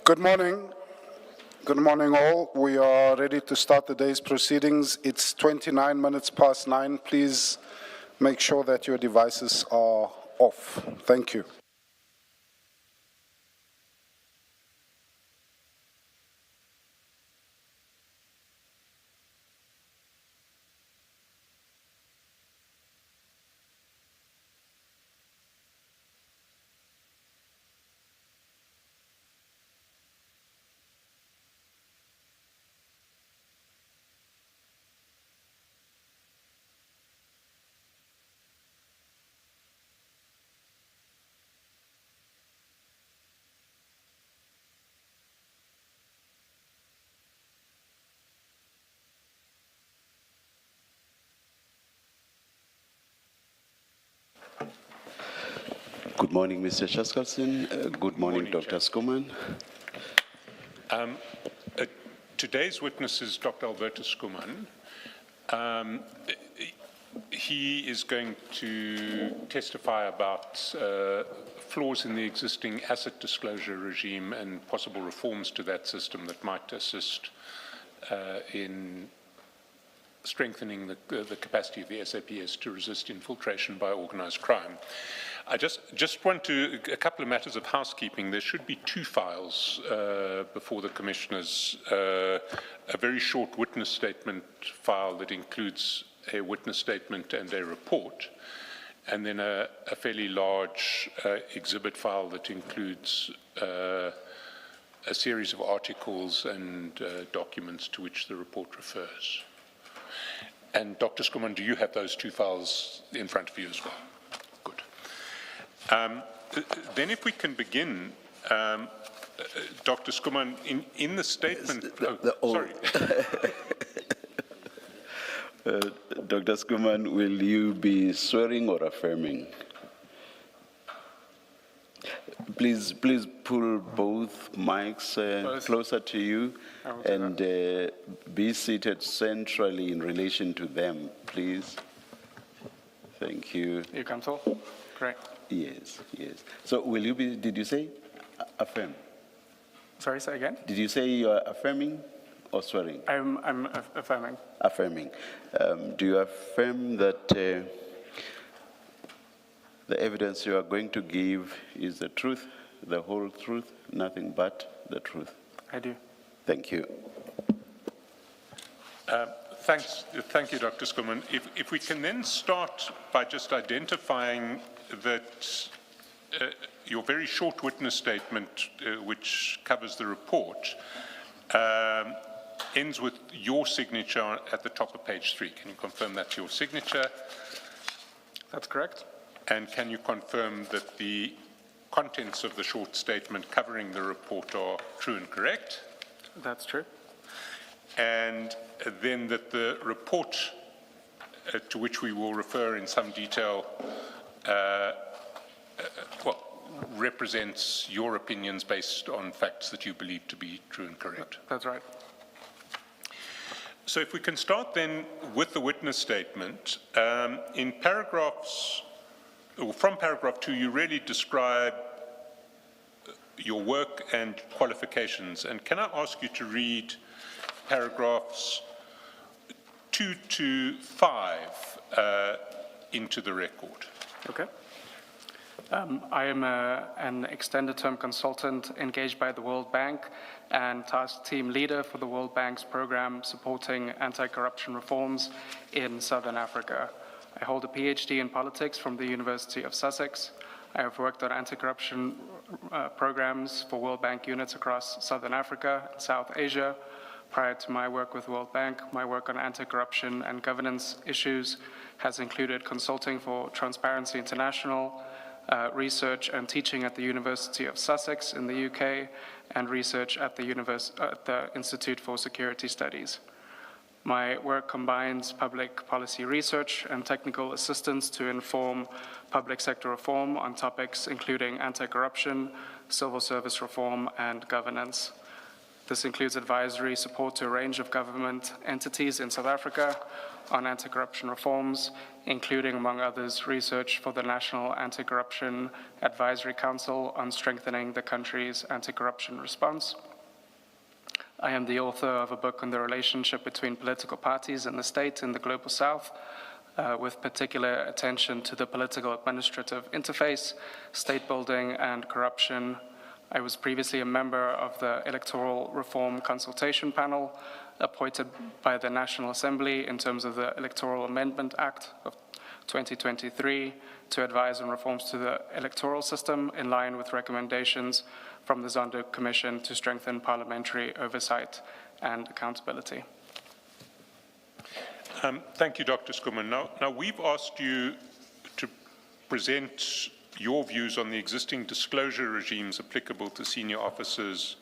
Good morning. Good morning, all. We are ready to start the day's proceedings. It's 29 minutes past 9. Please make sure that your devices are off. Thank you. Good morning, Mr. Chaskalson. Good morning, Dr. Skuman. Today's witness is Dr. Alberto Skuman. He is going to testify about flaws in the existing asset disclosure regime and possible reforms to that system that might assist in strengthening the capacity of the SAPS to resist infiltration by organized crime. I just want to, a couple of matters of housekeeping. There should be two files before the commissioners, a very short witness statement file that includes a witness statement and a report, and then a fairly large exhibit file that includes a series of articles and documents to which the report refers. And Dr. Skuman, do you have those two files in front of you as well? Good. Then if we can begin, Dr. Skuman, in the statement... sorry. Dr. Skuman, will you be swearing or affirming? Please pull both mics closer to you and be seated centrally in relation to them, please. Thank you. You comfortable? Great. Yes, yes. So will you be, did you say affirm? Sorry, say again? Did you say you are affirming or swearing? I'm affirming. Affirming. Do you affirm that the evidence you are going to give is the truth, the whole truth, nothing but the truth? I do. Thank you. Thank you, Dr. Skuman. If we can then start by just identifying that your very short witness statement, which covers the report, ends with your signature at the top of page 3. Can you confirm that's your signature? That's correct. And can you confirm that the contents of the short statement covering the report are true and correct? That's true. And then that the report, to which we will refer in some detail, represents your opinions based on facts that you believe to be true and correct. That's right. So if we can start then with the witness statement, in paragraphs, or from paragraph 2, you really describe your work and qualifications. And can I ask you to read paragraphs 2 to 5 into the record? Okay. I am an extended term consultant engaged by the World Bank and task team leader for the World Bank's program supporting anti-corruption reforms in Southern Africa. I hold a PhD in politics from the University of Sussex. I have worked on anti-corruption programs for World Bank units across Southern Africa and South Asia. Prior to my work with World Bank, my work on anti-corruption and governance issues has included consulting for Transparency International, research and teaching at the University of Sussex in the UK, and research at the Institute for Security Studies. My work combines public policy research and technical assistance to inform public sector reform on topics including anti-corruption, civil service reform, and governance. This includes advisory support to a range of government entities in South Africa on anti-corruption reforms, including, among others, research for the National Anti-Corruption Advisory Council on strengthening the country's anti-corruption response. I am the author of a book on the relationship between political parties and the state in the Global South, with particular attention to the political administrative interface, state building, and corruption. I was previously a member of the Electoral Reform Consultation Panel, appointed by the National Assembly in terms of the Electoral Amendment Act of 2023 to advise on reforms to the electoral system in line with recommendations from the Zondo Commission to strengthen parliamentary oversight and accountability. Thank you, Dr. Skuman. Now, we've asked you to present your views on the existing disclosure regimes applicable to senior officers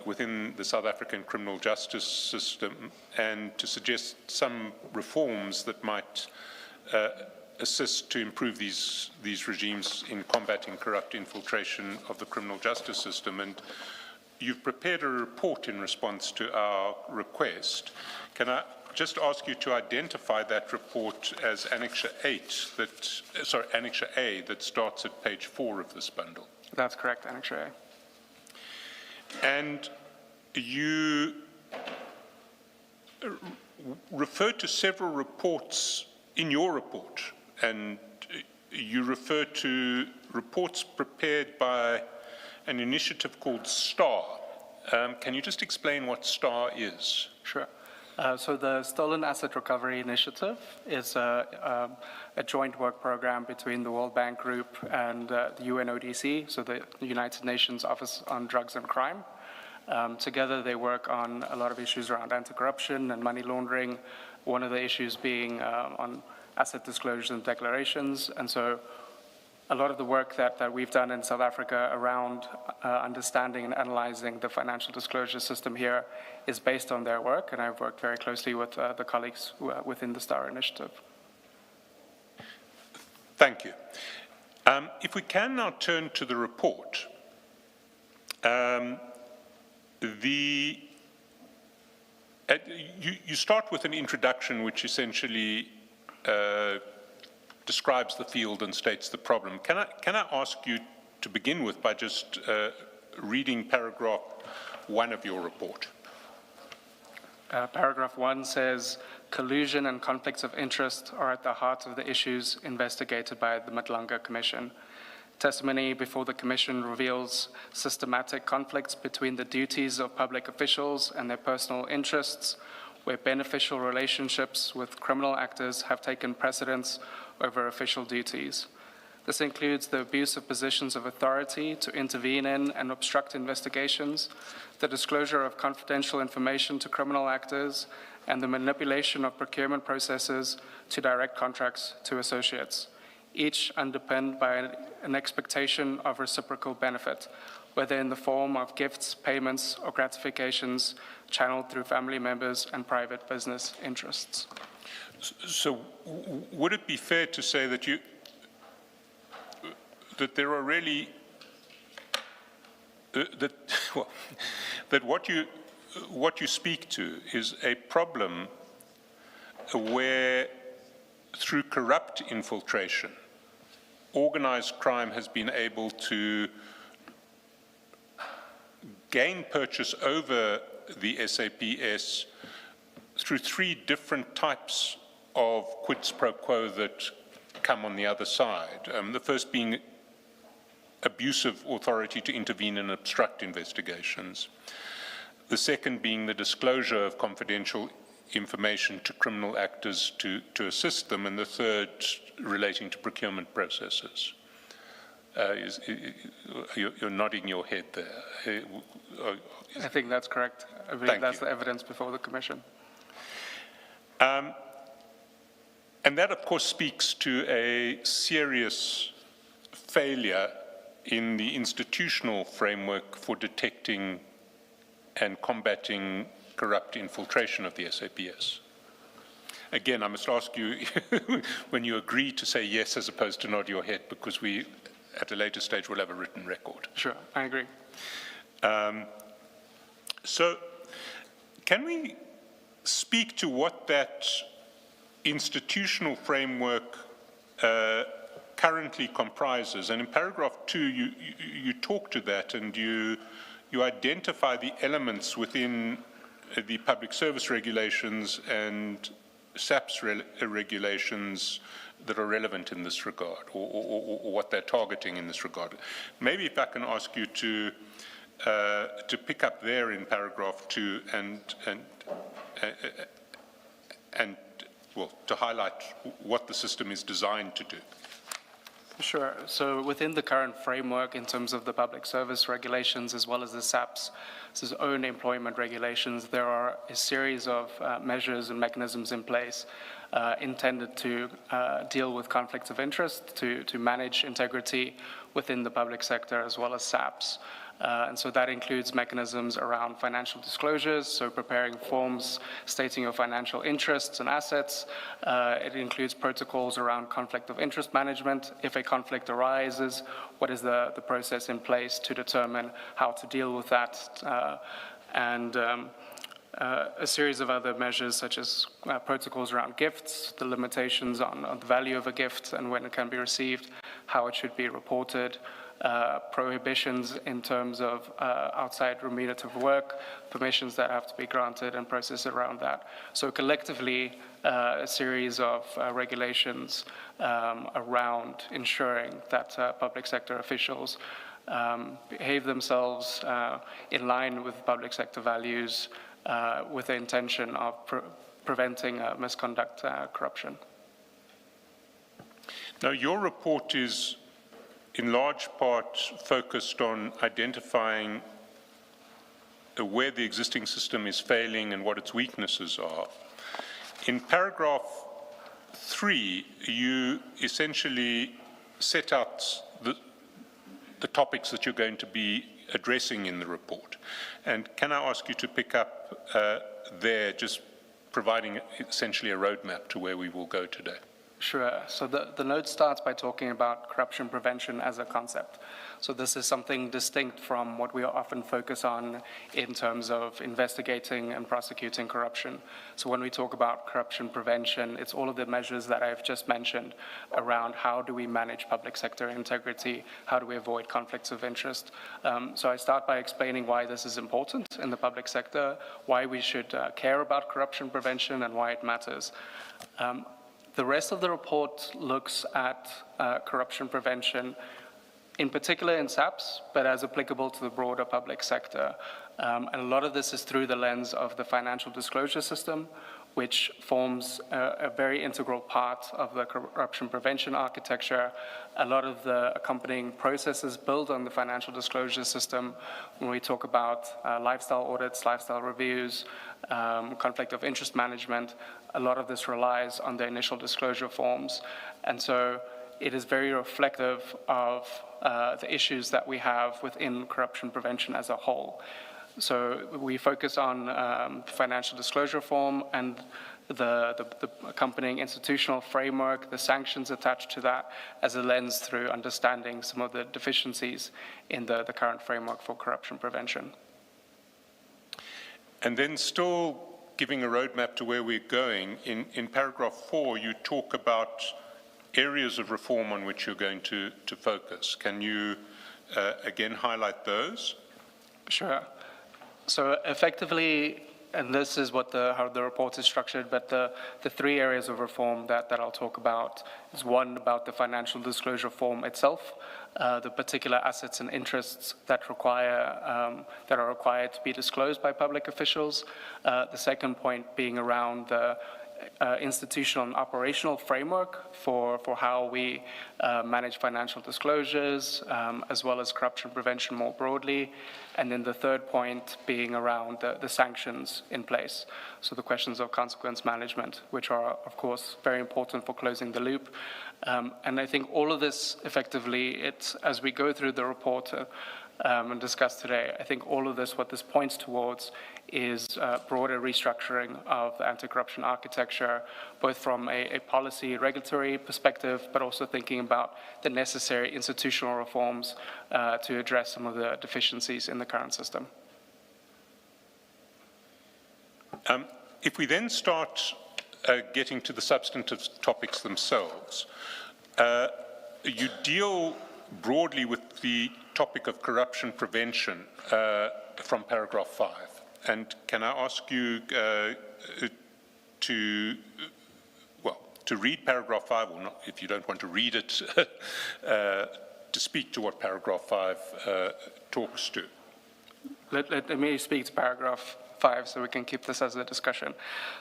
within the South African criminal justice system, and to suggest some reforms that might assist to improve these regimes in combating corrupt infiltration of the criminal justice system. And you've prepared a report in response to our request. Can I just ask you to identify that report as Annexure A that starts at page 4 of this bundle? That's correct, Annexure A. And you refer to several reports in your report, and you refer to reports prepared by an initiative called STAR. Can you just explain what STAR is? Sure. So the Stolen Asset Recovery Initiative is a joint work program between the World Bank Group and the UNODC, so the United Nations Office on Drugs and Crime. Together they work on a lot of issues around anti-corruption and money laundering, one of the issues being on asset disclosures and declarations. And so a lot of the work that we've done in South Africa around understanding and analyzing the financial disclosure system here is based on their work, and I've worked very closely with the colleagues within the STAR initiative. Thank you. If we can now turn to the report. You start with an introduction which essentially describes the field and states the problem. Can I ask you to begin with by just reading paragraph 1 of your report? Paragraph 1 says, collusion and conflicts of interest are at the heart of the issues investigated by the MADLANGA Commission. Testimony before the Commission reveals systematic conflicts between the duties of public officials and their personal interests, where beneficial relationships with criminal actors have taken precedence over official duties. This includes the abuse of positions of authority to intervene in and obstruct investigations, the disclosure of confidential information to criminal actors, and the manipulation of procurement processes to direct contracts to associates, each underpinned by an expectation of reciprocal benefit, whether in the form of gifts, payments, or gratifications channeled through family members and private business interests. So would it be fair to say that there are really that what you speak to is a problem where, through corrupt infiltration, organized crime has been able to gain purchase over the SAPS through 3 different types of quid pro quo that come on the other side. The first being abuse of authority to intervene and obstruct investigations. The second being the disclosure of confidential information to criminal actors to assist them, and the third relating to procurement processes. You're nodding your head there. I think that's correct. I believe that's the evidence before the Commission. And that, of course, speaks to a serious failure in the institutional framework for detecting and combating corrupt infiltration of the SAPS. Again, I must ask you when you agree to say yes as opposed to nod your head, because we, at a later stage, will have a written record. Sure, I agree. So can we speak to what that institutional framework currently comprises? And in paragraph 2, you talk to that, and you identify the elements within the public service regulations and SAPS regulations that are relevant in this regard, or what they're targeting in this regard. Maybe if I can ask you to pick up there in paragraph 2 and well, to highlight what the system is designed to do. Sure. So within the current framework, in terms of the public service regulations as well as the SAP's own employment regulations, there are a series of measures and mechanisms in place intended to deal with conflicts of interest, to manage integrity within the public sector as well as SAPs. And so that includes mechanisms around financial disclosures, so preparing forms stating your financial interests and assets. It includes protocols around conflict of interest management. If a conflict arises, what is the process in place to determine how to deal with that? A series of other measures such as protocols around gifts, the limitations on the value of a gift and when it can be received, how it should be reported, prohibitions in terms of outside remunerative work, permissions that have to be granted and process around that. So collectively, a series of regulations around ensuring that public sector officials behave themselves in line with public sector values with the intention of preventing misconduct, corruption. Now, your report is in large part focused on identifying where the existing system is failing and what its weaknesses are. In paragraph 3, you essentially set out the topics that you're going to be addressing in the report. And can I ask you to pick up there, just providing essentially a roadmap to where we will go today? Sure. So the note starts by talking about corruption prevention as a concept. So this is something distinct from what we often focus on in terms of investigating and prosecuting corruption. So when we talk about corruption prevention, it's all of the measures that I've just mentioned around how do we manage public sector integrity, how do we avoid conflicts of interest. So I start by explaining why this is important in the public sector, why we should care about corruption prevention and why it matters. The rest of the report looks at corruption prevention, in particular in SAPS, but as applicable to the broader public sector. And a lot of this is through the lens of the financial disclosure system, which forms a very integral part of the corruption prevention architecture. A lot of the accompanying processes build on the financial disclosure system. When we talk about lifestyle audits, lifestyle reviews, conflict of interest management, a lot of this relies on the initial disclosure forms. And so it is very reflective of the issues that we have within corruption prevention as a whole. So we focus on financial disclosure form and the accompanying institutional framework, the sanctions attached to that as a lens through understanding some of the deficiencies in the current framework for corruption prevention. And then still giving a roadmap to where we're going, in paragraph 4, you talk about areas of reform on which you're going to focus. Can you again highlight those? Sure. So effectively, and this is what how the report is structured, but the 3 areas of reform that I'll talk about is one about the financial disclosure form itself, the particular assets and interests that are required to be disclosed by public officials. The second point being around the institutional and operational framework for how we manage financial disclosures, as well as corruption prevention more broadly. And then the third point being around the sanctions in place. So the questions of consequence management, which are, of course, very important for closing the loop. And I think all of this, effectively, as we go through the report and discuss today, I think all of this, what this points towards is broader restructuring of the anti-corruption architecture, both from a policy regulatory perspective, but also thinking about the necessary institutional reforms to address some of the deficiencies in the current system. If we then start getting to the substantive topics themselves, you deal broadly with the topic of corruption prevention from paragraph 5. And can I ask you to read paragraph 5, or not, if you don't want to read it, to speak to what paragraph 5 talks to? Let me speak to paragraph 5 so we can keep this as a discussion.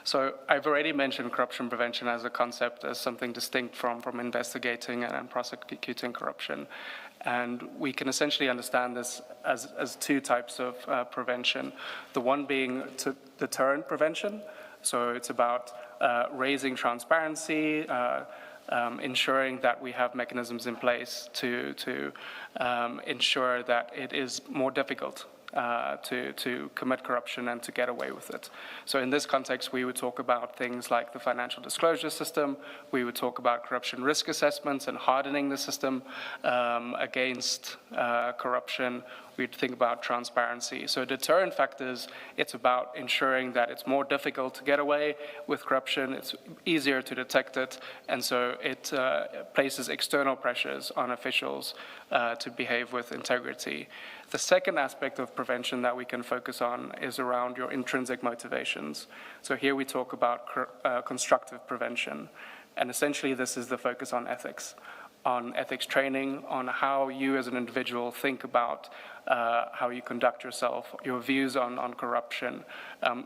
So I've already mentioned corruption prevention as a concept, as something distinct from investigating and prosecuting corruption. And we can essentially understand this as two types of prevention. The one being deterrent prevention. So it's about raising transparency, ensuring that we have mechanisms in place to ensure that it is more difficult to commit corruption and to get away with it. So in this context, we would talk about things like the financial disclosure system. We would talk about corruption risk assessments and hardening the system against corruption. We'd think about transparency. So deterrent factors, it's about ensuring that it's more difficult to get away with corruption, it's easier to detect it, and so it places external pressures on officials to behave with integrity. The second aspect of prevention that we can focus on is around your intrinsic motivations. So here we talk about constructive prevention, and essentially this is the focus on ethics training, on how you as an individual think about how you conduct yourself, your views on corruption.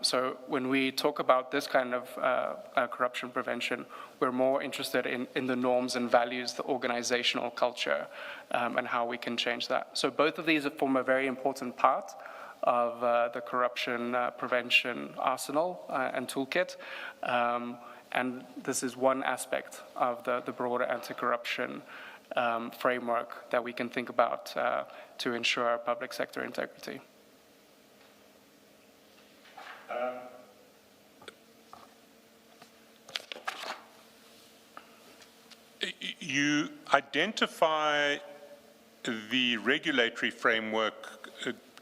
So when we talk about this kind of corruption prevention, we're more interested in the norms and values, the organizational culture, and how we can change that. So both of these form a very important part of the corruption prevention arsenal and toolkit. And this is one aspect of the broader anti-corruption framework that we can think about to ensure public sector integrity. You identify the regulatory framework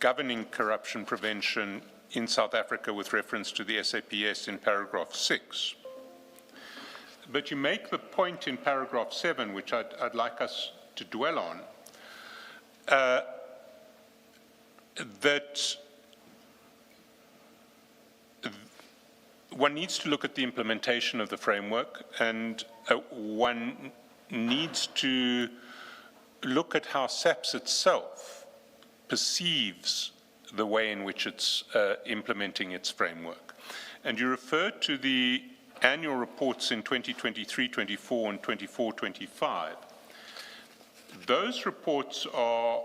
governing corruption prevention in South Africa with reference to the SAPS in paragraph 6. But you make the point in paragraph 7, which I'd like us to dwell on, that one needs to look at the implementation of the framework, and one needs to look at how SAPS itself perceives the way in which it's implementing its framework. And you refer to the annual reports in 2023-24 and 24-25. Those reports are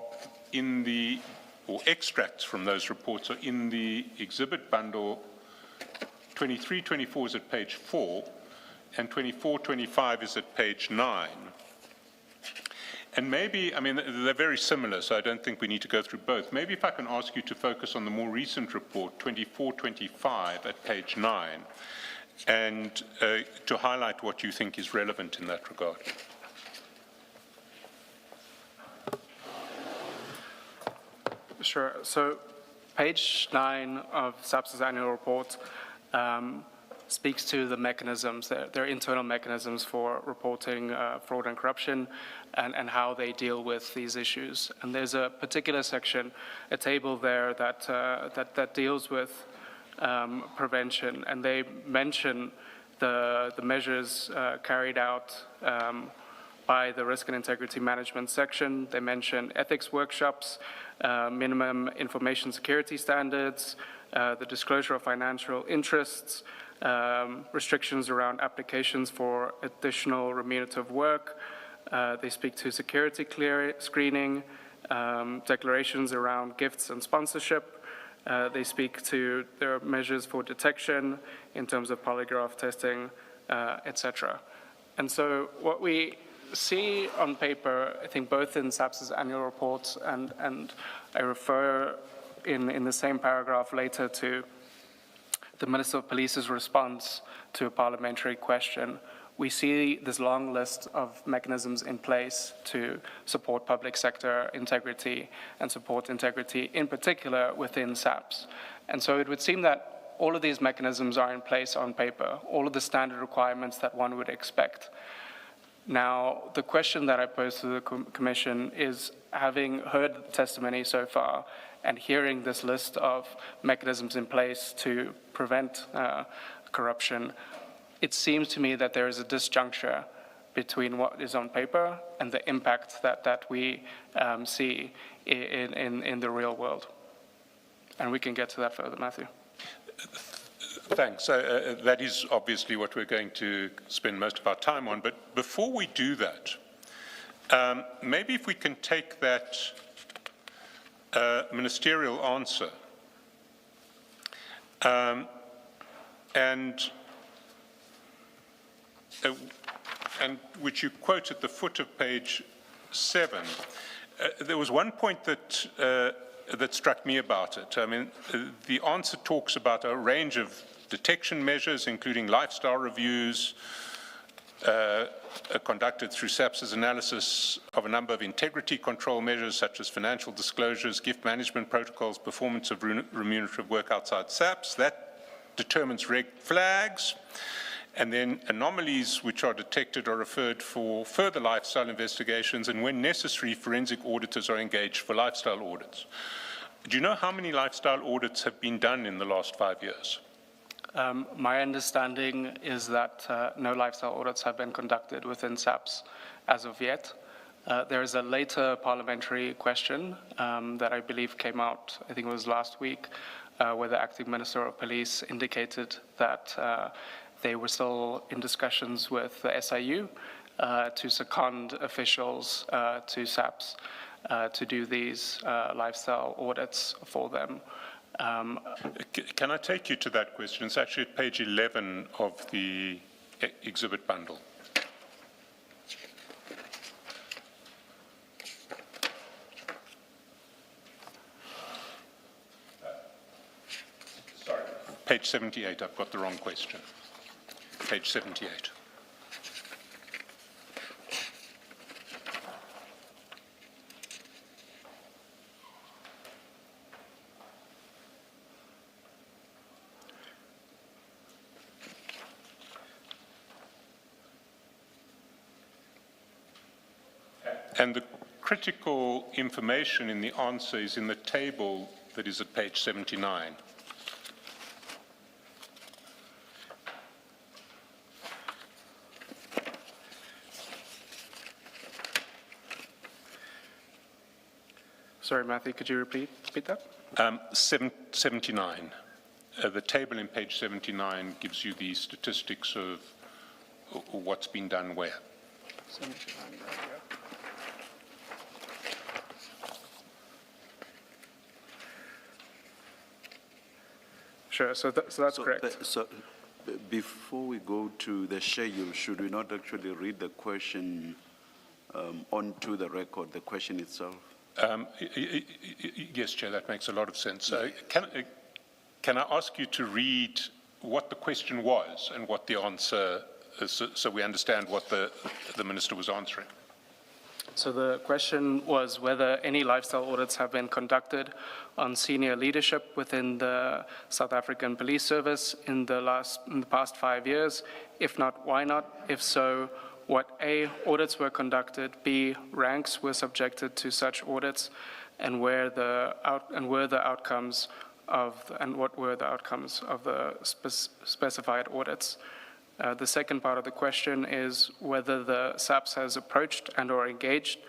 in the, or extracts from those reports are in the exhibit bundle. 23-24 is at page 4, and 24-25 is at page 9. And maybe, I mean, they're very similar, so I don't think we need to go through both. Maybe if I can ask you to focus on the more recent report, 24-25 at page 9, and to highlight what you think is relevant in that regard. Sure. So page 9 of SAPS's annual report speaks to the mechanisms, their internal mechanisms for reporting fraud and corruption, and how they deal with these issues. And there's a particular section, a table there that deals with prevention, and they mention the measures carried out by the Risk and Integrity Management section. They mention ethics workshops, minimum information security standards, the disclosure of financial interests, restrictions around applications for additional remunerative work. They speak to security screening, declarations around gifts and sponsorship. They speak to their measures for detection in terms of polygraph testing, etc. And so what we see on paper, I think both in SAPS's annual reports, and I refer in the same paragraph later to the Minister of Police's response to a parliamentary question, we see this long list of mechanisms in place to support public sector integrity and support integrity in particular within SAPS. And so it would seem that all of these mechanisms are in place on paper, all of the standard requirements that one would expect. Now, the question that I pose to the Commission is, having heard the testimony so far and hearing this list of mechanisms in place to prevent corruption, it seems to me that there is a disjuncture between what is on paper and the impact that we see in the real world. And we can get to that further, Matthew. Thanks. That is obviously what we're going to spend most of our time on. But before we do that, maybe if we can take that ministerial answer and which you quote at the foot of page 7. There was one point that struck me about it. I mean, the answer talks about a range of detection measures, including lifestyle reviews, conducted through SAPS's analysis of a number of integrity control measures, such as financial disclosures, gift management protocols, performance of remunerative work outside SAPS. That determines red flags. And then anomalies which are detected are referred for further lifestyle investigations, and when necessary, forensic auditors are engaged for lifestyle audits. Do you know how many lifestyle audits have been done in the last 5 years? My understanding is that no lifestyle audits have been conducted within SAPS as of yet. There is a later parliamentary question that I believe came out, I think it was last week, where the acting Minister of Police indicated that they were still in discussions with the SIU to second officials to SAPS to do these lifestyle audits for them. Can I take you to that question? It's actually at page 11 of the exhibit bundle. Sorry, page 78. I've got the wrong question. Page 78. And the critical information in the answer is in the table that is at page 79. Sorry, Matthew, could you repeat that? 79. The table in page 79 gives you the statistics of what's been done where. 79, right, yeah. Sure, so that's correct. So before we go to the schedule, should we not actually read the question onto the record, the question itself? Yes, Chair, that makes a lot of sense. Can I ask you to read what the question was and what the answer is, so we understand what the Minister was answering? So the question was whether any lifestyle audits have been conducted on senior leadership within the South African Police Service in the past 5 years. If not, why not? If so, what A, audits were conducted, B, ranks were subjected to such audits, and what were the outcomes of the specified audits. The second part of the question is whether the SAPS has approached and or engaged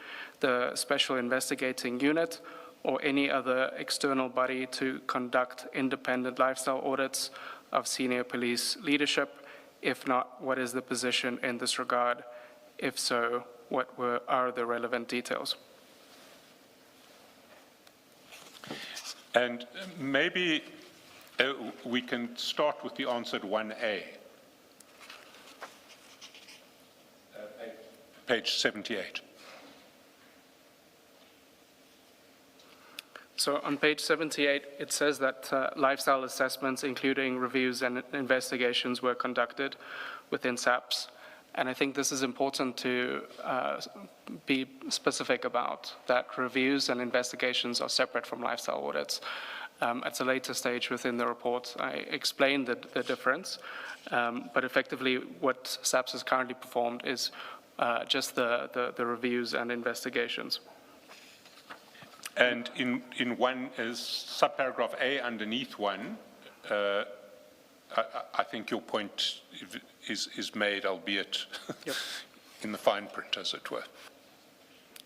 the Special Investigating Unit or any other external body to conduct independent lifestyle audits of senior police leadership. If not, what is the position in this regard? If so, what are the relevant details? And maybe we can start with the answer to 1A. Page 78. So on page 78, it says that lifestyle assessments, including reviews and investigations, were conducted within SAPS. And I think this is important to be specific about, that reviews and investigations are separate from lifestyle audits. At a later stage within the report, I explained the difference, but effectively what SAPS has currently performed is just the reviews and investigations. And in one, is subparagraph A underneath one, I think your point is made, albeit Yep. in the fine print, as it were.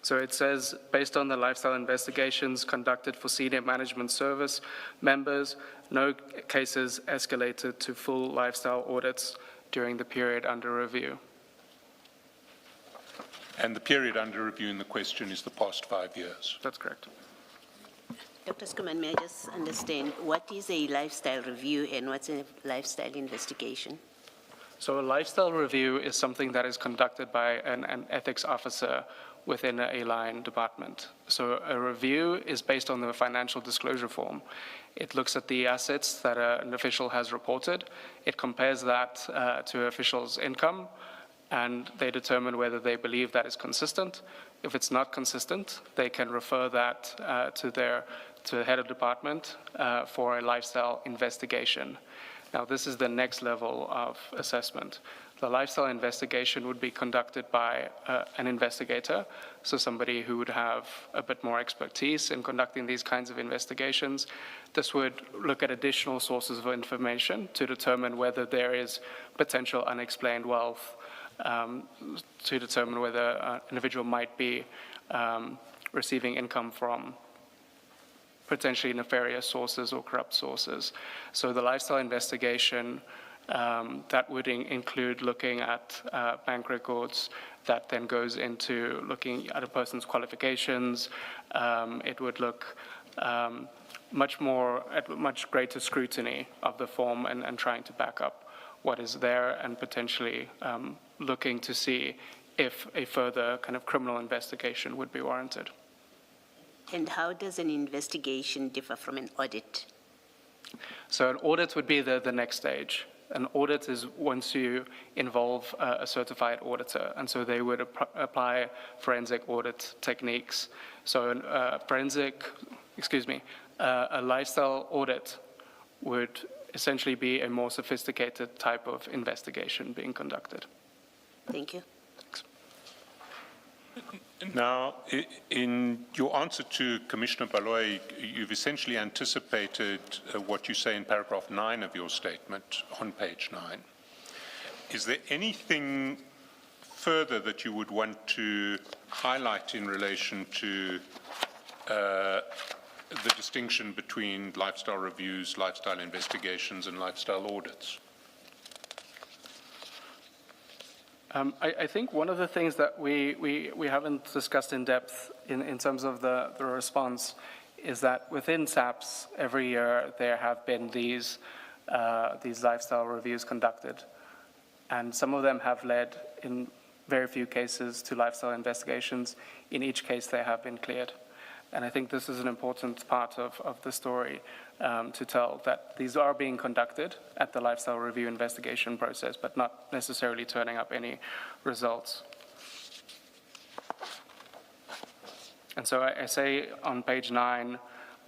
So it says, based on the lifestyle investigations conducted for senior management service members, no cases escalated to full lifestyle audits during the period under review. And the period under review in the question is the past 5 years. That's correct. Dr. Skuman, may I just understand, what is a lifestyle review and what's a lifestyle investigation? So a lifestyle review is something that is conducted by an ethics officer within a line department. So a review is based on the financial disclosure form. It looks at the assets that an official has reported. It compares that to an official's income, and they determine whether they believe that is consistent. If it's not consistent, they can refer that to the head of department for a lifestyle investigation. Now, this is the next level of assessment. The lifestyle investigation would be conducted by an investigator, so somebody who would have a bit more expertise in conducting these kinds of investigations. This would look at additional sources of information to determine whether there is potential unexplained wealth, to determine whether an individual might be receiving income from potentially nefarious sources or corrupt sources. So the lifestyle investigation, that would include looking at bank records, that then goes into looking at a person's qualifications. It would look much greater scrutiny of the form and trying to back up what is there and potentially looking to see if a further kind of criminal investigation would be warranted. And how does an investigation differ from an audit? So an audit would be the next stage. An audit is once you involve a certified auditor, and so they would apply forensic audit techniques. So a lifestyle audit would essentially be a more sophisticated type of investigation being conducted. Thank you. Now, in your answer to Commissioner Baloyi, you've essentially anticipated what you say in paragraph 9 of your statement on page 9. Is there anything further that you would want to highlight in relation to the distinction between lifestyle reviews, lifestyle investigations, and lifestyle audits? I think one of the things that we haven't discussed in depth in terms of the response is that within SAPS, every year there have been these lifestyle reviews conducted. And some of them have led, in very few cases, to lifestyle investigations. In each case, they have been cleared. And I think this is an important part of the story to tell, that these are being conducted at the lifestyle review investigation process, but not necessarily turning up any results. And so I say on page 9,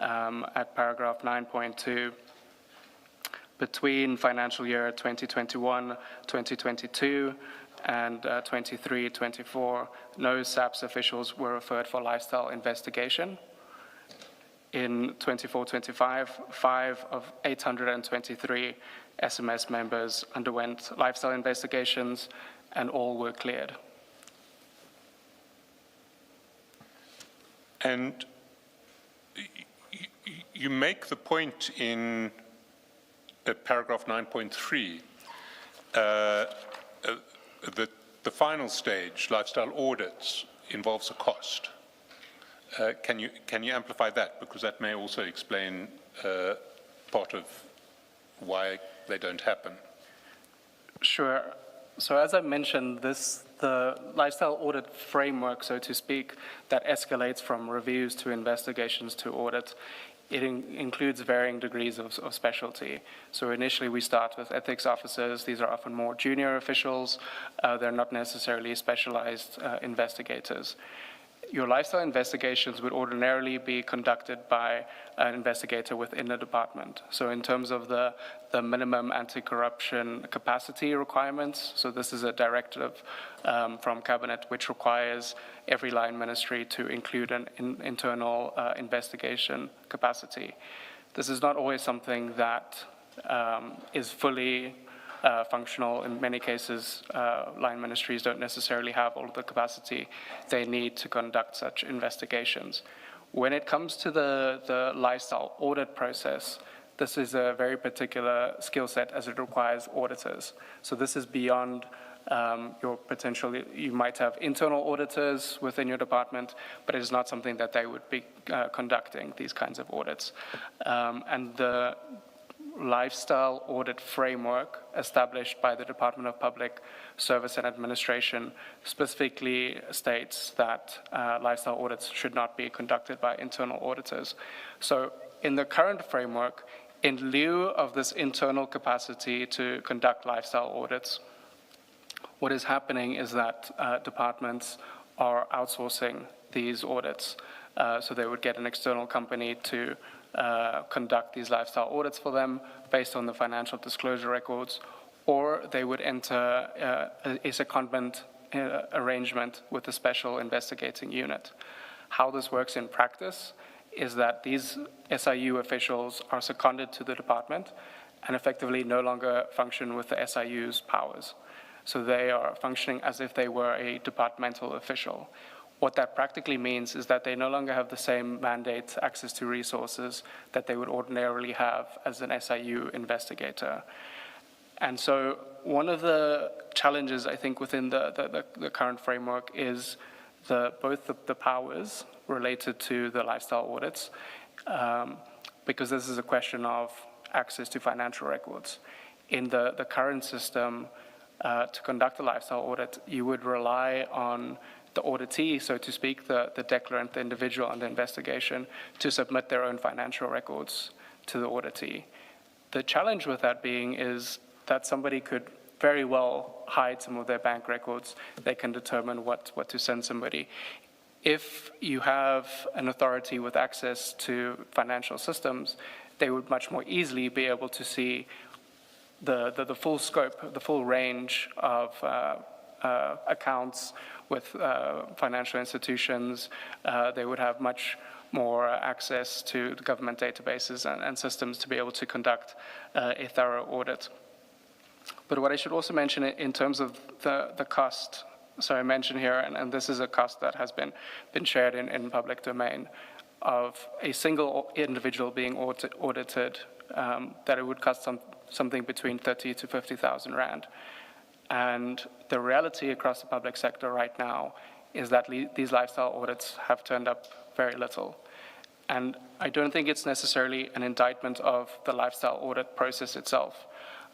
at paragraph 9.2, between financial year 2021, 2022, and 23-24, no SAPS officials were referred for lifestyle investigation. In 24-25, 5 of 823 SMS members underwent lifestyle investigations, and all were cleared. And you make the point in paragraph 9.3 that the final stage, lifestyle audits, involves a cost. Can you amplify that? Because that may also explain part of why they don't happen. Sure. So as I mentioned, the lifestyle audit framework, so to speak, that escalates from reviews to investigations to audit, it includes varying degrees of specialty. So initially we start with ethics officers. These are often more junior officials. They're not necessarily specialized investigators. Your lifestyle investigations would ordinarily be conducted by an investigator within the department. So in terms of the minimum anti-corruption capacity requirements, so this is a directive from Cabinet which requires every line ministry to include an internal investigation capacity. This is not always something that is fully functional. In many cases, line ministries don't necessarily have all of the capacity they need to conduct such investigations. When it comes to the lifestyle audit process, this is a very particular skill set as it requires auditors. So this is beyond your potential. You might have internal auditors within your department, but it is not something that they would be conducting, these kinds of audits. And the lifestyle audit framework established by the Department of Public Service and Administration specifically states that lifestyle audits should not be conducted by internal auditors. So in the current framework, in lieu of this internal capacity to conduct lifestyle audits, what is happening is that departments are outsourcing these audits. So they would get an external company to conduct these lifestyle audits for them based on the financial disclosure records, or they would enter a secondment arrangement with a special investigating unit. How this works in practice is that these SIU officials are seconded to the department and effectively no longer function with the SIU's powers. So they are functioning as if they were a departmental official. What that practically means is that they no longer have the same mandate, access to resources that they would ordinarily have as an SIU investigator. And so one of the challenges, I think, within the current framework is both the powers related to the lifestyle audits, because this is a question of access to financial records. In the current system, to conduct a lifestyle audit, you would rely on the auditee, so to speak, the declarant, the individual under investigation, to submit their own financial records to the auditee. The challenge with that being is that somebody could very well hide some of their bank records. They can determine what to send somebody. If you have an authority with access to financial systems, they would much more easily be able to see the full scope, the full range of accounts with financial institutions. They would have much more access to the government databases and systems to be able to conduct a thorough audit. But what I should also mention in terms of the cost, so I mentioned here, and this is a cost that has been shared in public domain, of a single individual being audited, that it would cost something between 30 to 50,000 Rand. And the reality across the public sector right now is that these lifestyle audits have turned up very little. And I don't think it's necessarily an indictment of the lifestyle audit process itself.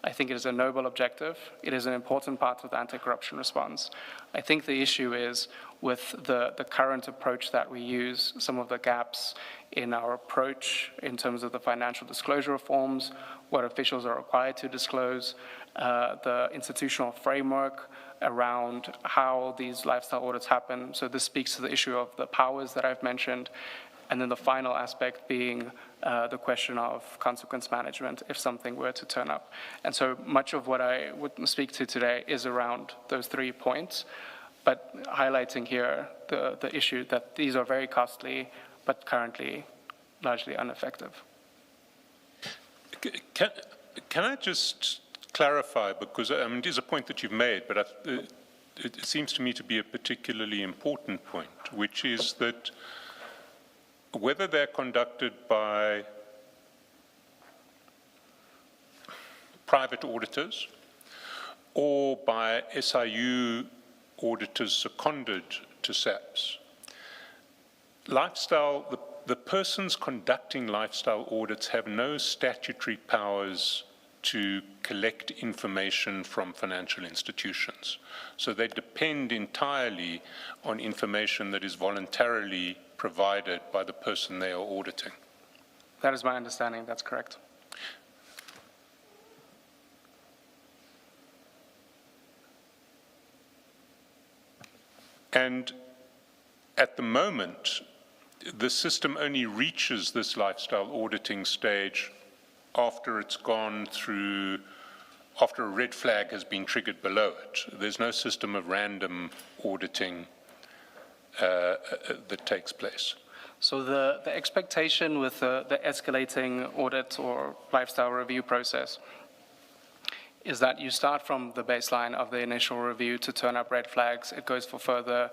I think it is a noble objective. It is an important part of the anti-corruption response. I think the issue is with the current approach that we use, some of the gaps in our approach in terms of the financial disclosure reforms, what officials are required to disclose, the institutional framework around how these lifestyle audits happen. So this speaks to the issue of the powers that I've mentioned. And then the final aspect being the question of consequence management if something were to turn up. And so much of what I would speak to today is around those 3 points, but highlighting here the issue that these are very costly, but currently largely ineffective. Can I just clarify, because it is a point that you've made, but it seems to me to be a particularly important point, which is that whether they're conducted by private auditors or by SIU auditors seconded to SAPS, the persons conducting lifestyle audits have no statutory powers to collect information from financial institutions. So they depend entirely on information that is voluntarily provided by the person they are auditing. That is my understanding. That's correct. And At the moment, the system only reaches this lifestyle auditing stage after it's gone through, after a red flag has been triggered below it. There's no system of random auditing that takes place. So the expectation with the escalating audit or lifestyle review process is that you start from the baseline of the initial review to turn up red flags. It goes for further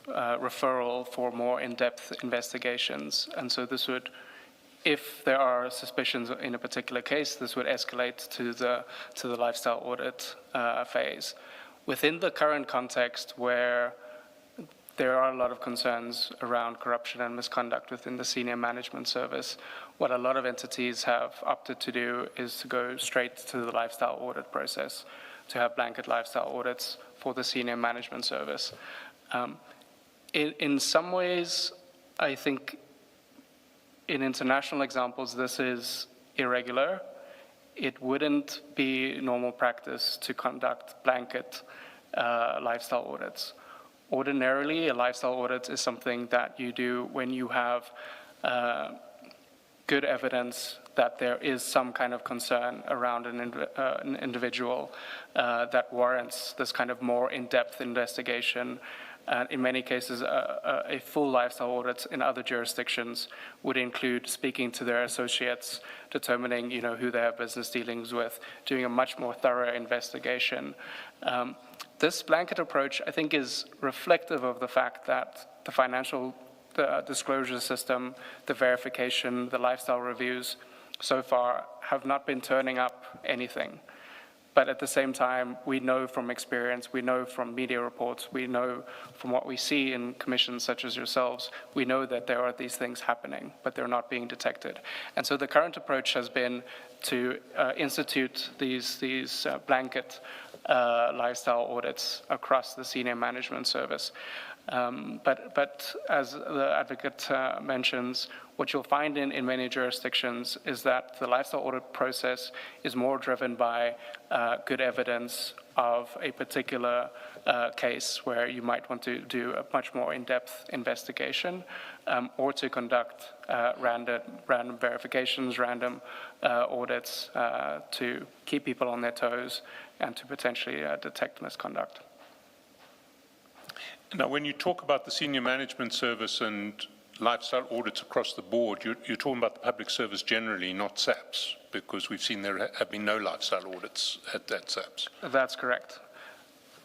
referral for more in-depth investigations. And so this would, if there are suspicions in a particular case, this would escalate to the lifestyle audit phase. Within the current context where there are a lot of concerns around corruption and misconduct within the senior management service, what a lot of entities have opted to do is to go straight to the lifestyle audit process, to have blanket lifestyle audits for the senior management service. In some ways, I think in international examples, this is irregular. It wouldn't be normal practice to conduct blanket lifestyle audits. Ordinarily, a lifestyle audit is something that you do when you have good evidence that there is some kind of concern around an individual that warrants this kind of more in-depth investigation. And in many cases, a full lifestyle audit in other jurisdictions would include speaking to their associates, determining, who they have business dealings with, doing a much more thorough investigation. This blanket approach, I think, is reflective of the fact that the financial disclosure system, the verification, the lifestyle reviews, so far have not been turning up anything. But at the same time, we know from experience, we know from media reports, we know from what we see in commissions such as yourselves, we know that there are these things happening, but they're not being detected. And so the current approach has been to institute these blanket lifestyle audits across the senior management service. But as the advocate mentions, what you'll find in many jurisdictions is that the lifestyle audit process is more driven by good evidence of a particular case where you might want to do a much more in-depth investigation or to conduct random verifications, random audits to keep people on their toes and to potentially detect misconduct. Now, when you talk about the senior management service and lifestyle audits across the board, you're talking about the public service generally, not SAPS, because we've seen there have been no lifestyle audits at SAPS. That's correct.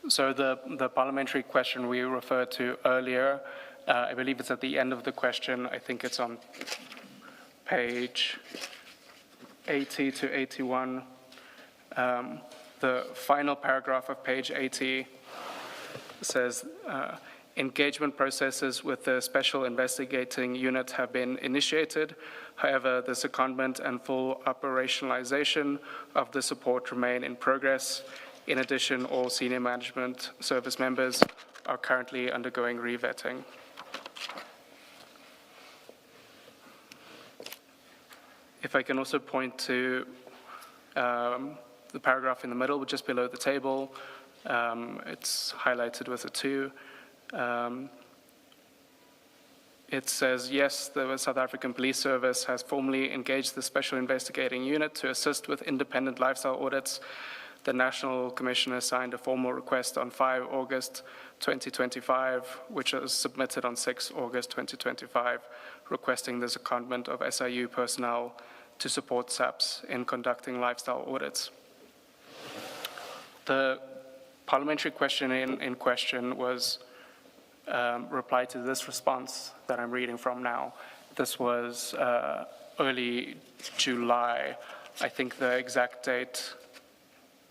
So the parliamentary question we referred to earlier, I believe it's at the end of the question. I think it's on page 80 to 81. The final paragraph of page 80 says, engagement processes with the Special Investigating Unit have been initiated. However, the secondment and full operationalization of the support remain in progress. In addition, all senior management service members are currently undergoing revetting. If I can also point to the paragraph in the middle, just below the table, it's highlighted with a 2. It says, yes, the South African Police Service has formally engaged the Special Investigating Unit to assist with independent lifestyle audits. The National Commissioner signed a formal request on 5 August 2025, which was submitted on 6 August 2025, requesting the secondment of SIU personnel to support SAPS in conducting lifestyle audits. The parliamentary question in question was replied to this response that I'm reading from now. This was early July. I think the exact date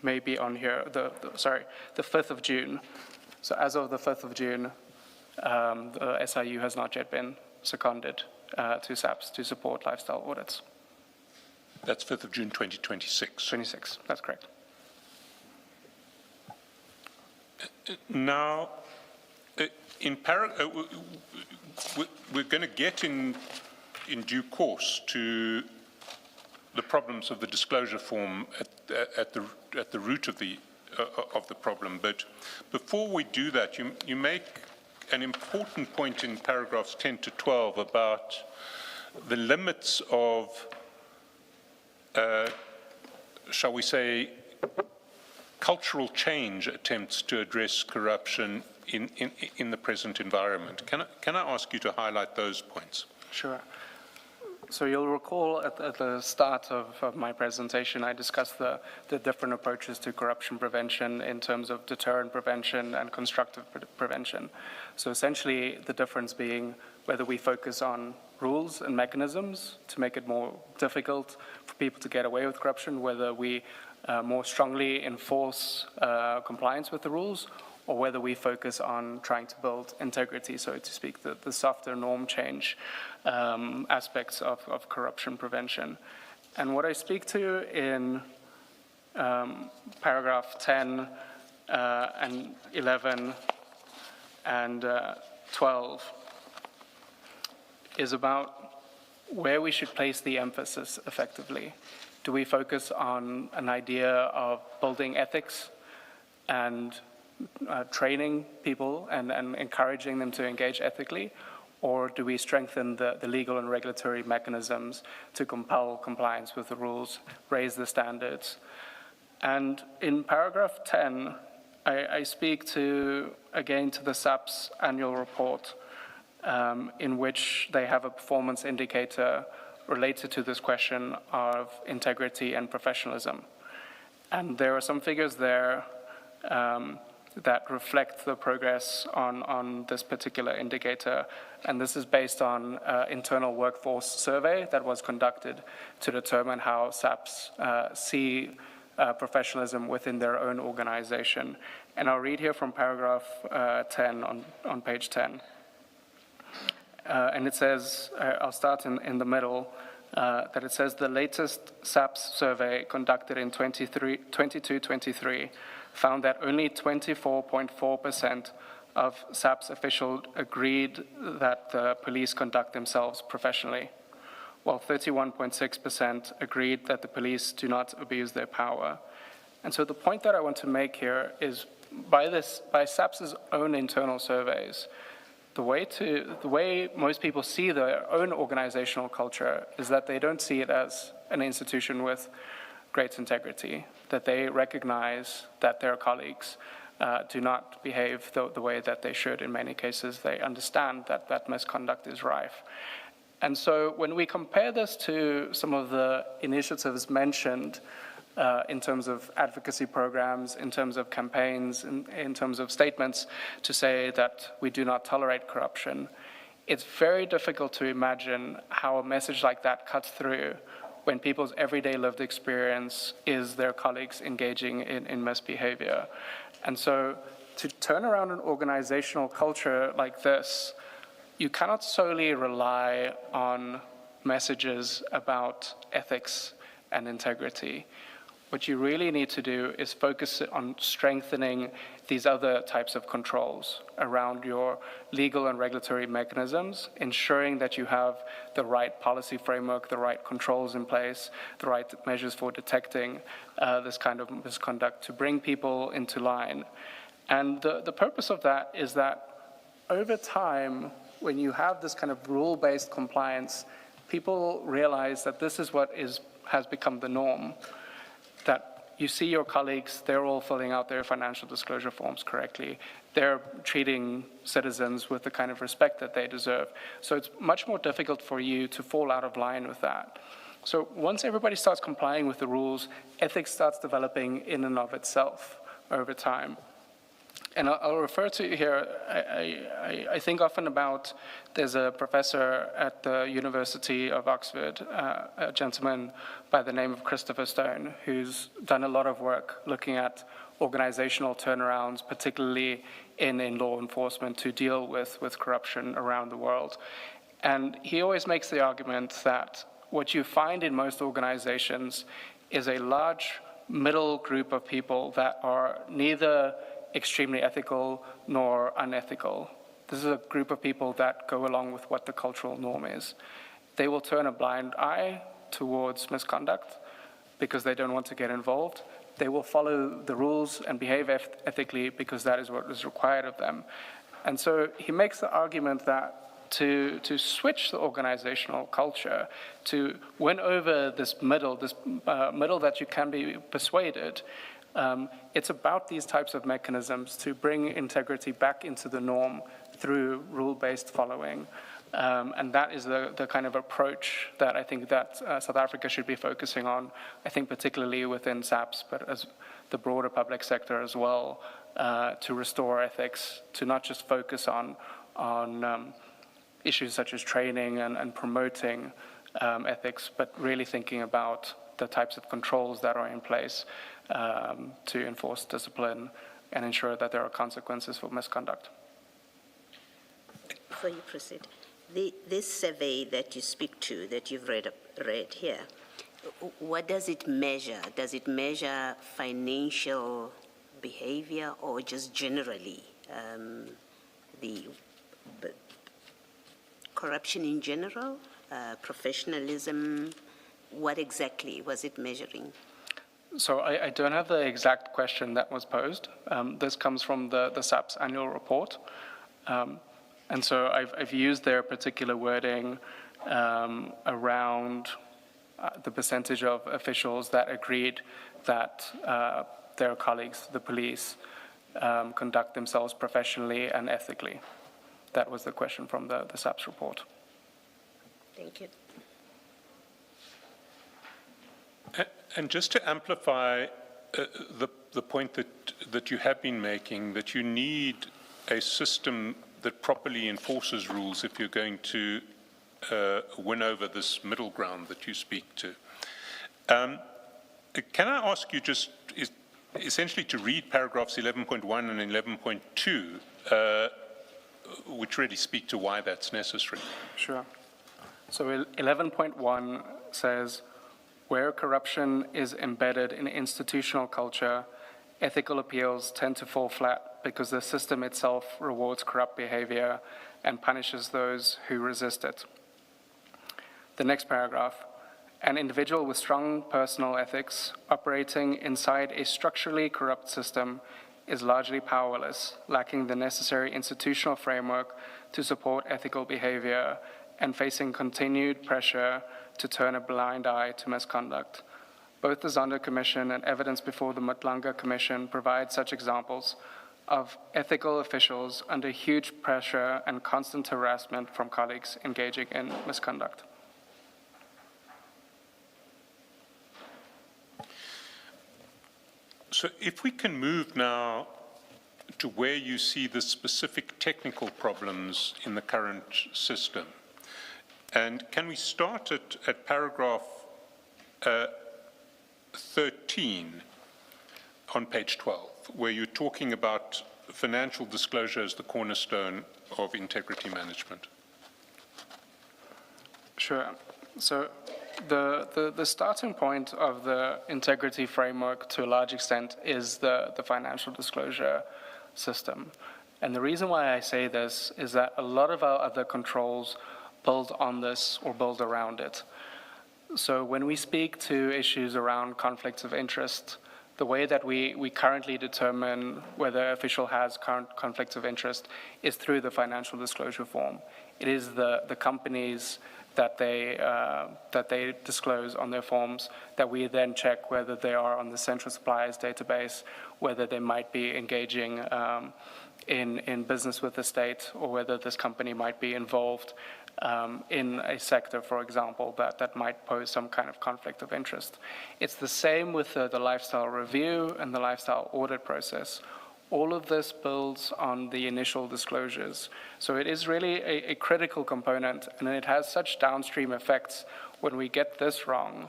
may be on here, the 5th of June. So as of the 5th of June, the SIU has not yet been seconded to SAPS to support lifestyle audits. That's 5th of June 2026. 26, that's correct. Now, we're going to get in due course to the problems of the disclosure form at the root of the problem. But before we do that, you make an important point in paragraphs 10 to 12 about the limits of, shall we say, cultural change attempts to address corruption in the present environment. Can I ask you to highlight those points? Sure. So you'll recall at the start of my presentation, I discussed the different approaches to corruption prevention in terms of deterrent prevention and constructive prevention. So essentially, the difference being whether we focus on rules and mechanisms to make it more difficult for people to get away with corruption, whether we more strongly enforce compliance with the rules, or whether we focus on trying to build integrity, so to speak, the softer norm change aspects of corruption prevention. And what I speak to in paragraph 10 and 11 and 12 is about where we should place the emphasis effectively. Do we focus on an idea of building ethics and training people and encouraging them to engage ethically, or do we strengthen the legal and regulatory mechanisms to compel compliance with the rules, raise the standards? And in paragraph 10, I speak again to the SAP's annual report, in which they have a performance indicator related to this question of integrity and professionalism. And there are some figures there that reflect the progress on this particular indicator. And this is based on internal workforce survey that was conducted to determine how SAPs see professionalism within their own organization. And I'll read here from paragraph 10 on page 10. And it says, I'll start in the middle, that it says the latest SAPS survey conducted in 22-23 found that only 24.4% of SAPS officials agreed that the police conduct themselves professionally, while 31.6% agreed that the police do not abuse their power. And so the point that I want to make here is by SAPS's own internal surveys, the way most people see their own organizational culture is that they don't see it as an institution with great integrity, that they recognize that their colleagues do not behave the way that they should. In many cases, they understand that misconduct is rife. And so when we compare this to some of the initiatives mentioned in terms of advocacy programs, in terms of campaigns, in terms of statements to say that we do not tolerate corruption, it's very difficult to imagine how a message like that cuts through when people's everyday lived experience is their colleagues engaging in misbehavior. And so to turn around an organizational culture like this, you cannot solely rely on messages about ethics and integrity. What you really need to do is focus on strengthening these other types of controls around your legal and regulatory mechanisms, ensuring that you have the right policy framework, the right controls in place, the right measures for detecting this kind of misconduct to bring people into line. And the purpose of that is that over time, when you have this kind of rule-based compliance, people realize that this is what has become the norm. That you see your colleagues, they're all filling out their financial disclosure forms correctly. They're treating citizens with the kind of respect that they deserve. So it's much more difficult for you to fall out of line with that. So once everybody starts complying with the rules, ethics starts developing in and of itself over time. And I'll refer to here, I think often about, there's a professor at the University of Oxford, a gentleman by the name of Christopher Stone, who's done a lot of work looking at organizational turnarounds, particularly in law enforcement, to deal with corruption around the world. And he always makes the argument that what you find in most organizations is a large middle group of people that are neither extremely ethical nor unethical. This is a group of people that go along with what the cultural norm is. They will turn a blind eye towards misconduct because they don't want to get involved. They will follow the rules and behave ethically because that is what is required of them. And so he makes the argument that to switch the organizational culture, to win over this middle that you can be persuaded, it's about these types of mechanisms to bring integrity back into the norm through rule-based following. And that is the kind of approach that I think that South Africa should be focusing on, I think particularly within SAPS, but as the broader public sector as well, to restore ethics, to not just focus on issues such as training and promoting ethics, but really thinking about the types of controls that are in place to enforce discipline and ensure that there are consequences for misconduct. Before you proceed, this survey that you speak to, that you've read here, what does it measure? Does it measure financial behavior or just generally the corruption in general, professionalism? What exactly was it measuring? So I don't have the exact question that was posed. This comes from the SAPS annual report. And so I've used their particular wording around the percentage of officials that agreed that their colleagues, the police, conduct themselves professionally and ethically. That was the question from the SAPS report. Thank you. And just to amplify the point that you have been making, that you need a system that properly enforces rules if you're going to win over this middle ground that you speak to. Can I ask you just essentially to read paragraphs 11.1 and 11.2, which really speak to why that's necessary? Sure. So 11.1 says, where corruption is embedded in institutional culture, ethical appeals tend to fall flat because the system itself rewards corrupt behavior and punishes those who resist it. The next paragraph, an individual with strong personal ethics operating inside a structurally corrupt system is largely powerless, lacking the necessary institutional framework to support ethical behavior and facing continued pressure to turn a blind eye to misconduct. Both the Zondo Commission and evidence before the MADLANGA Commission provide such examples of ethical officials under huge pressure and constant harassment from colleagues engaging in misconduct. So if we can move now to where you see the specific technical problems in the current system. And can we start at paragraph 13 on page 12, where you're talking about financial disclosure as the cornerstone of integrity management? Sure. So the starting point of the integrity framework to a large extent is the financial disclosure system. And the reason why I say this is that a lot of our other controls build on this or build around it. So when we speak to issues around conflicts of interest, the way that we currently determine whether an official has current conflicts of interest is through the financial disclosure form. It is the companies that they disclose on their forms that we then check whether they are on the central suppliers database, whether they might be engaging in business with the state, or whether this company might be involved in a sector, for example, that might pose some kind of conflict of interest. It's the same with the lifestyle review and the lifestyle audit process. All of this builds on the initial disclosures. So it is really a critical component, and it has such downstream effects when we get this wrong,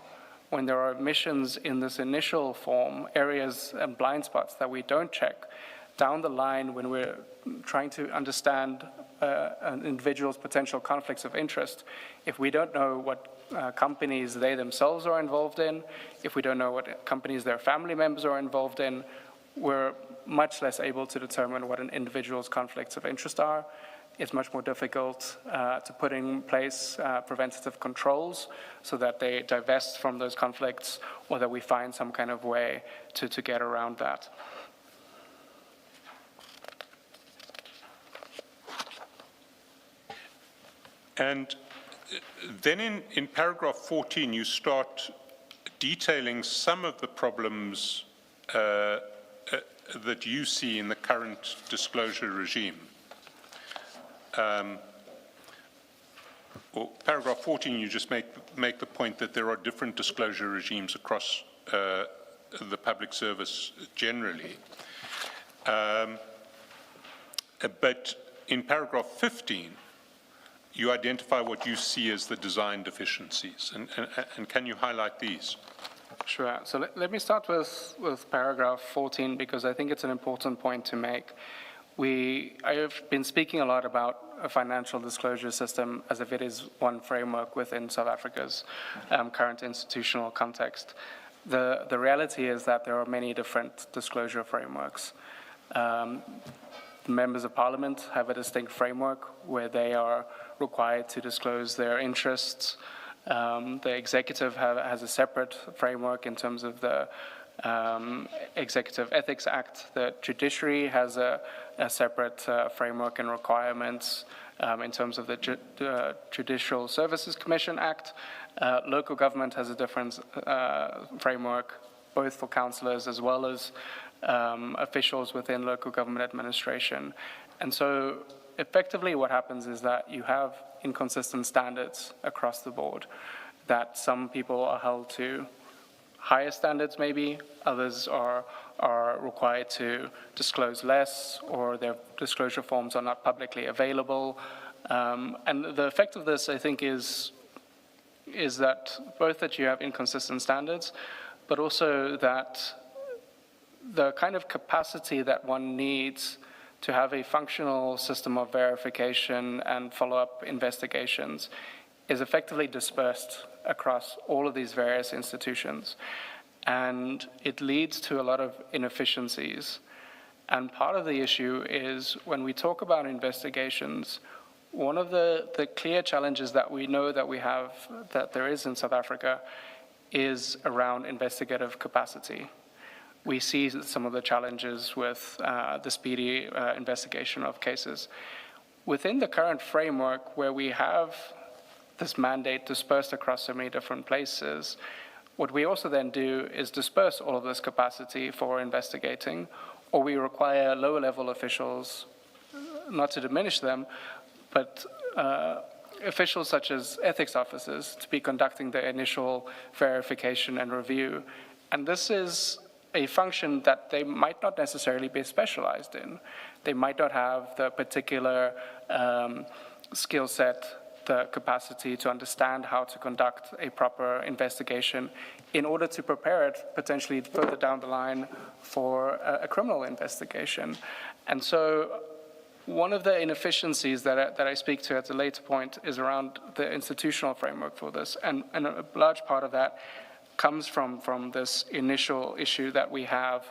when there are omissions in this initial form, areas and blind spots that we don't check. Down the line, when we're trying to understand an individual's potential conflicts of interest, if we don't know what companies they themselves are involved in, if we don't know what companies their family members are involved in, we're much less able to determine what an individual's conflicts of interest are. It's much more difficult to put in place preventative controls so that they divest from those conflicts, or that we find some kind of way to get around that. And then in paragraph 14, you start detailing some of the problems that you see in the current disclosure regime. Well, paragraph 14, you just make the point that there are different disclosure regimes across the public service generally. But in paragraph 15, you identify what you see as the design deficiencies. And can you highlight these? Sure. So let me start with paragraph 14, because I think it's an important point to make. I have been speaking a lot about a financial disclosure system as if it is one framework within South Africa's current institutional context. The reality is that there are many different disclosure frameworks. Members of Parliament have a distinct framework where they are required to disclose their interests. The executive has a separate framework in terms of the Executive Ethics Act. The judiciary has a separate framework and requirements in terms of the Judicial Services Commission Act. Local government has a different framework, both for councillors as well as officials within local government administration. And so effectively what happens is that you have inconsistent standards across the board, that some people are held to higher standards maybe, others are required to disclose less, or their disclosure forms are not publicly available. And the effect of this, I think, is that both that you have inconsistent standards, but also that the kind of capacity that one needs to have a functional system of verification and follow-up investigations is effectively dispersed across all of these various institutions. And it leads to a lot of inefficiencies. And part of the issue is when we talk about investigations, one of the clear challenges that we know that we have, that there is in South Africa, is around investigative capacity. We see some of the challenges with the speedy investigation of cases. Within the current framework, where we have this mandate dispersed across so many different places, what we also then do is disperse all of this capacity for investigating, or we require lower level officials, not to diminish them, but officials such as ethics officers to be conducting the initial verification and review. And this is a function that they might not necessarily be specialized in. They might not have the particular skill set, the capacity to understand how to conduct a proper investigation in order to prepare it potentially further down the line for a criminal investigation. And so one of the inefficiencies that I speak to at a later point is around the institutional framework for this. And a large part of that comes from this initial issue that we have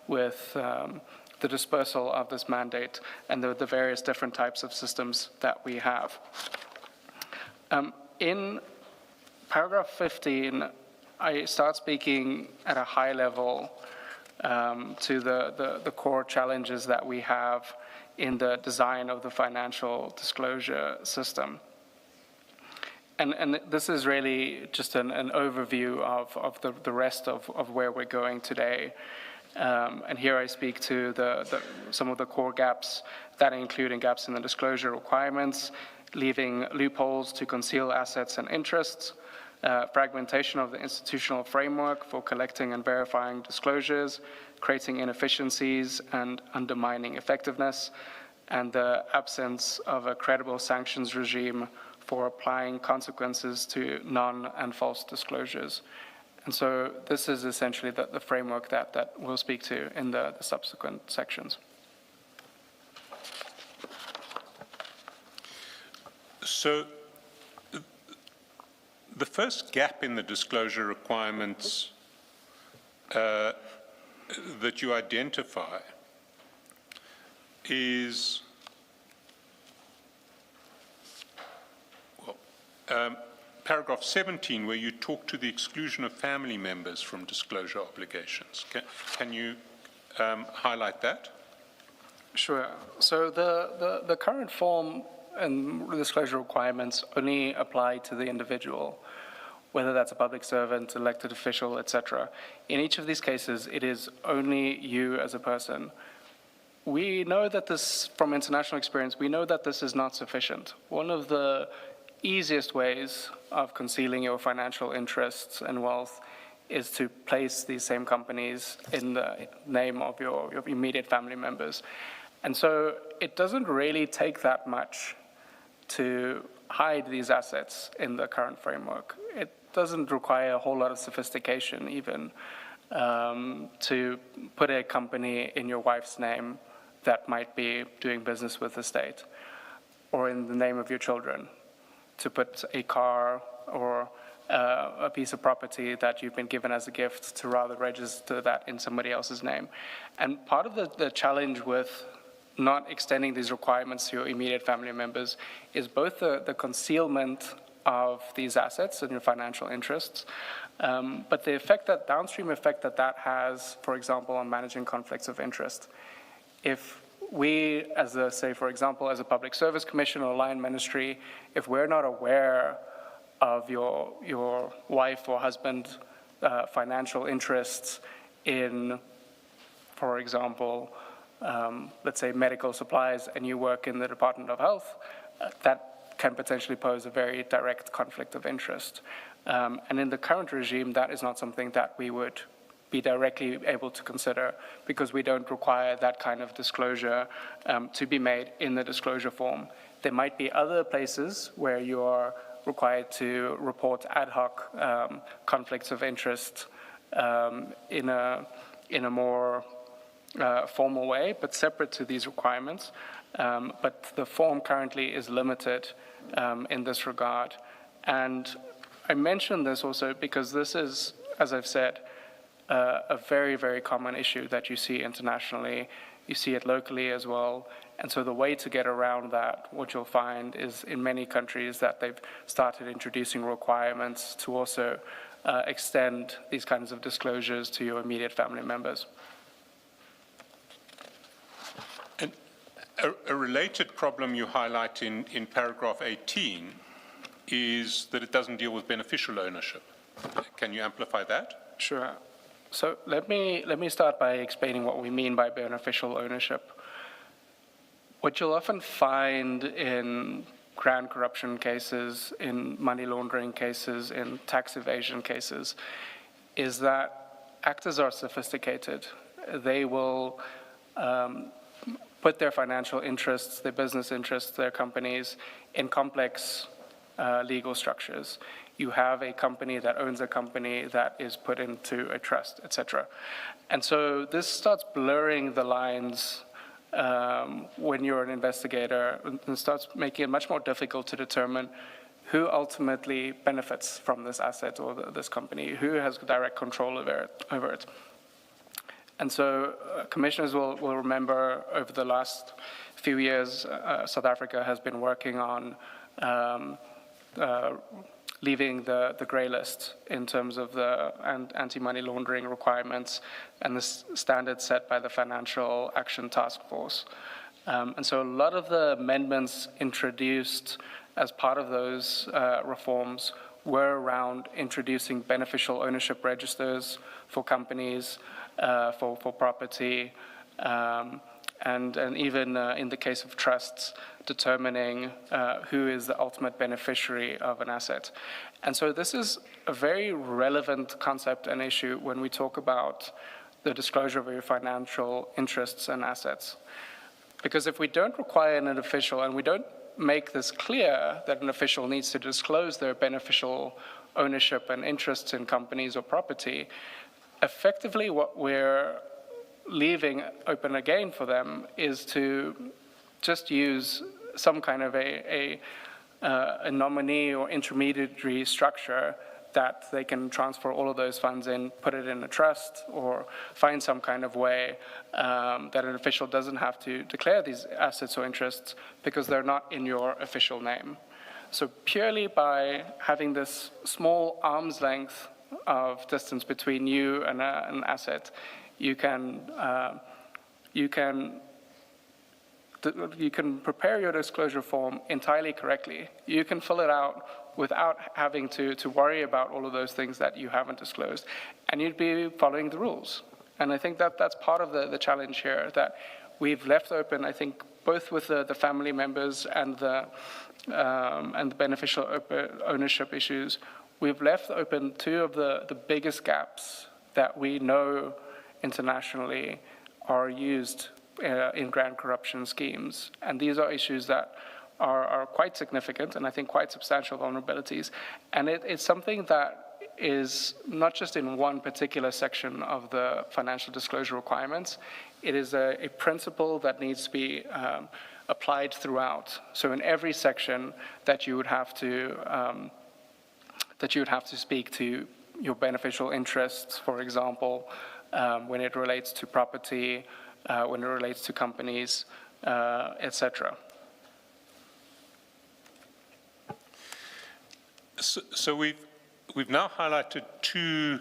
with the dispersal of this mandate and the various different types of systems that we have. In paragraph 15, I start speaking at a high level to the core challenges that we have in the design of the financial disclosure system. And this is really just an overview of the rest of where we're going today. And here I speak to some of the core gaps that include gaps in the disclosure requirements, leaving loopholes to conceal assets and interests, fragmentation of the institutional framework for collecting and verifying disclosures, creating inefficiencies and undermining effectiveness, and the absence of a credible sanctions regime for applying consequences to non- and false disclosures. And so this is essentially the framework that we'll speak to in the subsequent sections. So the first gap in the disclosure requirements that you identify is, paragraph 17, where you talk to the exclusion of family members from disclosure obligations. Can you highlight that? Sure. So the current form and disclosure requirements only apply to the individual, whether that's a public servant, elected official, etc. In each of these cases, it is only you as a person. We know that this, from international experience, we know that this is not sufficient. One of the easiest ways of concealing your financial interests and wealth is to place these same companies in the name of your immediate family members. And so it doesn't really take that much to hide these assets in the current framework. It doesn't require a whole lot of sophistication even to put a company in your wife's name that might be doing business with the state, or in the name of your children, to put a car or a piece of property that you've been given as a gift to rather register that in somebody else's name. And part of the challenge with not extending these requirements to your immediate family members is both the concealment of these assets and your financial interests, but the effect that, downstream effect that has, for example, on managing conflicts of interest. If we, as a, say, for example, as a public service commission or line ministry, if we're not aware of your wife or husband financial interests in, for example, let's say medical supplies, and you work in the Department of Health, that can potentially pose a very direct conflict of interest. And in the current regime, that is not something that we would be directly able to consider, because we don't require that kind of disclosure to be made in the disclosure form. There might be other places where you are required to report ad hoc conflicts of interest in a more formal way, but separate to these requirements. But the form currently is limited in this regard. And I mention this also because this is, as I've said, a very, very common issue that you see internationally. You see it locally as well. And so the way to get around that, what you'll find is in many countries that they've started introducing requirements to also extend these kinds of disclosures to your immediate family members. And a related problem you highlight in paragraph 18 is that it doesn't deal with beneficial ownership. Can you amplify that? Sure. So let me start by explaining what we mean by beneficial ownership. What you'll often find in grand corruption cases, in money laundering cases, in tax evasion cases, is that actors are sophisticated. They will put their financial interests, their business interests, their companies in complex legal structures. You have a company that owns a company that is put into a trust, etc. And so this starts blurring the lines when you're an investigator, and starts making it much more difficult to determine who ultimately benefits from this asset or this company, who has direct control over it. And so commissioners will remember over the last few years, South Africa has been working on leaving the grey list in terms of the anti-money laundering requirements and the standards set by the Financial Action Task Force. And so a lot of the amendments introduced as part of those reforms were around introducing beneficial ownership registers for companies, for property, and even in the case of trusts, determining who is the ultimate beneficiary of an asset. And so this is a very relevant concept and issue when we talk about the disclosure of your financial interests and assets. Because if we don't require an official, and we don't make this clear that an official needs to disclose their beneficial ownership and interests in companies or property, effectively what we're leaving open again for them is to just use some kind of a nominee or intermediary structure that they can transfer all of those funds in, put it in a trust, or find some kind of way that an official doesn't have to declare these assets or interests because they're not in your official name. So purely by having this small arm's length of distance between you and an asset, you can you can prepare your disclosure form entirely correctly. You can fill it out without having to worry about all of those things that you haven't disclosed, and you'd be following the rules. And I think that that's part of the challenge here, that we've left open, I think, both with the family members and the beneficial ownership issues, we've left open two of the biggest gaps that we know internationally are used in grant corruption schemes. And these are issues that are quite significant and I think quite substantial vulnerabilities. And it's something that is not just in one particular section of the financial disclosure requirements. It is a principle that needs to be applied throughout. So in every section that you would have to speak to your beneficial interests, for example, when it relates to property, when it relates to companies, etc. So we've now highlighted two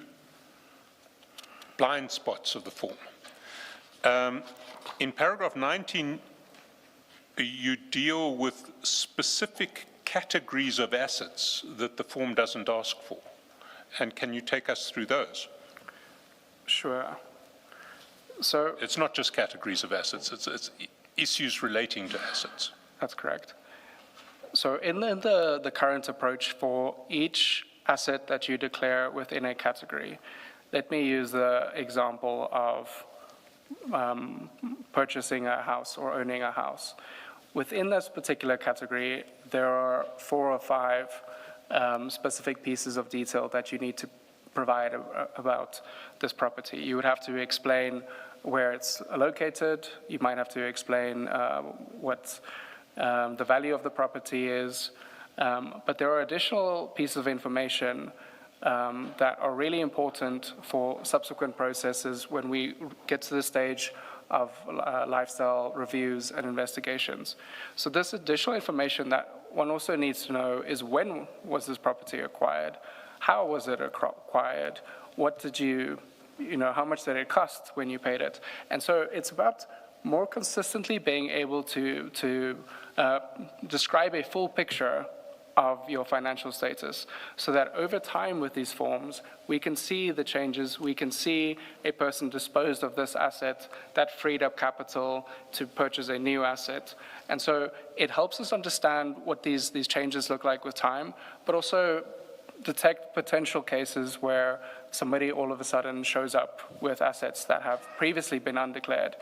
blind spots of the form. In paragraph 19, you deal with specific categories of assets that the form doesn't ask for. And can you take us through those? Sure. So it's not just categories of assets, it's issues relating to assets. That's correct. So in the current approach for each asset that you declare within a category, let me use the example of purchasing a house or owning a house. Within this particular category, there are 4 or 5 specific pieces of detail that you need to provide about this property. You would have to explain where it's located. You might have to explain what the value of the property is. But there are additional pieces of information that are really important for subsequent processes when we get to the stage of lifestyle reviews and investigations. So this additional information that one also needs to know is when was this property acquired? How was it acquired? What did how much did it cost when you paid it? And so it's about more consistently being able to describe a full picture of your financial status, so that over time with these forms, we can see the changes, we can see a person disposed of this asset that freed up capital to purchase a new asset. And so it helps us understand what these changes look like with time, but also detect potential cases where somebody all of a sudden shows up with assets that have previously been undeclared,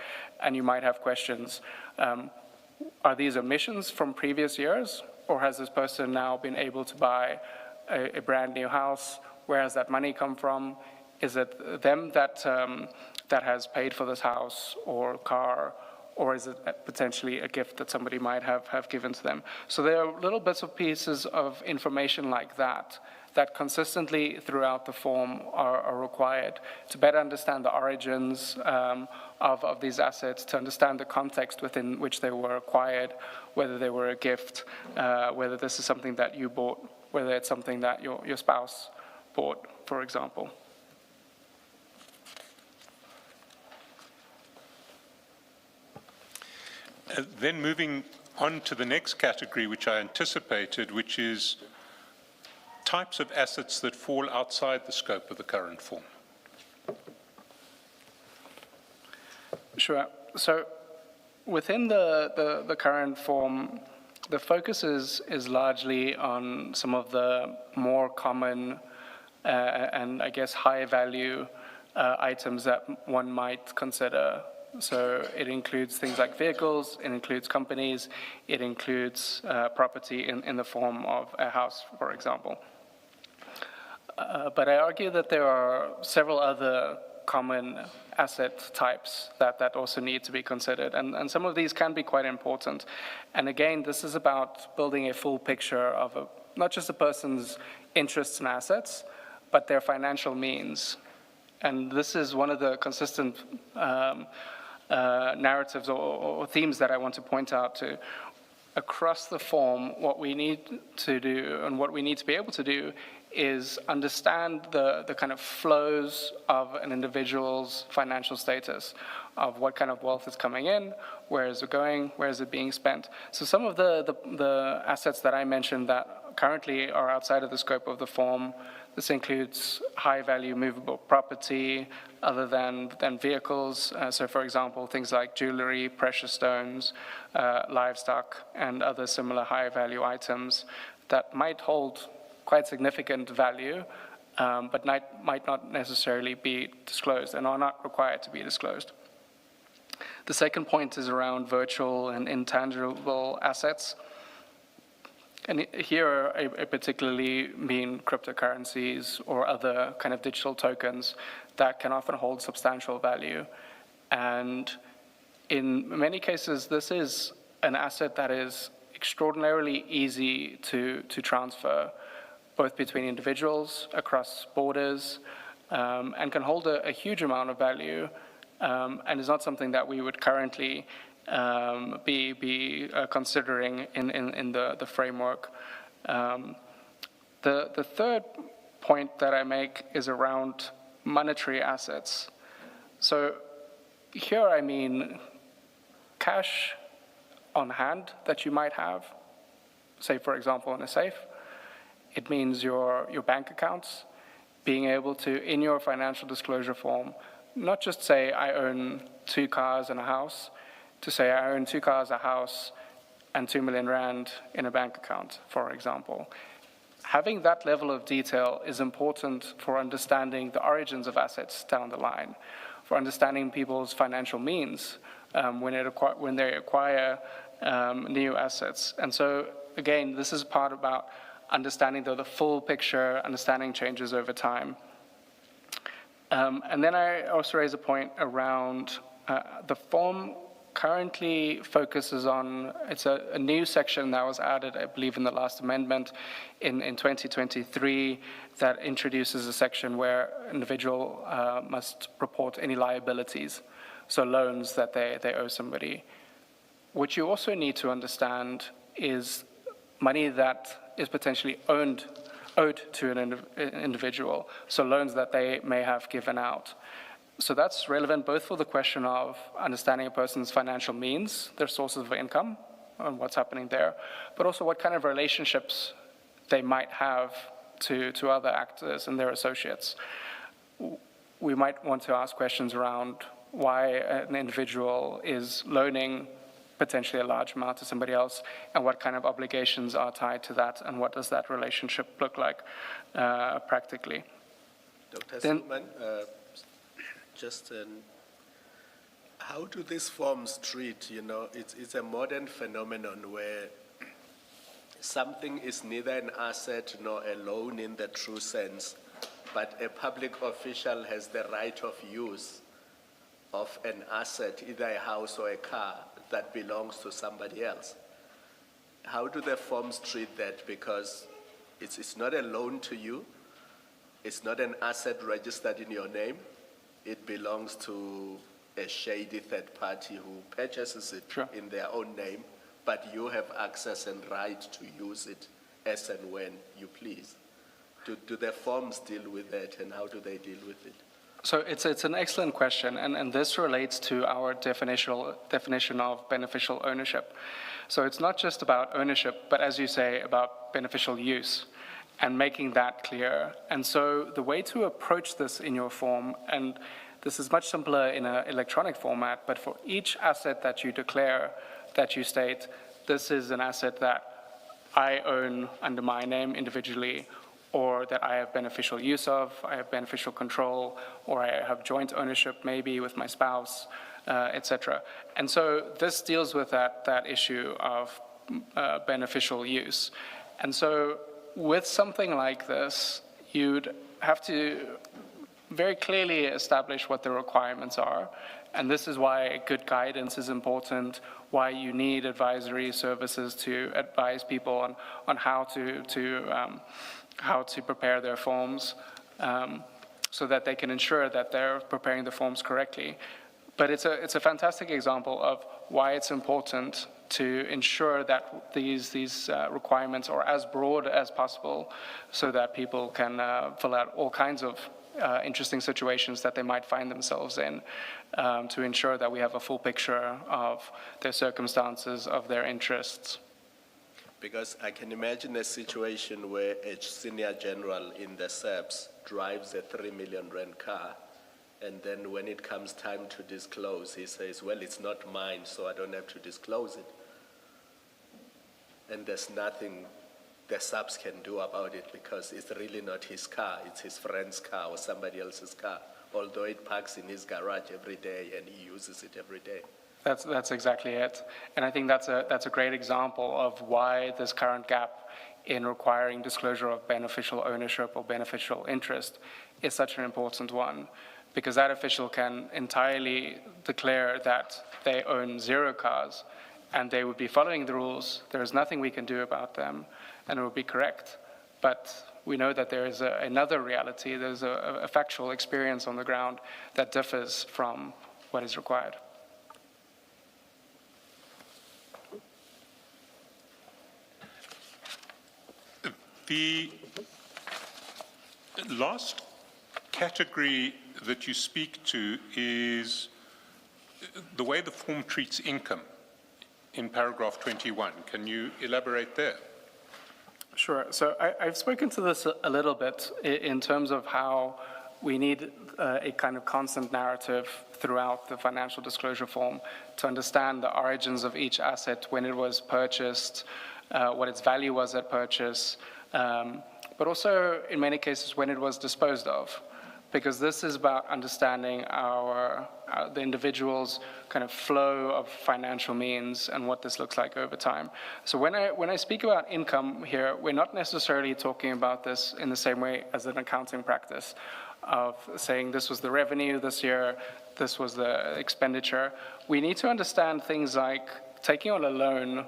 and you might have questions. Are these omissions from previous years? Or has this person now been able to buy a brand new house? Where has that money come from? Is it them that has paid for this house or car? Or is it potentially a gift that somebody might have given to them? So there are little bits of pieces of information like that consistently throughout the form are required to better understand the origins of these assets, to understand the context within which they were acquired, whether they were a gift, whether this is something that you bought, whether it's something that your spouse bought, for example. Then moving on to the next category, which I anticipated, which is types of assets that fall outside the scope of the current form. Sure. So within the current form, the focus is largely on some of the more common and I guess high value items that one might consider. So it includes things like vehicles, it includes companies, it includes property in the form of a house, for example. But I argue that there are several other common asset types that also need to be considered, and some of these can be quite important. And again, this is about building a full picture of not just a person's interests and assets, but their financial means. And this is one of the consistent narratives or themes that I want to point out to. Across the form, what we need to do and what we need to be able to do is understand the kind of flows of an individual's financial status, of what kind of wealth is coming in, where is it going, where is it being spent. So some of the assets that I mentioned that currently are outside of the scope of the form, this includes high-value movable property other than vehicles. So for example, things like jewelry, precious stones, livestock, and other similar high-value items that might hold quite significant value, but might not necessarily be disclosed and are not required to be disclosed. The second point is around virtual and intangible assets. And here I particularly mean cryptocurrencies or other kind of digital tokens that can often hold substantial value. And in many cases, this is an asset that is extraordinarily easy to transfer, both between individuals, across borders, and can hold a huge amount of value, and is not something that we would currently be considering in the framework. The third point that I make is around monetary assets. So here I mean cash on hand that you might have, say for example in a safe. It means your bank accounts, being able to, in your financial disclosure form, not just say I own 2 cars and a house, to say I own 2 cars, a house, and 2 million rand in a bank account, for example. Having that level of detail is important for understanding the origins of assets down the line, for understanding people's financial means when they acquire new assets. And so, again, this is part about understanding the full picture, understanding changes over time. And then I also raise a point around the form currently focuses on, it's a new section that was added, I believe, in the last amendment in 2023 that introduces a section where an individual must report any liabilities, so loans that they owe somebody. What you also need to understand is money that is potentially owed to an individual, so loans that they may have given out. So that's relevant both for the question of understanding a person's financial means, their sources of income, and what's happening there, but also what kind of relationships they might have to other actors and their associates. We might want to ask questions around why an individual is loaning potentially a large amount to somebody else, and what kind of obligations are tied to that, and what does that relationship look like practically. Dr. Silman, how do these forms treat, it's a modern phenomenon where something is neither an asset nor a loan in the true sense, but a public official has the right of use of an asset, either a house or a car, that belongs to somebody else. How do the forms treat that? Because it's not a loan to you, it's not an asset registered in your name, it belongs to a shady third party who purchases it in their own name, but you have access and right to use it as and when you please. Do the forms deal with that, and how do they deal with it? So it's an excellent question, and this relates to our definition of beneficial ownership. So it's not just about ownership, but as you say, about beneficial use, and making that clear. And so the way to approach this in your form, and this is much simpler in an electronic format, but for each asset that you declare, that you state, this is an asset that I own under my name individually, or that I have beneficial use of, I have beneficial control, or I have joint ownership maybe with my spouse, etc. And so this deals with that issue of beneficial use. And so with something like this, you'd have to very clearly establish what the requirements are. And this is why good guidance is important, why you need advisory services to advise people on how to prepare their forms so that they can ensure that they're preparing the forms correctly. But it's a fantastic example of why it's important to ensure that these requirements are as broad as possible so that people can fill out all kinds of interesting situations that they might find themselves in, to ensure that we have a full picture of their circumstances, of their interests. Because I can imagine a situation where a senior general in the SAPS drives a 3 million rand car, and then when it comes time to disclose, he says, well, it's not mine, so I don't have to disclose it. And there's nothing the SAPS can do about it because it's really not his car, it's his friend's car or somebody else's car, although it parks in his garage every day and he uses it every day. That's exactly it. And I think that's a great example of why this current gap in requiring disclosure of beneficial ownership or beneficial interest is such an important one, because that official can entirely declare that they own 0 cars and they would be following the rules. There is nothing we can do about them, and it would be correct. But we know that there is another reality, there's a factual experience on the ground that differs from what is required. The last category that you speak to is the way the form treats income in paragraph 21. Can you elaborate there? Sure. So I've spoken to this a little bit in terms of how we need a kind of constant narrative throughout the financial disclosure form to understand the origins of each asset, when it was purchased, what its value was at purchase, but also in many cases when it was disposed of, because this is about understanding the individual's kind of flow of financial means and what this looks like over time. So when I speak about income here, we're not necessarily talking about this in the same way as an accounting practice of saying this was the revenue this year, this was the expenditure. We need to understand things like taking on a loan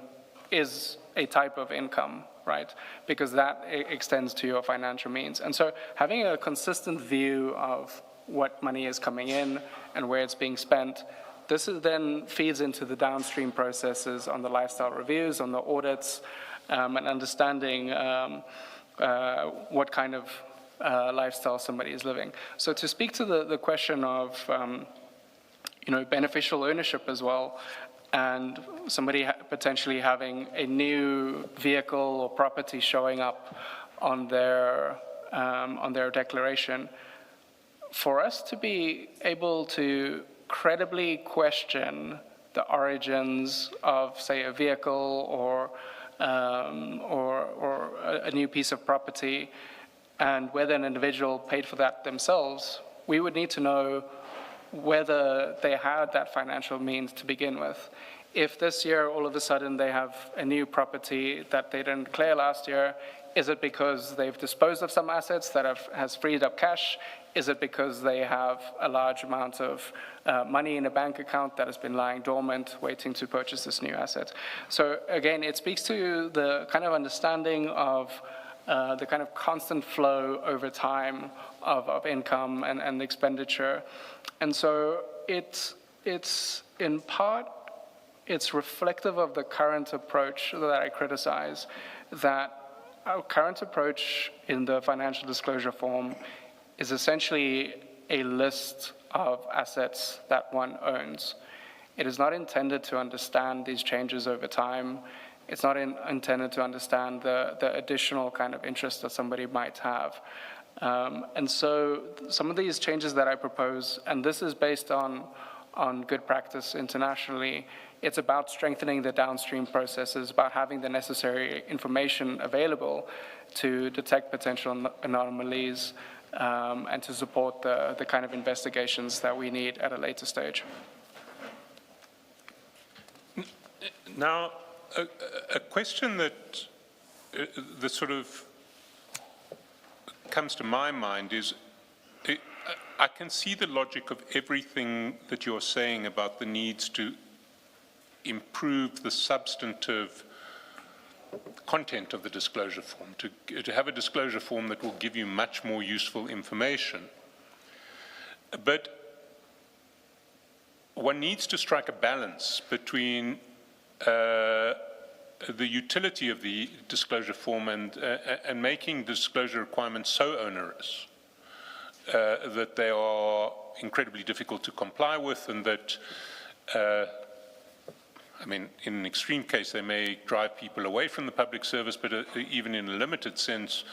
is a type of income, right? Because that extends to your financial means. And so having a consistent view of what money is coming in and where it's being spent, this then feeds into the downstream processes on the lifestyle reviews, on the audits, and understanding what kind of lifestyle somebody is living. So to speak to the question of beneficial ownership as well, and somebody potentially having a new vehicle or property showing up on their declaration, for us to be able to credibly question the origins of, say, a vehicle or a new piece of property, and whether an individual paid for that themselves, we would need to know whether they had that financial means to begin with. If this year, all of a sudden, they have a new property that they didn't declare last year, is it because they've disposed of some assets that has freed up cash? Is it because they have a large amount of money in a bank account that has been lying dormant, waiting to purchase this new asset? So again, it speaks to the kind of understanding of the kind of constant flow over time of income and expenditure. And so it's in part, it's reflective of the current approach that I criticize, that our current approach in the financial disclosure form is essentially a list of assets that one owns. It is not intended to understand these changes over time. It's not intended to understand the additional kind of interest that somebody might have. And so some of these changes that I propose, and this is based on good practice internationally, it's about strengthening the downstream processes, about having the necessary information available to detect potential anomalies and to support the kind of investigations that we need at a later stage. Now, a question that sort of comes to my mind is, I can see the logic of everything that you're saying about the needs to improve the substantive content of the disclosure form, to have a disclosure form that will give you much more useful information. But one needs to strike a balance between the utility of the disclosure form and making disclosure requirements so onerous that they are incredibly difficult to comply with, and that, I mean, in an extreme case, they may drive people away from the public service, but even in a limited sense,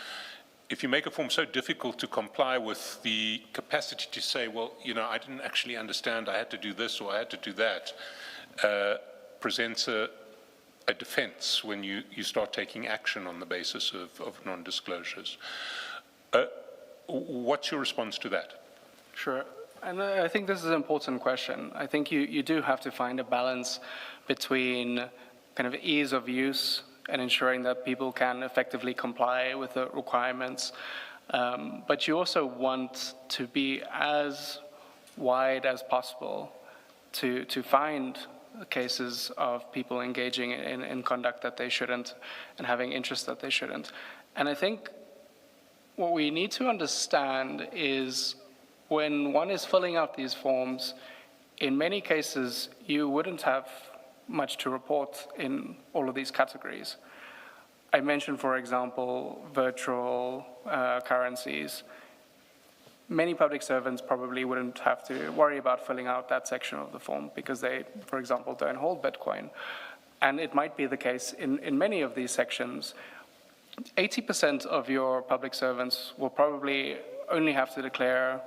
if you make a form so difficult to comply with, the capacity to say, well, you know, I didn't actually understand, I had to do this or I had to do that, presents a defense when you start taking action on the basis of non-disclosures. What's your response to that? Sure. And I think this is an important question. I think you do have to find a balance between kind of ease of use and ensuring that people can effectively comply with the requirements. But you also want to be as wide as possible to find cases of people engaging in conduct that they shouldn't and having interests that they shouldn't. And I think what we need to understand is when one is filling out these forms, in many cases, you wouldn't have much to report in all of these categories. I mentioned, for example, virtual currencies. Many public servants probably wouldn't have to worry about filling out that section of the form because they, for example, don't hold Bitcoin. And it might be the case in many of these sections. 80% of your public servants will probably only have to declare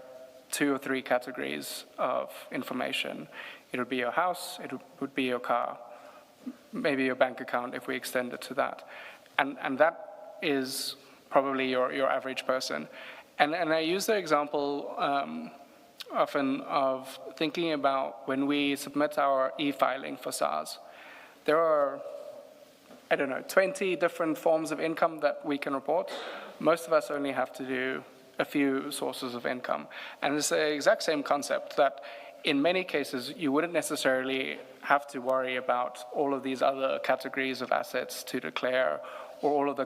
2 or 3 categories of information. It would be your house, it would be your car, maybe your bank account if we extend it to that. And that is probably your average person. And I use the example often of thinking about when we submit our e-filing for SARS. There are, I don't know, 20 different forms of income that we can report. Most of us only have to do a few sources of income. And it's the exact same concept that in many cases, you wouldn't necessarily have to worry about all of these other categories of assets to declare or all of the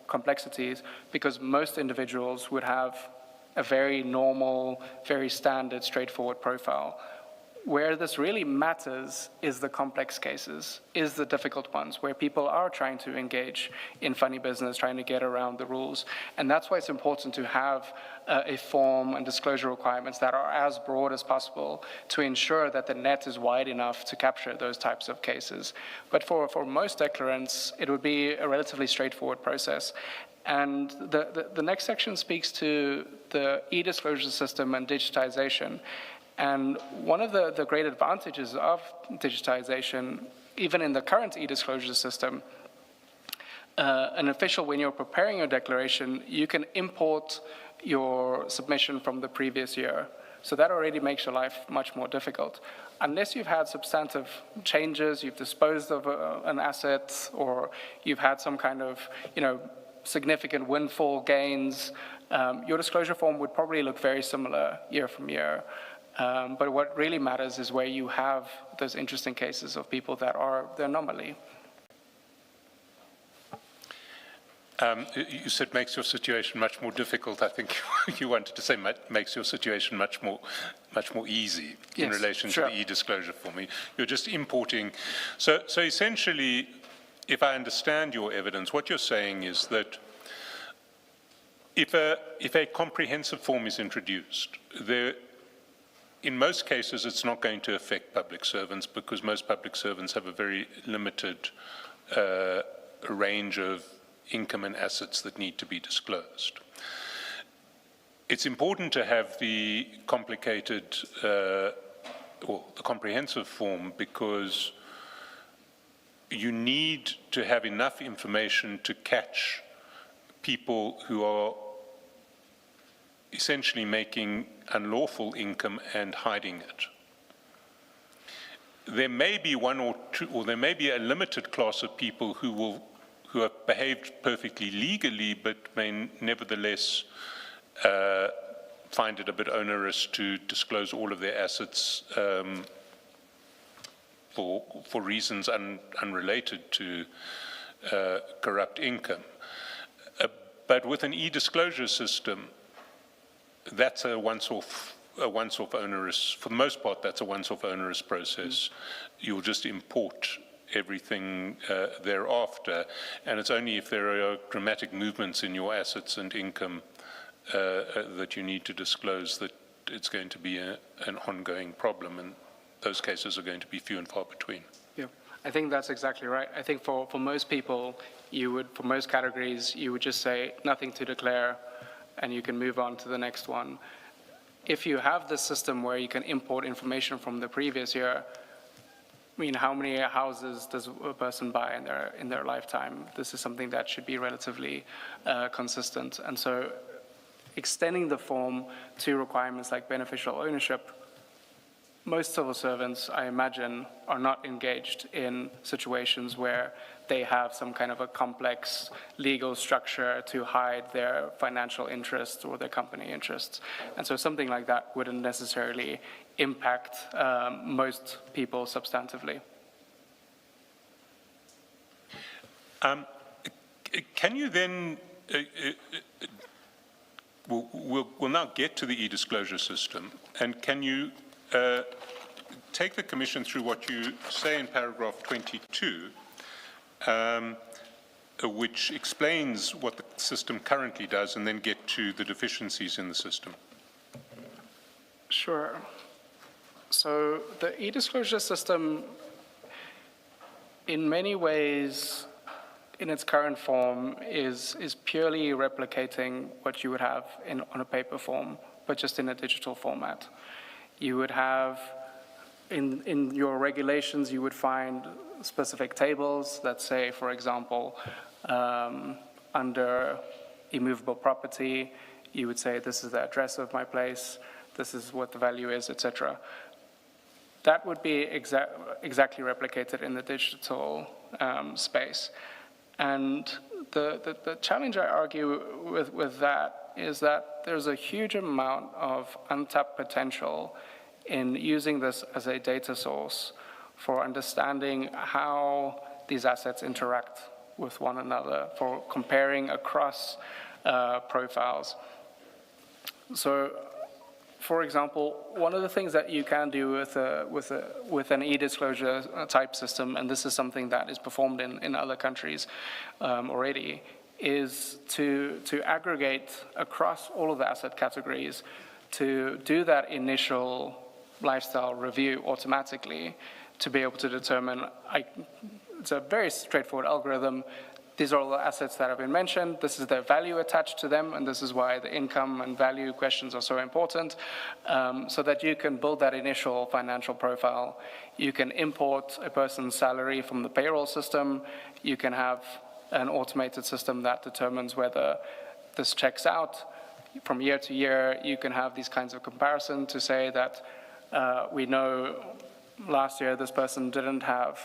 complexities, because most individuals would have a very normal, very standard, straightforward profile. Where this really matters is the complex cases, is the difficult ones, where people are trying to engage in funny business, trying to get around the rules. And that's why it's important to have a form and disclosure requirements that are as broad as possible to ensure that the net is wide enough to capture those types of cases. But for most declarants, it would be a relatively straightforward process. And the next section speaks to the e-disclosure system and digitization. And one of the great advantages of digitization, even in the current e-disclosure system, an official, when you're preparing your declaration, you can import your submission from the previous year. So that already makes your life much more difficult. Unless you've had substantive changes, you've disposed of an asset, or you've had some kind of, significant windfall gains, your disclosure form would probably look very similar year from year. But what really matters is where you have those interesting cases of people that are the anomaly. You said makes your situation much more difficult. I think you wanted to say makes your situation much more easy in relation to the e-disclosure form. You're just importing. So essentially, if I understand your evidence, what you're saying is that if a comprehensive form is introduced, in most cases, it's not going to affect public servants because most public servants have a very limited range of income and assets that need to be disclosed. It's important to have the complicated or the comprehensive form because you need to have enough information to catch people who are essentially making unlawful income and hiding it. There may be one or two, or there may be a limited class of people who have behaved perfectly legally, but may nevertheless find it a bit onerous to disclose all of their assets for reasons unrelated to corrupt income. But with an e-disclosure system, that's a once-off onerous, for the most part, that's a once-off onerous process. You'll just import everything thereafter. And it's only if there are dramatic movements in your assets and income that you need to disclose that it's going to be an ongoing problem, and those cases are going to be few and far between. Yeah, I think that's exactly right. I think for most people, for most categories, you would just say nothing to declare, and you can move on to the next one. If you have this system where you can import information from the previous year, I mean, how many houses does a person buy in their lifetime? This is something that should be relatively consistent. And so extending the form to requirements like beneficial ownership, most civil servants, I imagine, are not engaged in situations where they have some kind of a complex legal structure to hide their financial interests or their company interests. And so something like that wouldn't necessarily impact most people substantively. Can you then, we'll now get to the e-disclosure system, and can you take the Commission through what you say in paragraph 22, which explains what the system currently does, and then get to the deficiencies in the system? Sure. So the e-disclosure system, in many ways, in its current form, is purely replicating what you would have on a paper form, but just in a digital format. You would have, in your regulations, you would find specific tables that say, for example, under immovable property, you would say, this is the address of my place, this is what the value is, etc. That would be exactly replicated in the digital space. And the challenge I argue with that is that there's a huge amount of untapped potential in using this as a data source for understanding how these assets interact with one another, for comparing across profiles. So, for example, one of the things that you can do with an e-disclosure type system, and this is something that is performed in other countries already, is to aggregate across all of the asset categories, to do that initial lifestyle review automatically, to be able to determine, it's a very straightforward algorithm. These are all the assets that have been mentioned. This is their value attached to them, and this is why the income and value questions are so important, so that you can build that initial financial profile. You can import a person's salary from the payroll system. You can have an automated system that determines whether this checks out. From year to year, you can have these kinds of comparison to say that we know last year this person didn't have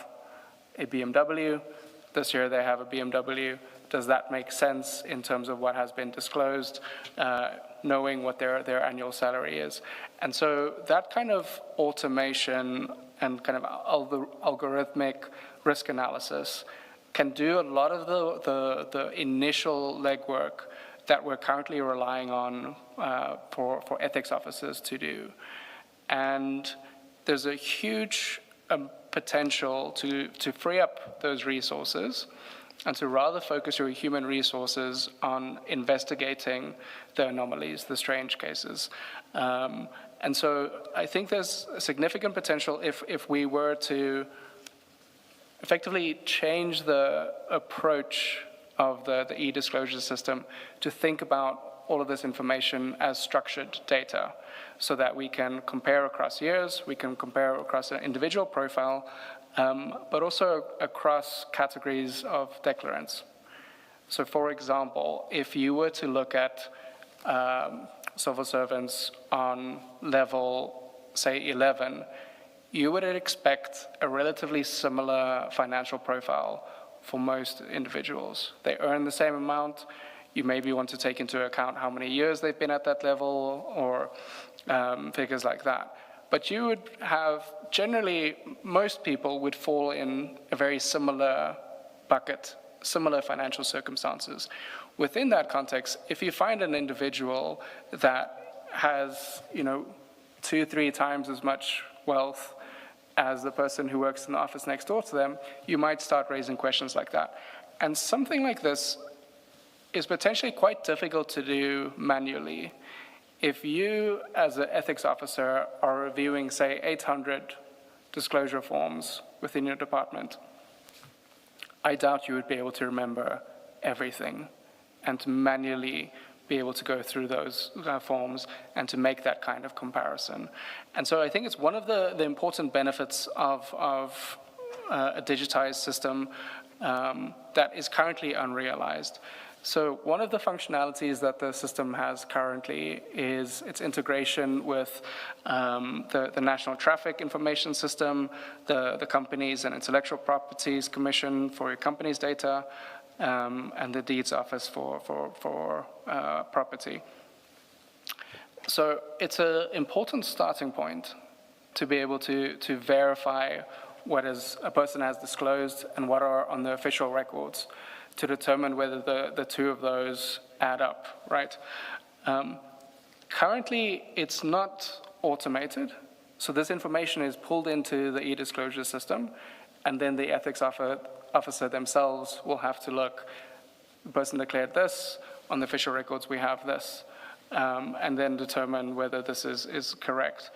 a BMW. This year they have a BMW. Does that make sense in terms of what has been disclosed, knowing what their annual salary is? And so that kind of automation and kind of algorithmic risk analysis can do a lot of the initial legwork that we're currently relying on for ethics officers to do. And there's a huge potential to free up those resources and to rather focus your human resources on investigating the anomalies, the strange cases. And so I think there's a significant potential if we were to effectively change the approach of the e-disclosure system to think about all of this information as structured data, so that we can compare across years, we can compare across an individual profile, but also across categories of declarants. So for example, if you were to look at civil servants on level, say, 11, you would expect a relatively similar financial profile for most individuals. They earn the same amount. You maybe want to take into account how many years they've been at that level, or figures like that. But you would have, generally, most people would fall in a very similar bucket, similar financial circumstances. Within that context, if you find an individual that has, 2-3 times as much wealth as the person who works in the office next door to them, you might start raising questions like that. And something like this is potentially quite difficult to do manually. If you, as an ethics officer, are reviewing, say, 800 disclosure forms within your department, I doubt you would be able to remember everything and to manually be able to go through those forms and to make that kind of comparison. And so I think it's one of the important benefits of a digitized system that is currently unrealized. So one of the functionalities that the system has currently is its integration with the National Traffic Information System, the Companies and Intellectual Properties Commission for your company's data, and the Deeds Office for property. So it's an important starting point to be able to verify what a person has disclosed and what are on the official records, to determine whether the two of those add up, right? Currently, it's not automated, so this information is pulled into the e-disclosure system, and then the ethics officer themselves will have to look, the person declared this, on the official records we have this, and then determine whether this is correct.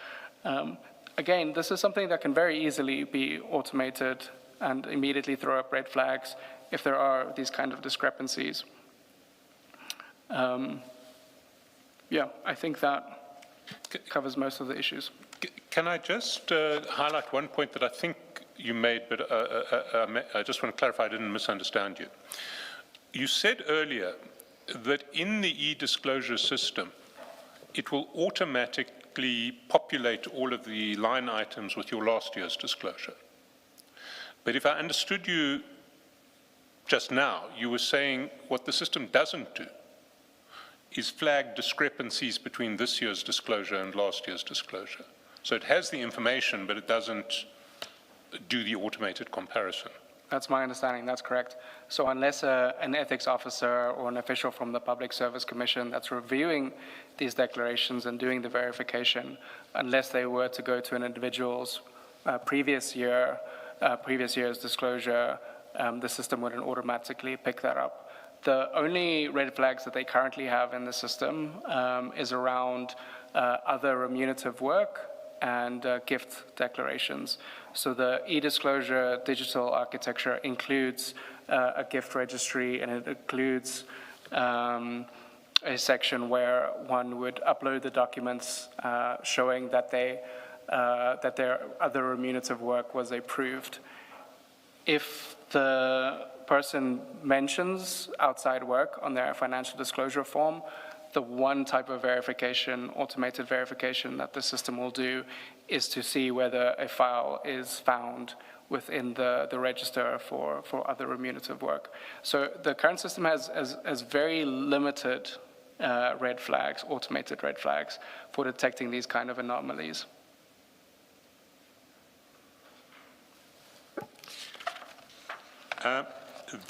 Again, this is something that can very easily be automated and immediately throw up red flags if there are these kind of discrepancies. Yeah, I think that covers most of the issues. Can I just highlight one point that I think you made, but I just want to clarify I didn't misunderstand you. You said earlier that in the e-disclosure system, it will automatically populate all of the line items with your last year's disclosure. But if I understood you just now, you were saying what the system doesn't do is flag discrepancies between this year's disclosure and last year's disclosure. So it has the information, but it doesn't do the automated comparison. That's my understanding, that's correct. So unless an ethics officer or an official from the Public Service Commission that's reviewing these declarations and doing the verification, unless they were to go to an individual's previous year's disclosure, the system wouldn't automatically pick that up. The only red flags that they currently have in the system is around other remunerative work and gift declarations. So the e-disclosure digital architecture includes a gift registry, and it includes a section where one would upload the documents showing that that their other remunerative work was approved. If the person mentions outside work on their financial disclosure form, the one type of verification, automated verification that the system will do is to see whether a file is found within the register for other remunerative work. So the current system has very limited red flags, automated red flags, for detecting these kind of anomalies.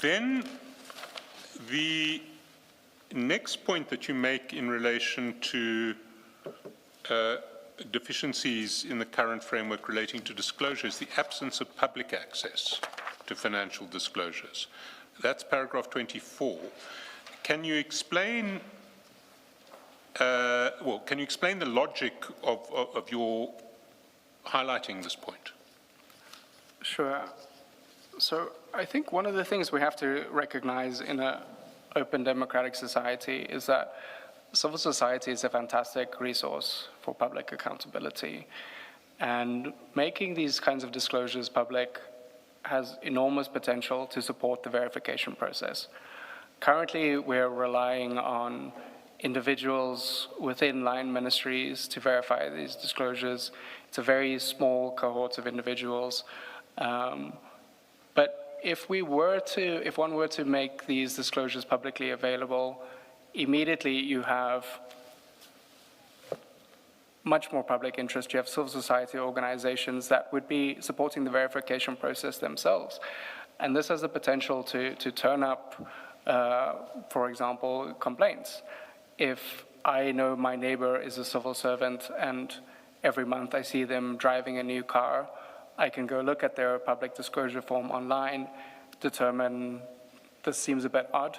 Then the next point that you make in relation to deficiencies in the current framework relating to disclosure is the absence of public access to financial disclosures. That's paragraph 24. Can you explain, can you explain the logic of your highlighting this point? Sure. So I think one of the things we have to recognize in an open democratic society is that civil society is a fantastic resource for public accountability. And making these kinds of disclosures public has enormous potential to support the verification process. Currently, we're relying on individuals within line ministries to verify these disclosures. It's a very small cohort of individuals. But if one were to make these disclosures publicly available, immediately you have much more public interest. You have civil society organizations that would be supporting the verification process themselves. And this has the potential to turn up, for example, complaints. If I know my neighbor is a civil servant and every month I see them driving a new car, I can go look at their public disclosure form online, determine this seems a bit odd,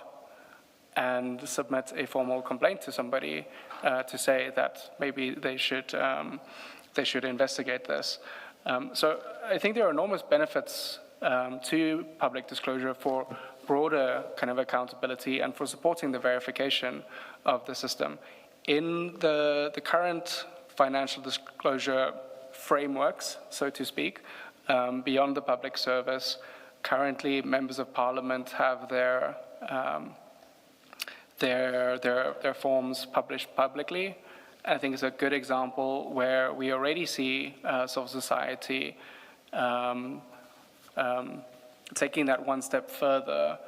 and submit a formal complaint to somebody to say that maybe they should investigate this. So I think there are enormous benefits to public disclosure for broader kind of accountability and for supporting the verification of the system. In the current financial disclosure frameworks, so to speak, beyond the public service, currently members of parliament have their forms published publicly. I think it's a good example where we already see civil society taking that one step further.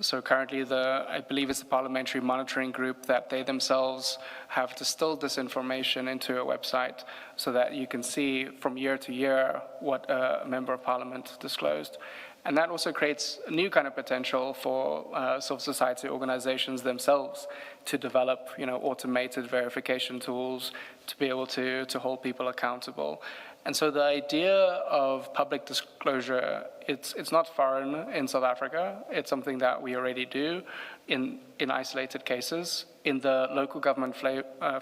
So currently, I believe it's the Parliamentary Monitoring Group that they themselves have distilled this information into a website so that you can see from year to year what a member of Parliament disclosed. And that also creates a new kind of potential for civil society organizations themselves to develop, automated verification tools to be able to hold people accountable. And so the idea of public disclosure, it's not foreign in South Africa. It's something that we already do in isolated cases. In the local government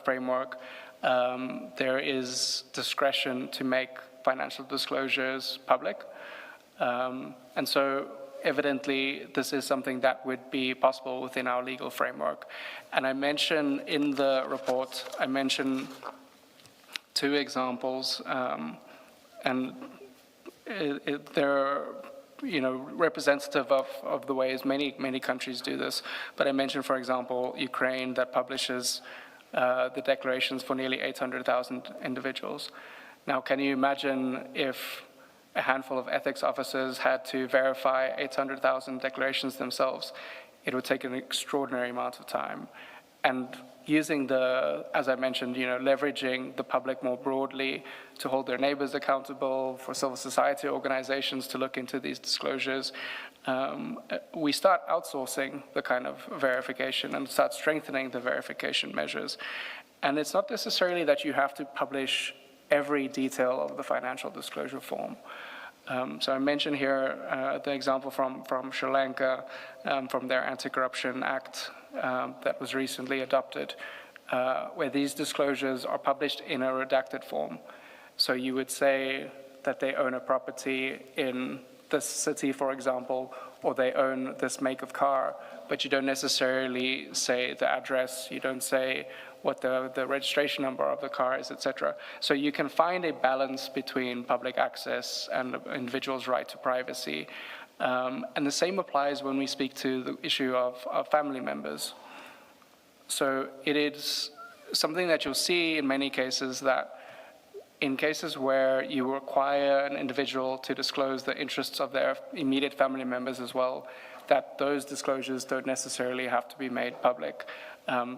framework, there is discretion to make financial disclosures public. And so evidently, this is something that would be possible within our legal framework. And I mention in the report, I mention 2 examples, and they're representative of the ways many countries do this. But I mentioned, for example, Ukraine that publishes the declarations for nearly 800,000 individuals. Now, can you imagine if a handful of ethics officers had to verify 800,000 declarations themselves? It would take an extraordinary amount of time. And using as I mentioned, leveraging the public more broadly to hold their neighbors accountable, for civil society organizations to look into these disclosures, we start outsourcing the kind of verification and start strengthening the verification measures. And it's not necessarily that you have to publish every detail of the financial disclosure form. So I mentioned here the example from Sri Lanka, from their Anti-Corruption Act that was recently adopted, where these disclosures are published in a redacted form. So you would say that they own a property in this city, for example, or they own this make of car, but you don't necessarily say the address, you don't say what the registration number of the car is, etc. So you can find a balance between public access and the individual's right to privacy. And the same applies when we speak to the issue of family members. So it is something that you'll see in many cases that in cases where you require an individual to disclose the interests of their immediate family members as well, that those disclosures don't necessarily have to be made public,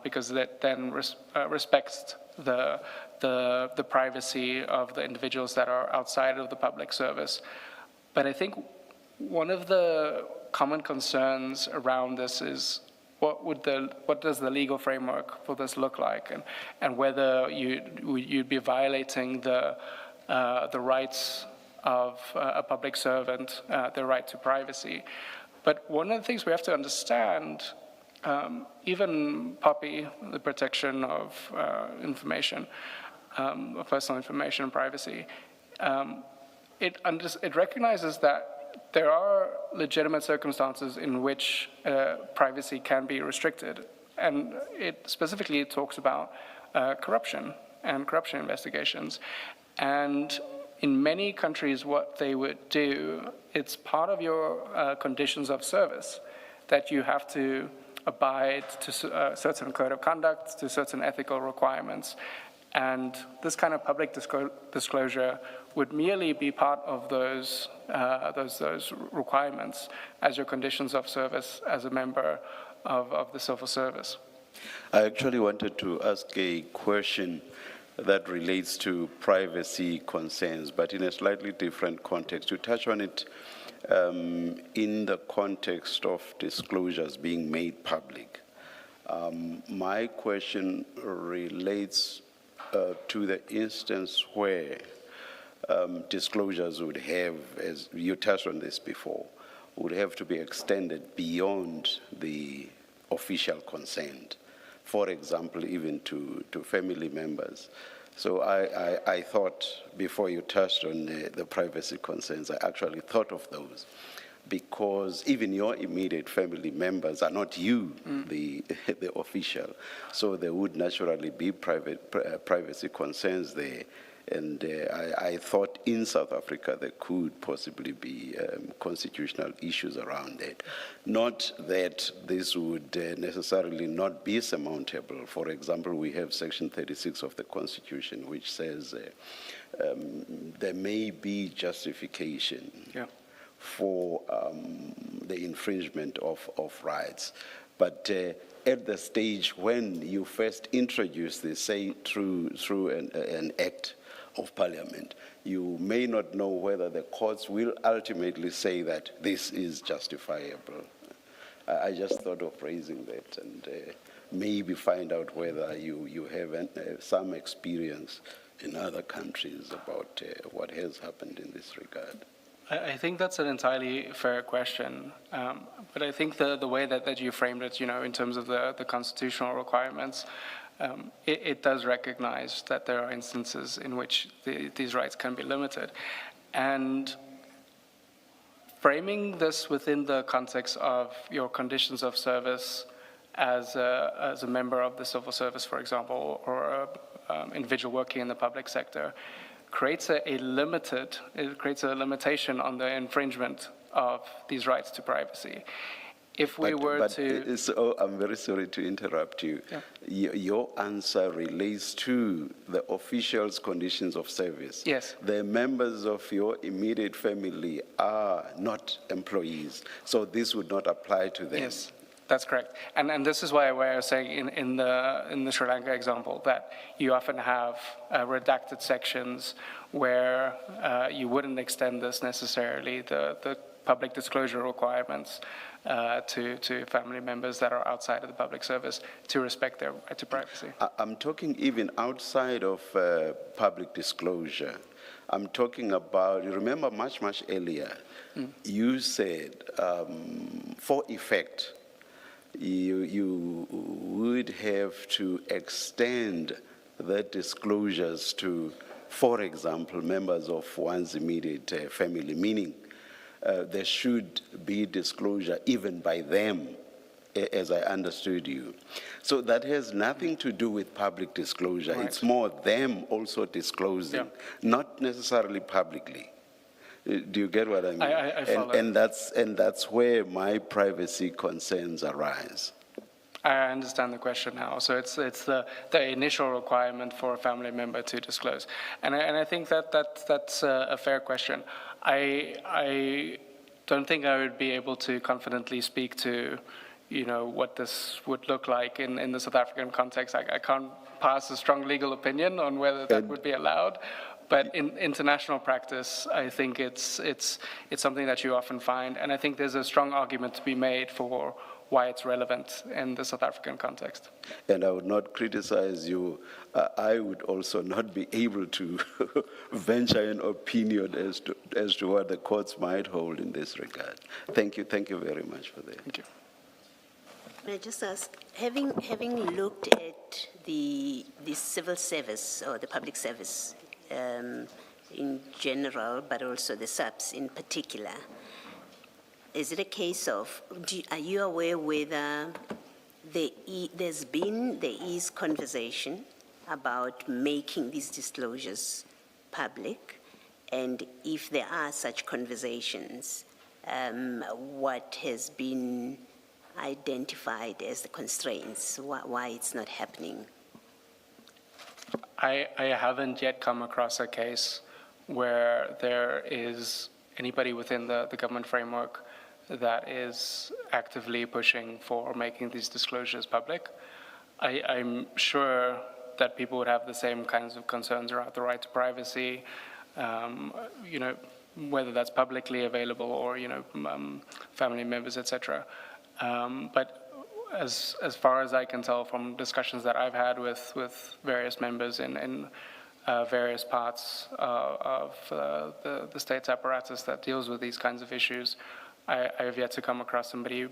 because that then respects the privacy of the individuals that are outside of the public service. But I think one of the common concerns around this is what does the legal framework for this look like, and whether you'd be violating the rights of a public servant, the right to privacy. But one of the things we have to understand, even POPI, the protection of information, of personal information and privacy, it recognizes that there are legitimate circumstances in which privacy can be restricted. And it specifically talks about corruption and corruption investigations. And in many countries, what they would do, it's part of your conditions of service that you have to abide to a certain code of conduct, to certain ethical requirements. And this kind of public disclosure would merely be part of those requirements as your conditions of service as a member of the civil service. I actually wanted to ask a question that relates to privacy concerns, but in a slightly different context. You touch on it in the context of disclosures being made public. My question relates to the instance where disclosures would have, as you touched on this before, would have to be extended beyond the official consent. For example, even to family members. So I thought, before you touched on the privacy concerns, I actually thought of those, because even your immediate family members are not you, the official. So there would naturally be privacy concerns there. And I thought in South Africa there could possibly be constitutional issues around it. Not that this would necessarily not be surmountable. For example, we have Section 36 of the Constitution, which says there may be justification for the infringement of rights. But at the stage when you first introduce this, say through an act of Parliament, you may not know whether the courts will ultimately say that this is justifiable. I just thought of raising that and maybe find out whether you have some experience in other countries about what has happened in this regard. I think that's an entirely fair question, but I think the way that you framed it, in terms of the constitutional requirements, it does recognize that there are instances in which these rights can be limited. And framing this within the context of your conditions of service as a member of the civil service, for example, or an individual working in the public sector, creates a limitation on the infringement of these rights to privacy. If we I'm very sorry to interrupt you. Yeah. Your answer relates to the officials' conditions of service. Yes. The members of your immediate family are not employees, so this would not apply to them. Yes, that's correct. And this is why I was saying in the Sri Lanka example that you often have redacted sections where you wouldn't extend this necessarily, the public disclosure requirements to family members that are outside of the public service to respect their right to privacy. I'm talking even outside of public disclosure. I'm talking about, you remember much earlier, you said for effect, you would have to extend the disclosures to, for example, members of one's immediate family, meaning there should be disclosure even by them, as I understood you. So that has nothing to do with public disclosure. Right. It's more them also disclosing, not necessarily publicly. Do you get what I mean? I follow. And that's where my privacy concerns arise. I understand the question now. So it's the initial requirement for a family member to disclose, and I think that's a fair question. I don't think I would be able to confidently speak to, what this would look like in the South African context. I can't pass a strong legal opinion on whether that would be allowed. But in international practice, I think it's something that you often find, and I think there's a strong argument to be made for why it's relevant in the South African context. And I would not criticize you. I would also not be able to venture an opinion as to what the courts might hold in this regard. Thank you very much for that. Thank you. Can I just ask, having looked at the civil service or the public service in general, but also the SAPs in particular, is it a case of, are you aware whether there is conversation about making these disclosures public? And if there are such conversations, what has been identified as the constraints, why it's not happening? I haven't yet come across a case where there is anybody within the government framework that is actively pushing for making these disclosures public. I'm sure that people would have the same kinds of concerns around the right to privacy, whether that's publicly available or, family members, etc. But as far as I can tell from discussions that I've had with various members in various parts of the state's apparatus that deals with these kinds of issues. I have yet to come across somebody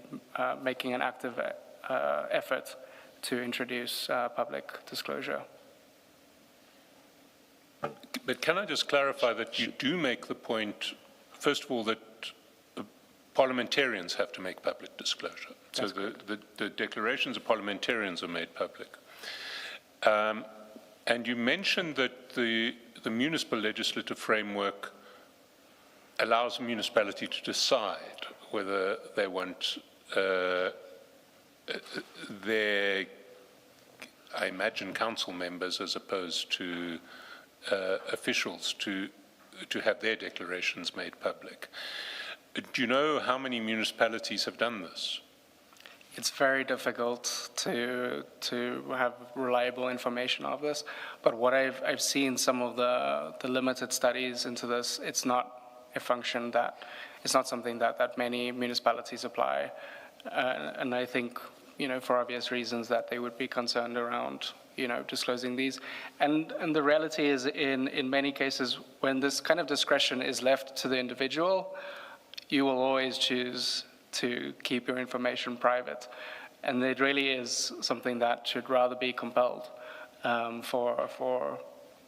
making an active effort to introduce public disclosure. But can I just clarify that you do make the point, first of all, that parliamentarians have to make public disclosure. So the declarations of parliamentarians are made public. And you mentioned that the municipal legislative framework allows a municipality to decide whether they want their, I imagine, council members as opposed to officials to have their declarations made public. Do you know how many municipalities have done this? It's very difficult to have reliable information of this, but what I've seen some of the limited studies into this, it's not a function that, it's not something that many municipalities apply, and I think, for obvious reasons that they would be concerned around, disclosing these. And the reality is in many cases, when this kind of discretion is left to the individual, you will always choose to keep your information private. And it really is something that should rather be compelled for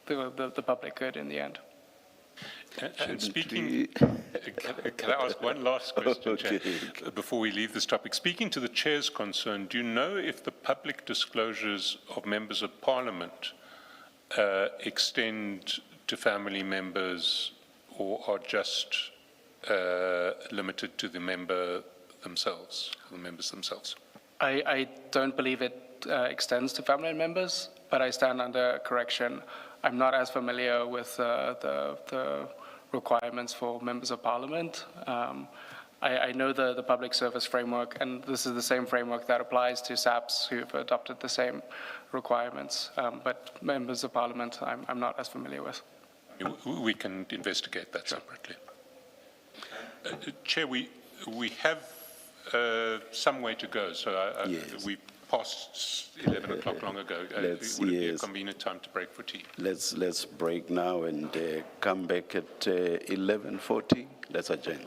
the public good in the end. And speaking, can I ask one last question, Chair, before we leave this topic? Speaking to the Chair's concern, do you know if the public disclosures of members of Parliament extend to family members or are just limited to the member themselves, the members themselves? I don't believe it extends to family members, but I stand under correction. I'm not as familiar with the requirements for members of Parliament. I know the public service framework, and this is the same framework that applies to SAPs who've adopted the same requirements, but members of Parliament I'm not as familiar with. We can investigate that separately. Chair, we have some way to go, so Yes. we passed 11 o'clock long ago. Would it be a convenient time to break for tea? Let's break now and come back at 11:40. Let's adjourn.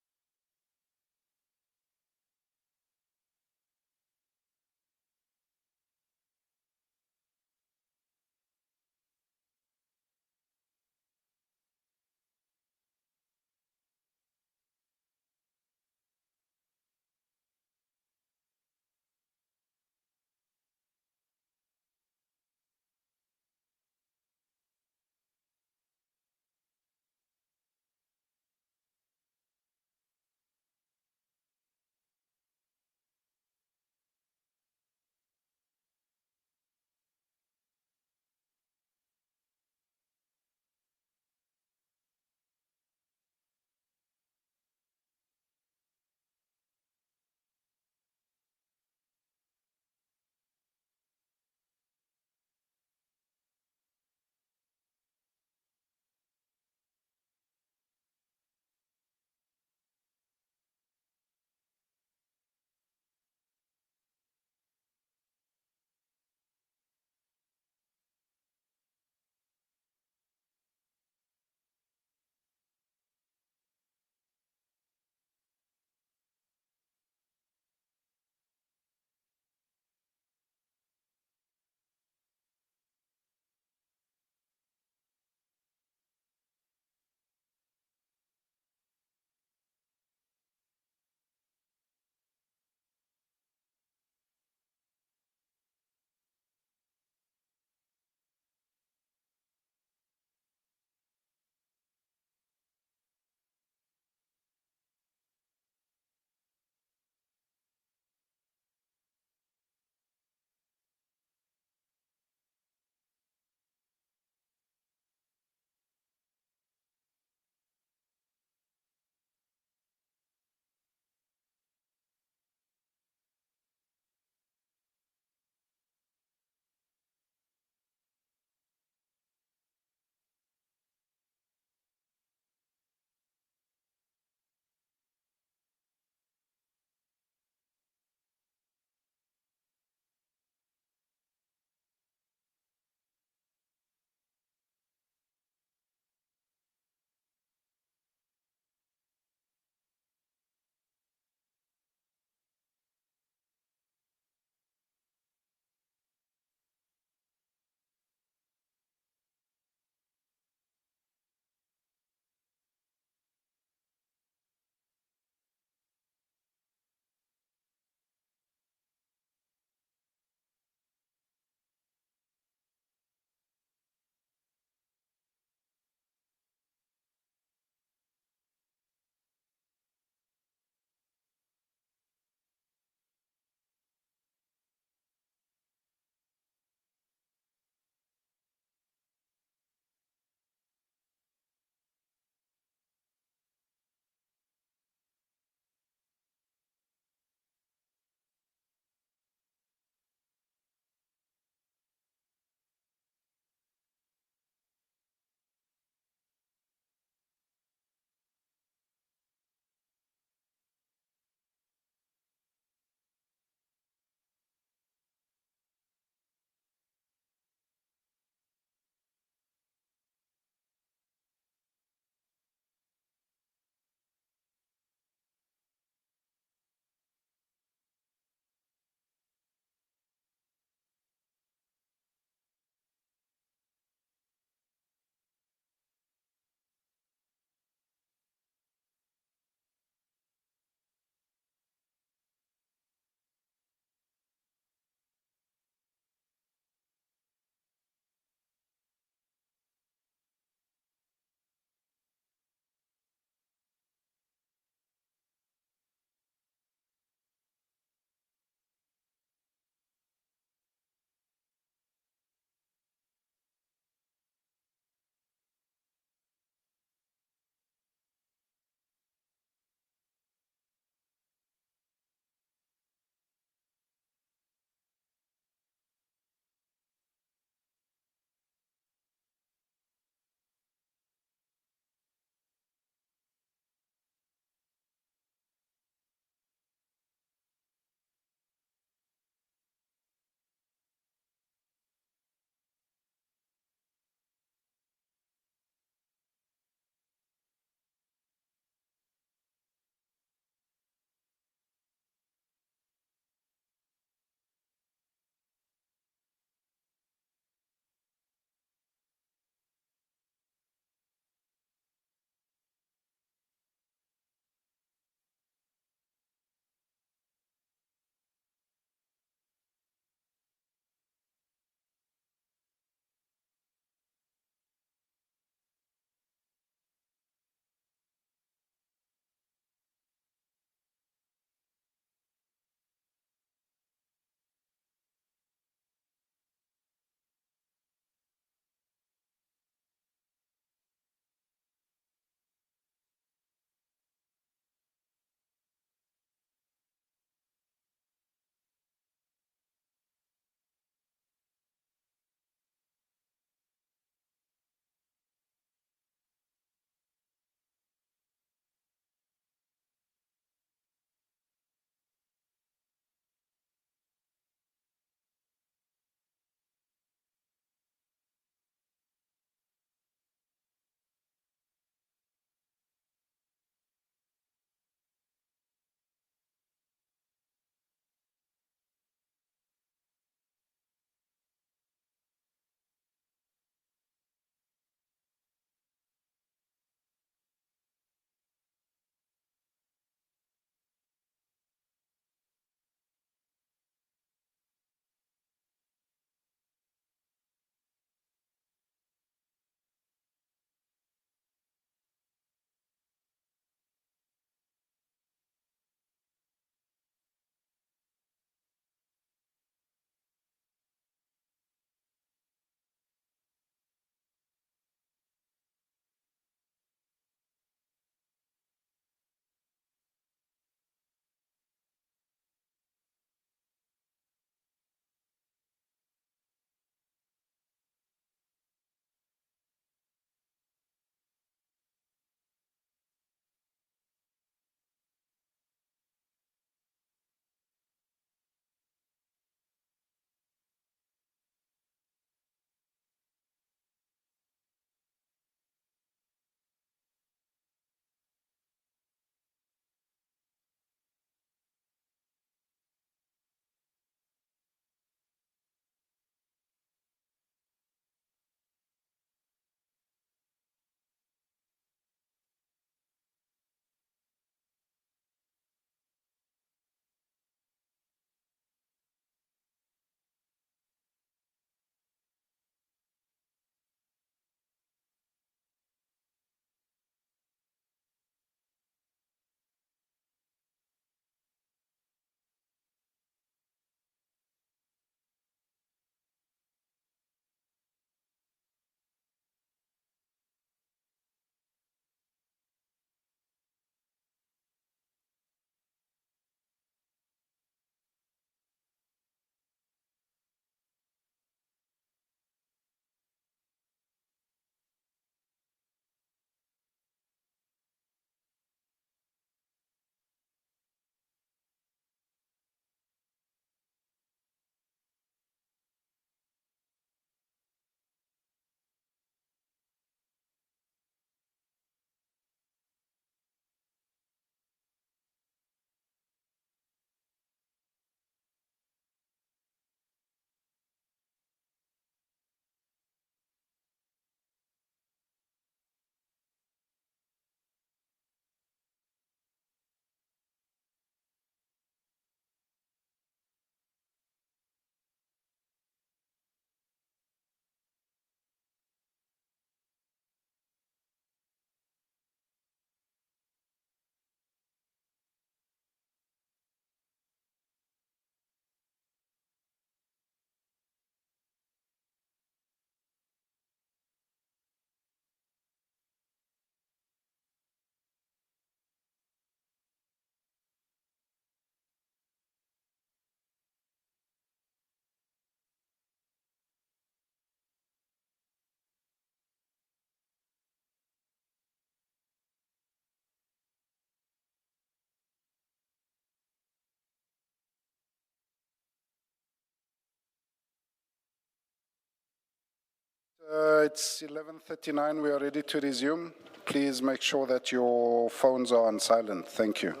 It's 11:39. We are ready to resume. Please make sure that your phones are on silent. Thank you.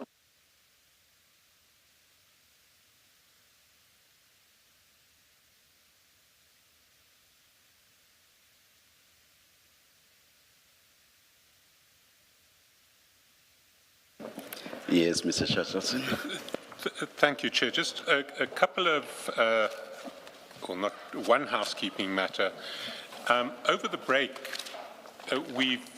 Yes, Mr. Chatterton. Thank you, Chair. Just a couple of, well, not one housekeeping matter. Over the break, we've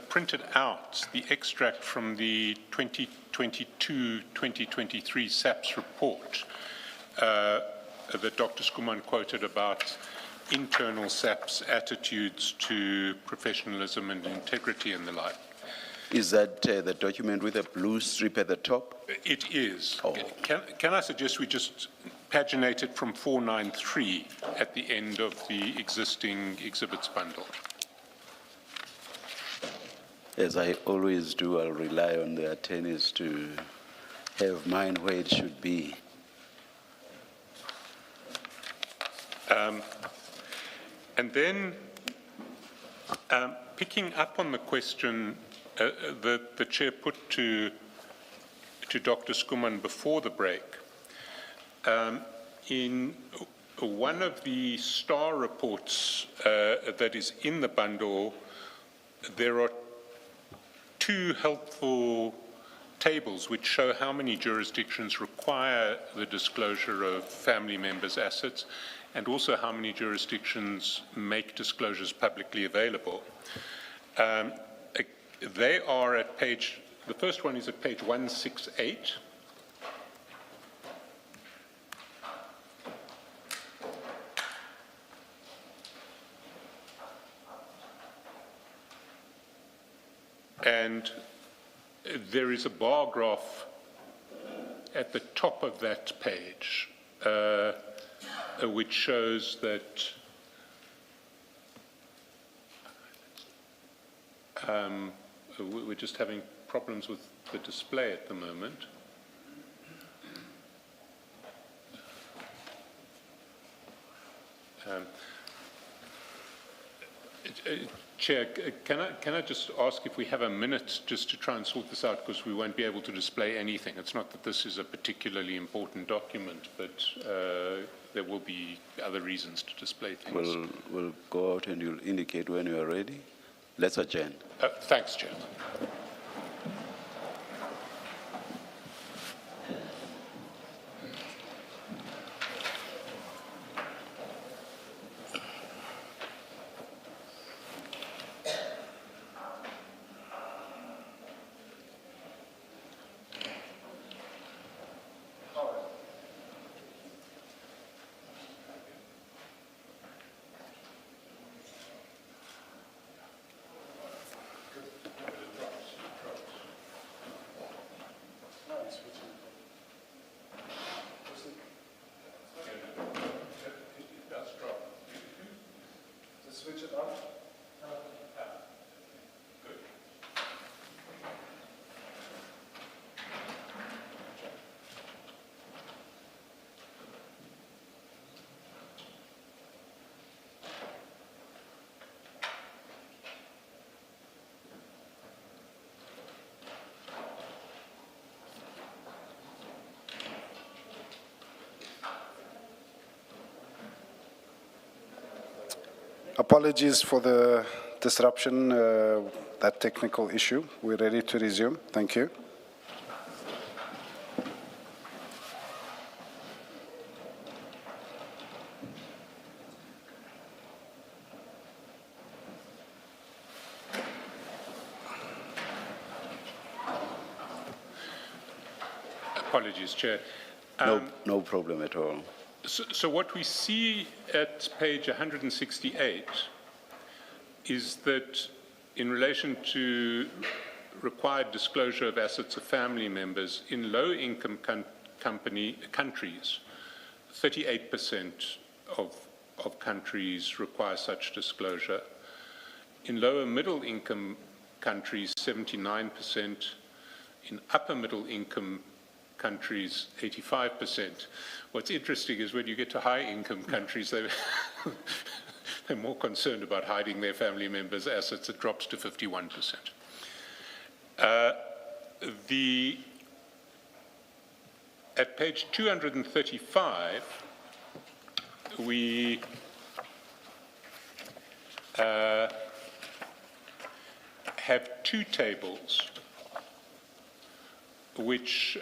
printed out the extract from the 2022-2023 SAPS report that Dr. Skuman quoted about internal SAPS attitudes to professionalism and integrity and the like. Is that the document with a blue strip at the top? It is. Oh. Can I suggest we just paginate it from 493 at the end of the existing exhibits bundle? As I always do, I'll rely on the attorneys to have mine where it should be. And then, picking up on the question that the Chair put to Dr. Skuman before the break, in one of the STAR reports that is in the bundle, there are two helpful tables which show how many jurisdictions require the disclosure of family members' assets and also how many jurisdictions make disclosures publicly available. They are at page, the first one is at page 168. And there is a bar graph at the top of that page, which shows that we're just having problems with the display at the moment. Chair, can I just ask if we have a minute just to try and sort this out, because we won't be able to display anything. It's not that this is a particularly important document, but there will be other reasons to display things. We'll go out and you'll indicate when you are ready. Let's adjourn. Thanks, Chair. Switch it on. Apologies for the disruption, that technical issue. We're ready to resume. Thank you. Apologies, Chair. No problem at all. So what we see at page 168 is that in relation to required disclosure of assets of family members in low-income countries, 38% of countries require such disclosure. In lower middle-income countries, 79%. In upper middle-income countries, 85%. What's interesting is when you get to high-income countries, they're more concerned about hiding their family members' assets, it drops to 51%. At page 235, we have two tables which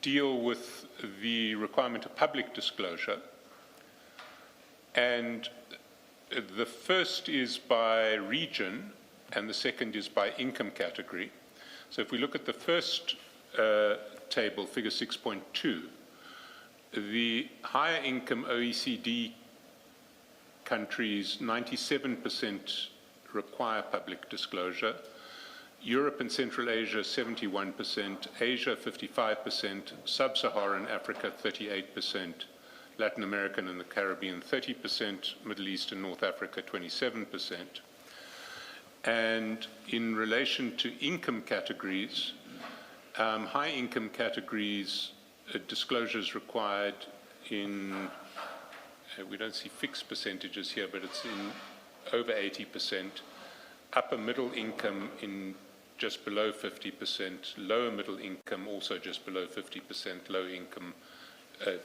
deal with the requirement of public disclosure. And the first is by region, and the second is by income category. So if we look at the first table, figure 6.2, the higher income OECD countries, 97% require public disclosure. Europe and Central Asia, 71%, Asia, 55%, Sub-Saharan Africa, 38%, Latin American and the Caribbean, 30%, Middle East and North Africa, 27%. And in relation to income categories, high income categories, disclosures required in, we don't see fixed percentages here, but it's in over 80%, upper middle income in just below 50%, lower middle income also just below 50%, low income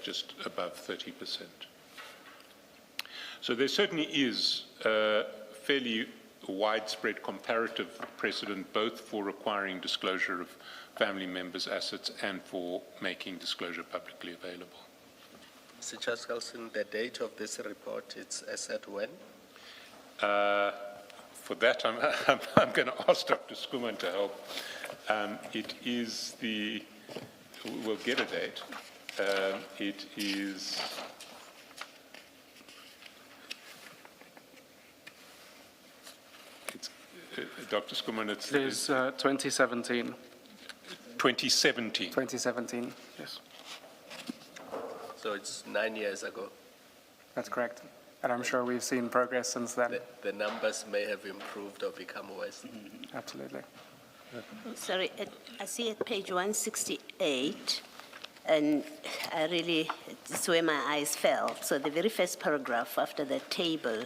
just above 30%. So there certainly is fairly widespread comparative precedent both for requiring disclosure of family members' assets and for making disclosure publicly available. Mr. Chaskalson, the date of this report, it's as at when? For that, I'm going to ask Dr. Skuman to help. It is the, we'll get a date. It is, Dr. Skuman, It is 2017. 2017. 2017, yes. So it's 9 years ago. That's correct. And I'm sure we've seen progress since then. The numbers may have improved or become worse. Absolutely. Sorry, I see at page 168, and I really, it's where my eyes fell. So the very first paragraph after the table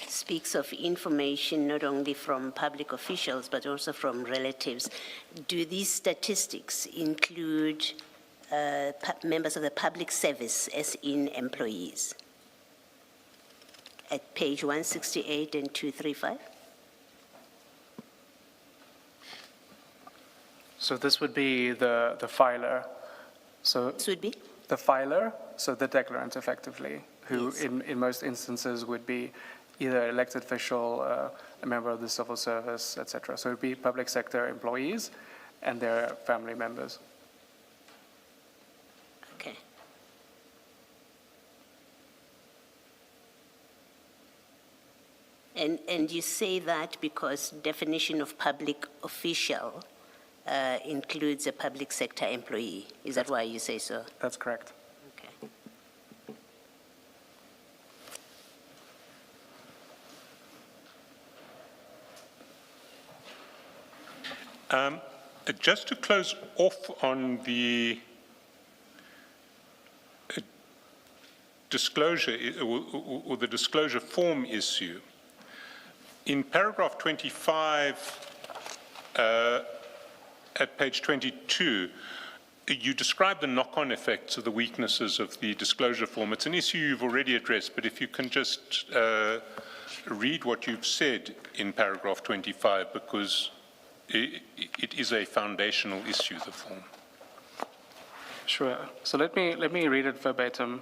speaks of information not only from public officials, but also from relatives. Do these statistics include members of the public service as in employees? At page 168 and 235? So this would be the filer. So This would be? the filer, so the declarant effectively, who Yes. in most instances would be either elected official, a member of the civil service, et cetera. So it would be public sector employees and their family members. Okay. And you say that because definition of public official includes a public sector employee. Is that why you say so? That's correct. Okay. Just to close off on the disclosure or the disclosure form issue, in paragraph 25 at page 22, you describe the knock-on effects of the weaknesses of the disclosure form. It's an issue you've already addressed, but if you can just read what you've said in paragraph 25, because it is a foundational issue, the form. Sure. So let me read it verbatim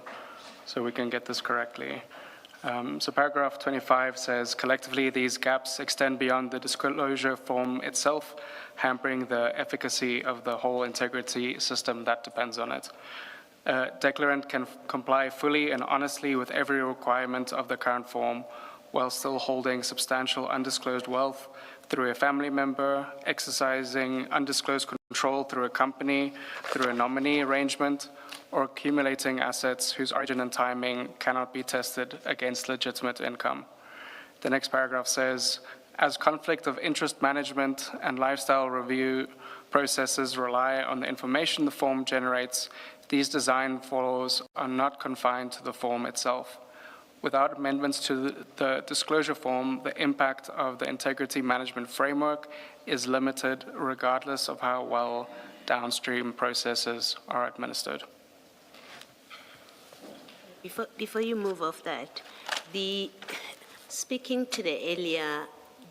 so we can get this correctly. So paragraph 25 says, collectively, these gaps extend beyond the disclosure form itself, hampering the efficacy of the whole integrity system that depends on it. Declarant can comply fully and honestly with every requirement of the current form while still holding substantial undisclosed wealth through a family member, exercising undisclosed control through a company, through a nominee arrangement, or accumulating assets whose origin and timing cannot be tested against legitimate income. The next paragraph says, as conflict of interest management and lifestyle review processes rely on the information the form generates, these design flaws are not confined to the form itself. Without amendments to the disclosure form, the impact of the integrity management framework is limited regardless of how well downstream processes are administered. Before you move off that, speaking to the earlier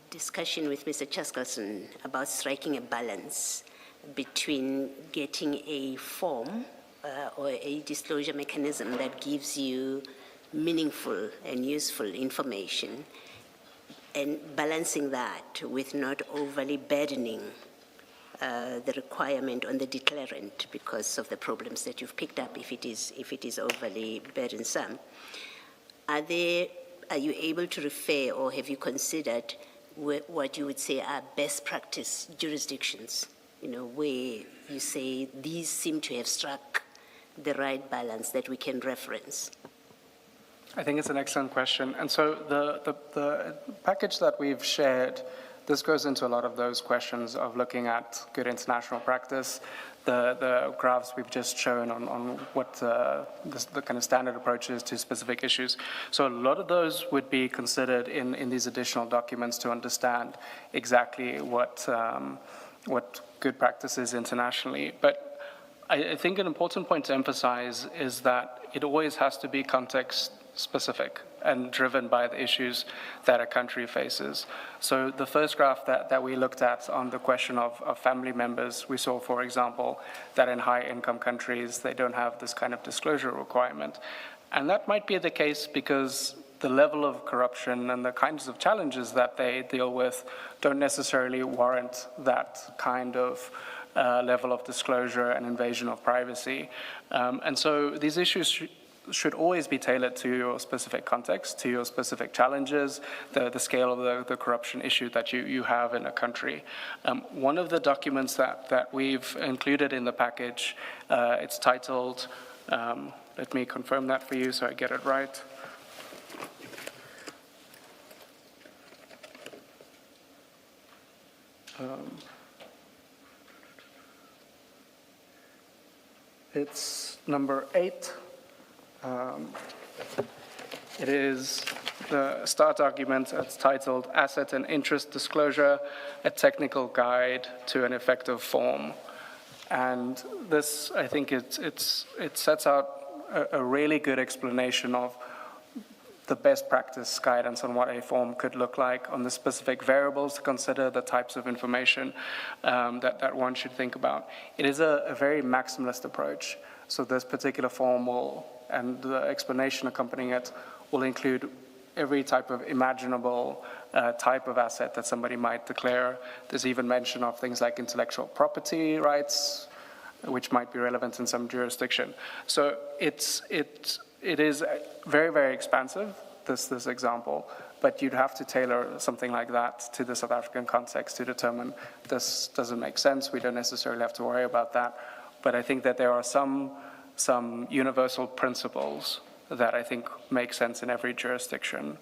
discussion with Mr. Chaskalson about striking a balance between getting a form or a disclosure mechanism that gives you meaningful and useful information, and balancing that with not overly burdening the requirement on the declarant because of the problems that you've picked up if it is overly burdensome. Are you able to refer, or have you considered what you would say are best practice jurisdictions, where you say these seem to have struck the right balance that we can reference? I think it's an excellent question. And so the package that we've shared, this goes into a lot of those questions of looking at good international practice, the graphs we've just shown on what the kind of standard approaches to specific issues. So a lot of those would be considered in these additional documents to understand exactly what good practice is internationally. But I think an important point to emphasize is that it always has to be context specific and driven by the issues that a country faces. So the first graph that we looked at on the question of family members, we saw, for example, that in high-income countries, they don't have this kind of disclosure requirement. And that might be the case because the level of corruption and the kinds of challenges that they deal with don't necessarily warrant that kind of level of disclosure and invasion of privacy. And so these issues should always be tailored to your specific context, to your specific challenges, the scale of the corruption issue that you have in a country. One of the documents that we've included in the package, it's titled, let me confirm that for you so I get it right. It's number 8. It is the start document. It's titled Asset and Interest Disclosure, a Technical Guide to an Effective Form. And this, I think it sets out a really good explanation of the best practice guidance on what a form could look like, on the specific variables to consider, the types of information that one should think about. It is a very maximalist approach. So this particular form and the explanation accompanying it will include every type of imaginable type of asset that somebody might declare. There's even mention of things like intellectual property rights, which might be relevant in some jurisdiction. So it is very, very expansive, this example, but you'd have to tailor something like that to the South African context to determine this doesn't make sense. We don't necessarily have to worry about that. But I think that there are some universal principles that I think make sense in every jurisdiction.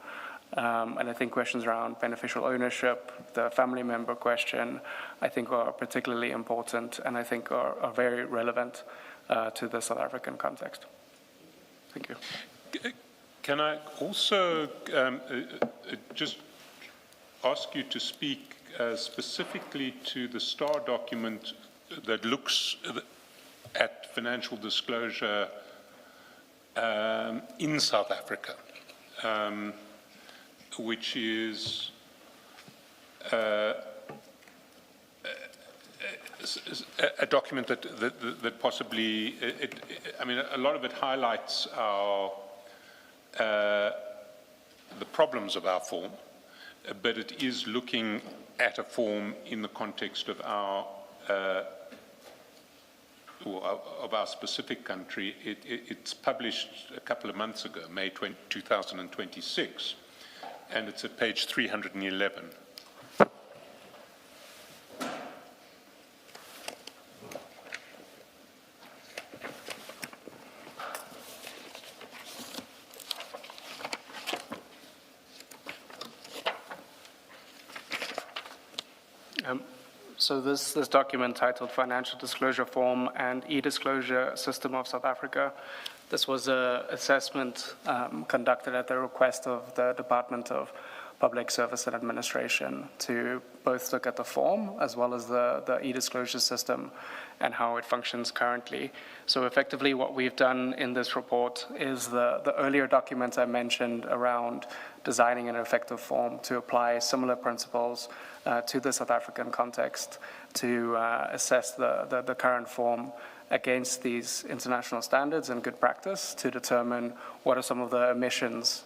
And I think questions around beneficial ownership, the family member question, I think are particularly important and I think are very relevant to the South African context. Thank you. Can I also just ask you to speak specifically to the STAR document that looks at financial disclosure in South Africa, which is a document that possibly, I mean, a lot of it highlights the problems of our form, but it is looking at a form in the context of our specific country. It's published a couple of months ago, May 2026, and it's at page 311. So this document titled Financial Disclosure Form and E-Disclosure System of South Africa, this was an assessment conducted at the request of the Department of Public Service and Administration to both look at the form as well as the e-disclosure system and how it functions currently. So effectively what we've done in this report is the earlier documents I mentioned around designing an effective form to apply similar principles to the South African context to assess the current form against these international standards and good practice to determine what are some of the omissions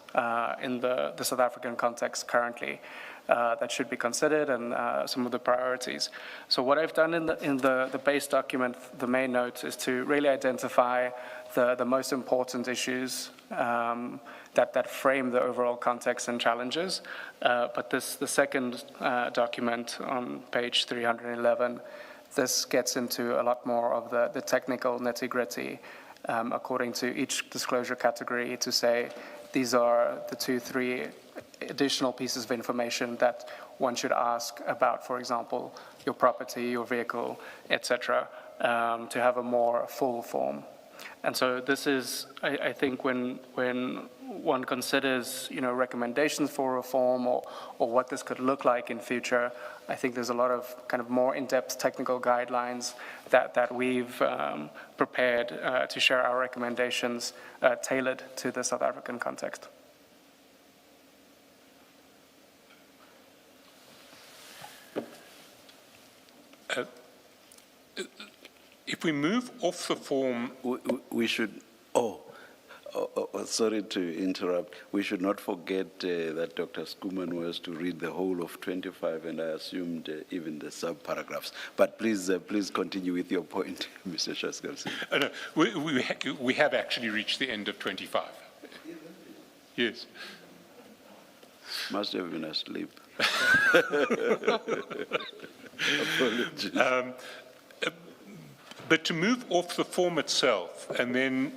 in the South African context currently that should be considered and some of the priorities. So what I've done in the base document, the main note, is to really identify the most important issues that frame the overall context and challenges. But the second document on page 311, this gets into a lot more of the technical nitty-gritty according to each disclosure category to say these are the 2-3 additional pieces of information that one should ask about, for example, your property, your vehicle, etc., to have a more full form. And so this is, I think, when one considers, recommendations for reform or what this could look like in future, I think there's a lot of kind of more in-depth technical guidelines that we've prepared to share our recommendations tailored to the South African context. If we move off the form, We should, sorry to interrupt. We should not forget that Dr. Skuman was to read the whole of 25, and I assumed even the sub-paragraphs. But please continue with your point, Mr. Shaskalsi. no, we have actually reached the end of 25. Yes. Must have been asleep. Apologies. But to move off the form itself and then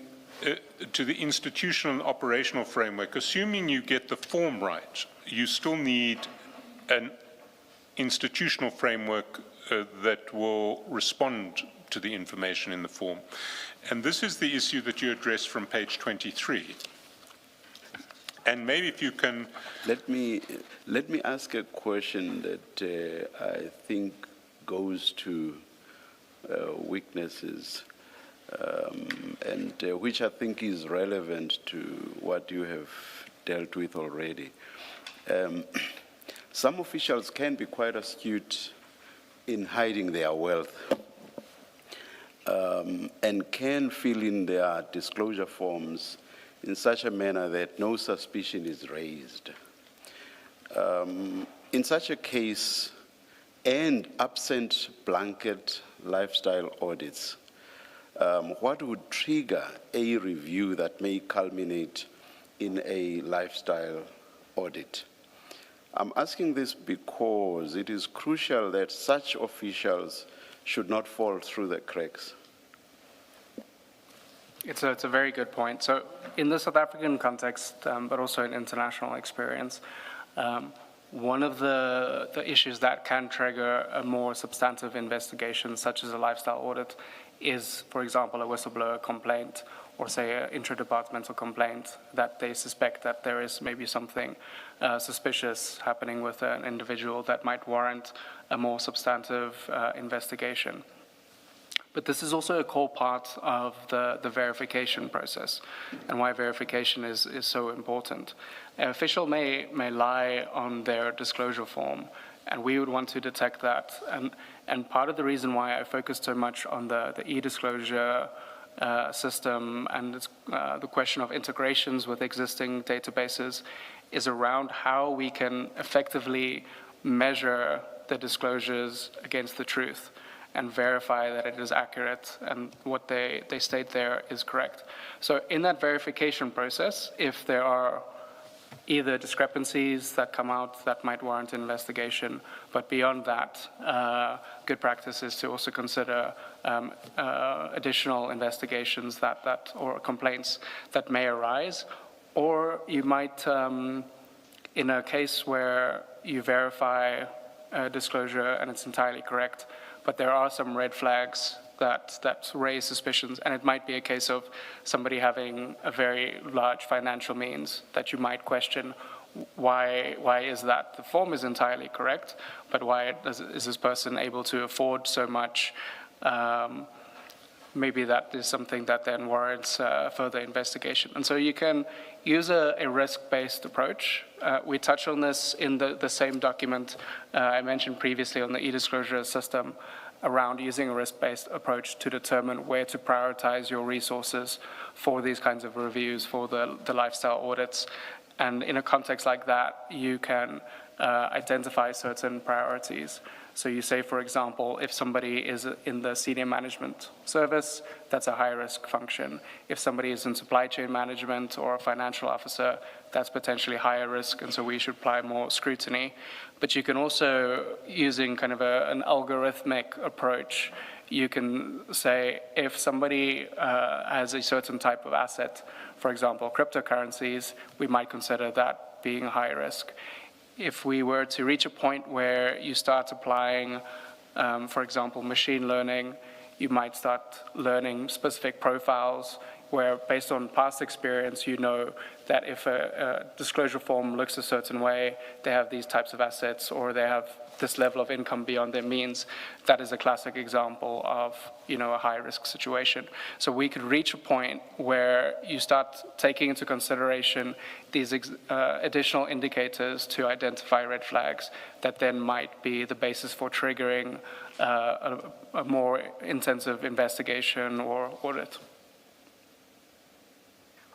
to the institutional and operational framework, assuming you get the form right, you still need an institutional framework that will respond to the information in the form. And this is the issue that you address from page 23. And maybe if you can... Let me ask a question that I think goes to weaknesses and which I think is relevant to what you have dealt with already. Some officials can be quite astute in hiding their wealth and can fill in their disclosure forms in such a manner that no suspicion is raised. In such a case, and absent blanket lifestyle audits, what would trigger a review that may culminate in a lifestyle audit? I'm asking this because it is crucial that such officials should not fall through the cracks. It's a very good point. So in the South African context, but also in international experience, one of the issues that can trigger a more substantive investigation, such as a lifestyle audit, is, for example, a whistleblower complaint or, say, an intra-departmental complaint that they suspect that there is maybe something suspicious happening with an individual that might warrant a more substantive investigation. But this is also a core part of the verification process and why verification is so important. An official may lie on their disclosure form, and we would want to detect that. And part of the reason why I focused so much on the e-disclosure system and the question of integrations with existing databases is around how we can effectively measure the disclosures against the truth and verify that it is accurate and what they state there is correct. So in that verification process, if there are either discrepancies that come out that might warrant an investigation, but beyond that, good practice is to also consider additional investigations or complaints that may arise, or you might, in a case where you verify disclosure, and it's entirely correct. But there are some red flags that raise suspicions, and it might be a case of somebody having a very large financial means that you might question why is that? The form is entirely correct, but why is this person able to afford so much? Maybe that is something that then warrants further investigation. And so you can use a risk-based approach. We touch on this in the same document I mentioned previously on the e-disclosure system, around using a risk-based approach to determine where to prioritize your resources for these kinds of reviews, for the lifestyle audits. And in a context like that, you can identify certain priorities. So you say, for example, if somebody is in the senior management service, that's a high-risk function. If somebody is in supply chain management or a financial officer, that's potentially higher risk, and so we should apply more scrutiny. But you can also, using kind of an algorithmic approach, you can say if somebody has a certain type of asset, for example, cryptocurrencies, we might consider that being high risk. If we were to reach a point where you start applying, for example, machine learning, you might start learning specific profiles where, based on past experience, you know that if a disclosure form looks a certain way, they have these types of assets, or they have this level of income beyond their means. That is a classic example of, a high-risk situation. So we could reach a point where you start taking into consideration these additional indicators to identify red flags that then might be the basis for triggering a more intensive investigation or audit.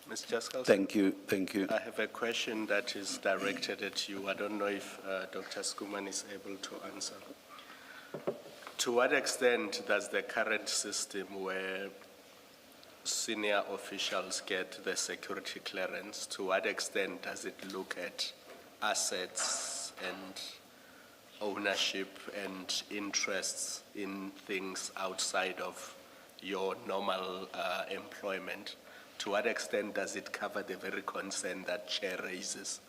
Ms. Jaskowski? Thank you. I have a question that is directed at you. I don't know if Dr. Skuman is able to answer. To what extent does the current system where senior officials get the security clearance, to what extent does it look at assets and ownership and interests in things outside of your normal employment? To what extent does it cover the very concern that Chair raises?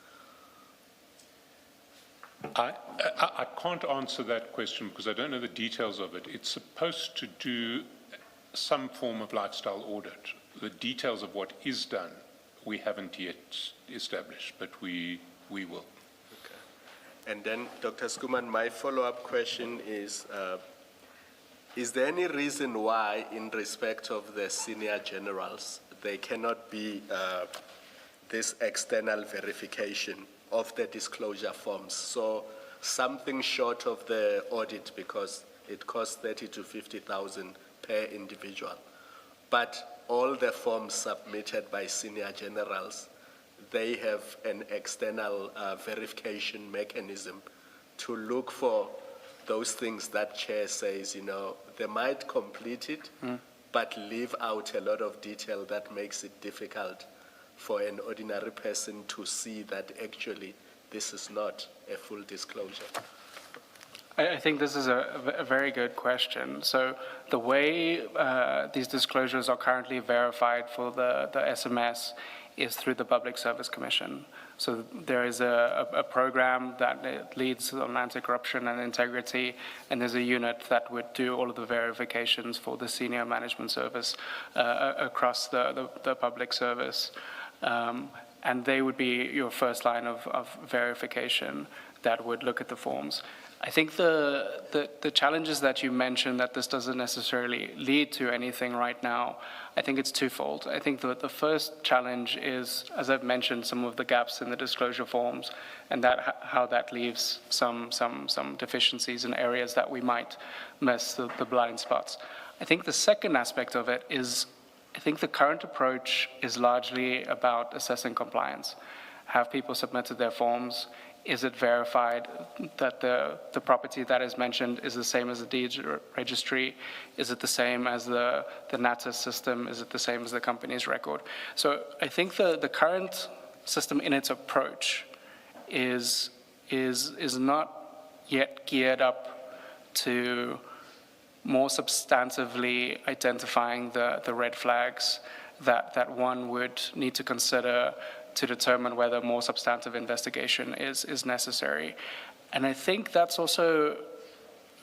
I can't answer that question because I don't know the details of it. It's supposed to do some form of lifestyle audit. The details of what is done, we haven't yet established, but we will. Okay. And then, Dr. Skuman, my follow-up question is there any reason why, in respect of the senior generals, there cannot be this external verification of the disclosure forms? So something short of the audit, because it costs 30 to 50,000 per individual. But all the forms submitted by senior generals, they have an external verification mechanism to look for those things that Chair says, they might complete it, but leave out a lot of detail that makes it difficult for an ordinary person to see that actually this is not a full disclosure. I think this is a very good question. So the way these disclosures are currently verified for the SMS is through the Public Service Commission. So there is a program that leads on anti-corruption and integrity, and there's a unit that would do all of the verifications for the senior management service across the public service. And they would be your first line of verification that would look at the forms. I think the challenges that you mentioned, that this doesn't necessarily lead to anything right now, I think it's twofold. I think that the first challenge is, as I've mentioned, some of the gaps in the disclosure forms, and how that leaves some deficiencies in areas that we might miss, the blind spots. I think the second aspect of it is, I think the current approach is largely about assessing compliance. Have people submitted their forms? Is it verified that the property that is mentioned is the same as the deeds registry? Is it the same as the NATIS system? Is it the same as the company's record? So I think the current system in its approach is not yet geared up to more substantively identifying the red flags that one would need to consider to determine whether more substantive investigation is necessary. And I think that's also,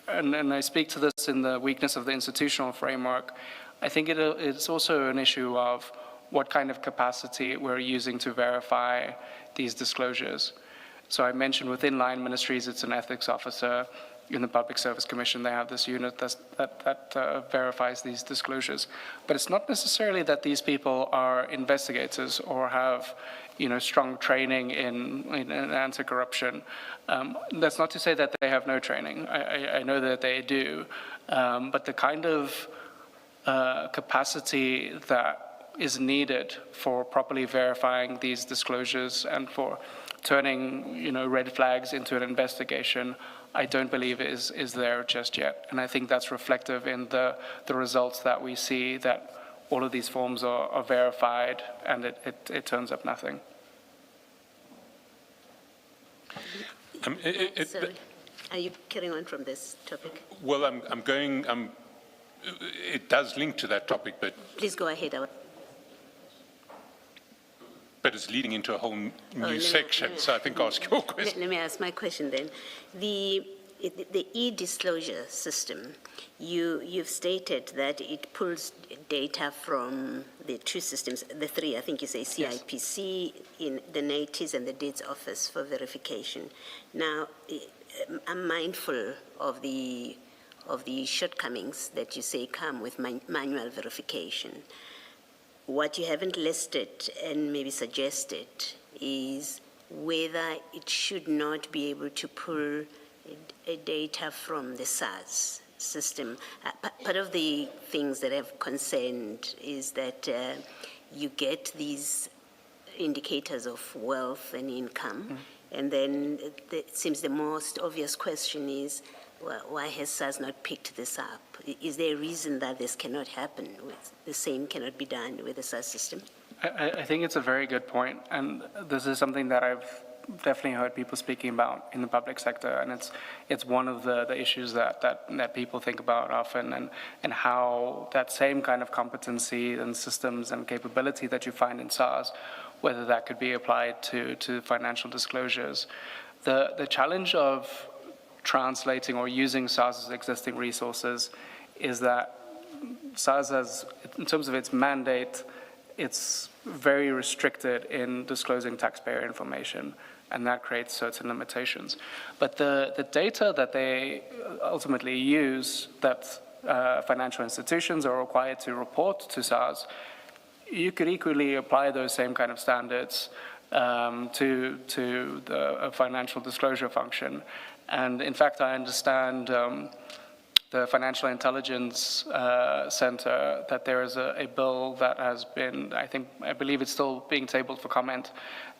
and I speak to this in the weakness of the institutional framework, I think it's also an issue of what kind of capacity we're using to verify these disclosures. So I mentioned within line ministries, it's an ethics officer. In the Public Service Commission, they have this unit that verifies these disclosures. But it's not necessarily that these people are investigators or have, strong training in anti-corruption. That's not to say that they have no training. I know that they do. But the kind of capacity that is needed for properly verifying these disclosures and for turning, red flags into an investigation, I don't believe is there just yet. And I think that's reflective in the results that we see, that all of these forms are verified and it turns up nothing. Sorry, are you carrying on from this topic? Well, it does link to that topic, but Please go ahead. but it's leading into a whole new section, so I think I'll ask your question. Let me ask my question then. The e-disclosure system, you've stated that it pulls data from the two systems, the three, I think you say CIPC, in the NATIS and the Deeds Office for verification. Now, I'm mindful of the shortcomings that you say come with manual verification. What you haven't listed and maybe suggested is whether it should not be able to pull data from the SARS system. Part of the things that have concerned is that you get these indicators of wealth and income, and then it seems the most obvious question is, well, why has SARS not picked this up? Is there a reason that this cannot happen? The same cannot be done with the SARS system? I think it's a very good point, and this is something that I've definitely heard people speaking about in the public sector, and it's one of the issues that people think about often, and how that same kind of competency and systems and capability that you find in SARS, whether that could be applied to financial disclosures. The challenge of translating or using SARS's existing resources is that SARS has, in terms of its mandate, it's very restricted in disclosing taxpayer information, and that creates certain limitations. But the data that they ultimately use, that financial institutions are required to report to SARS, you could equally apply those same kind of standards to the financial disclosure function. And in fact, I understand the Financial Intelligence Center, that there is a bill that has been, I believe it's still being tabled for comment,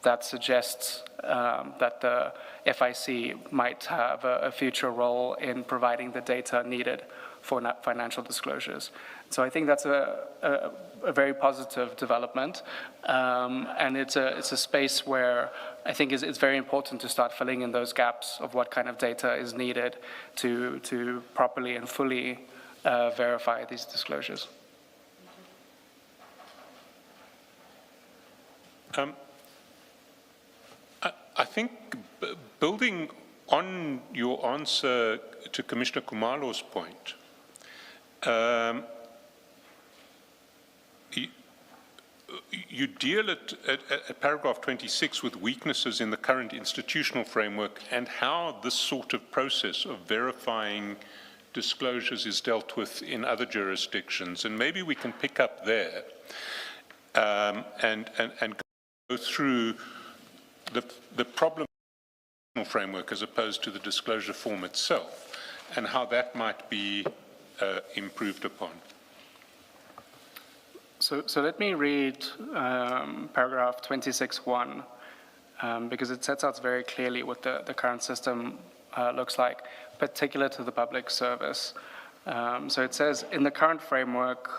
that suggests that the FIC might have a future role in providing the data needed for financial disclosures. So I think that's a very positive development, and it's a space where I think it's very important to start filling in those gaps of what kind of data is needed to properly and fully verify these disclosures. I think building on your answer to Commissioner Kumalo's point, you deal at paragraph 26 with weaknesses in the current institutional framework and how this sort of process of verifying disclosures is dealt with in other jurisdictions. And maybe we can pick up there and go through the problem framework as opposed to the disclosure form itself, and how that might be improved upon. So let me read paragraph 26.1, because it sets out very clearly what the current system looks like, particular to the public service. So it says, in the current framework,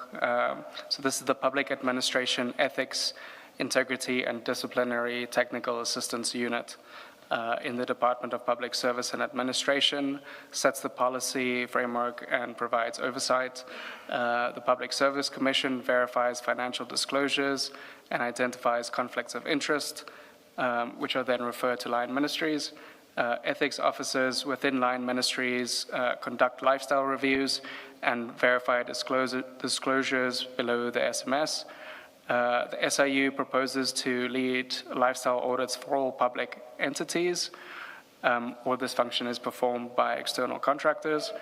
so this is the Public Administration Ethics, Integrity and Disciplinary Technical Assistance Unit in the Department of Public Service and Administration, sets the policy framework and provides oversight. The Public Service Commission verifies financial disclosures and identifies conflicts of interest, which are then referred to line ministries. Ethics officers within line ministries conduct lifestyle reviews and verify disclosures below the SMS. The SIU proposes to lead lifestyle audits for all public entities, or this function is performed by external contractors.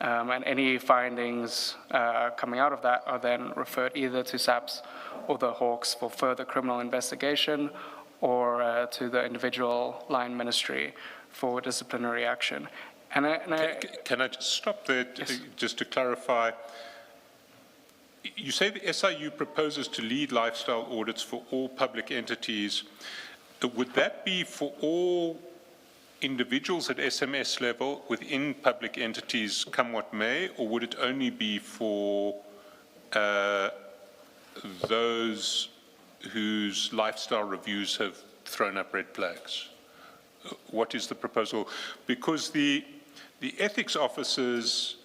And any findings coming out of that are then referred either to SAPS or the Hawks for further criminal investigation, or to the individual line ministry for disciplinary action. Can I just stop there, just to clarify? You say the SIU proposes to lead lifestyle audits for all public entities. Would that be for all individuals at SMS level within public entities, come what may, or would it only be for those whose lifestyle reviews have thrown up red flags? What is the proposal? Because the ethics officers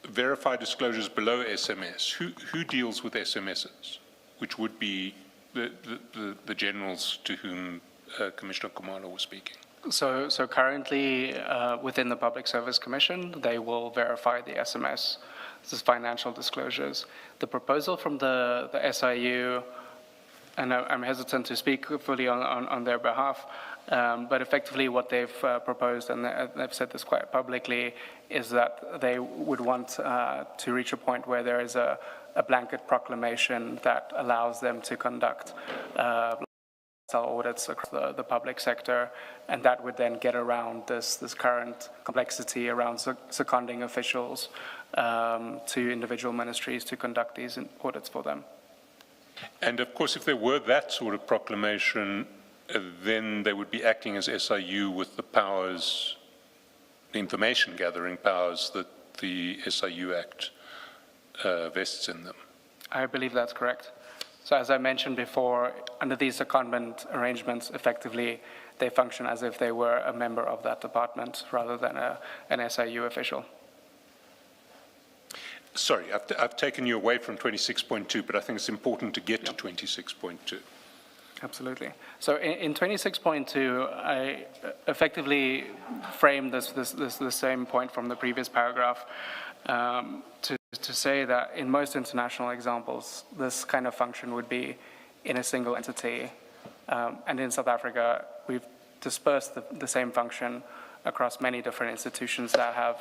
verify disclosures below SMS. Who deals with SMSs, which would be the generals to whom Commissioner Kumalo was speaking? So currently, within the Public Service Commission, they will verify the SMS. This is financial disclosures. The proposal from the SIU, and I'm hesitant to speak fully on their behalf, but effectively what they've proposed, and they've said this quite publicly, is that they would want to reach a point where there is a blanket proclamation that allows them to conduct audits across the public sector, and that would then get around this current complexity around seconding officials to individual ministries to conduct these audits for them. And of course, if there were that sort of proclamation, then they would be acting as SIU with the powers, the information gathering powers that the SIU Act vests in them. I believe that's correct. So as I mentioned before, under these secondment arrangements, effectively, they function as if they were a member of that department rather than an SIU official. Sorry, I've taken you away from 26.2, but I think it's important to get to 26.2. Absolutely. So in 26.2, I effectively framed the same point from the previous paragraph to say that in most international examples, this kind of function would be in a single entity. And in South Africa, we've dispersed the same function across many different institutions that have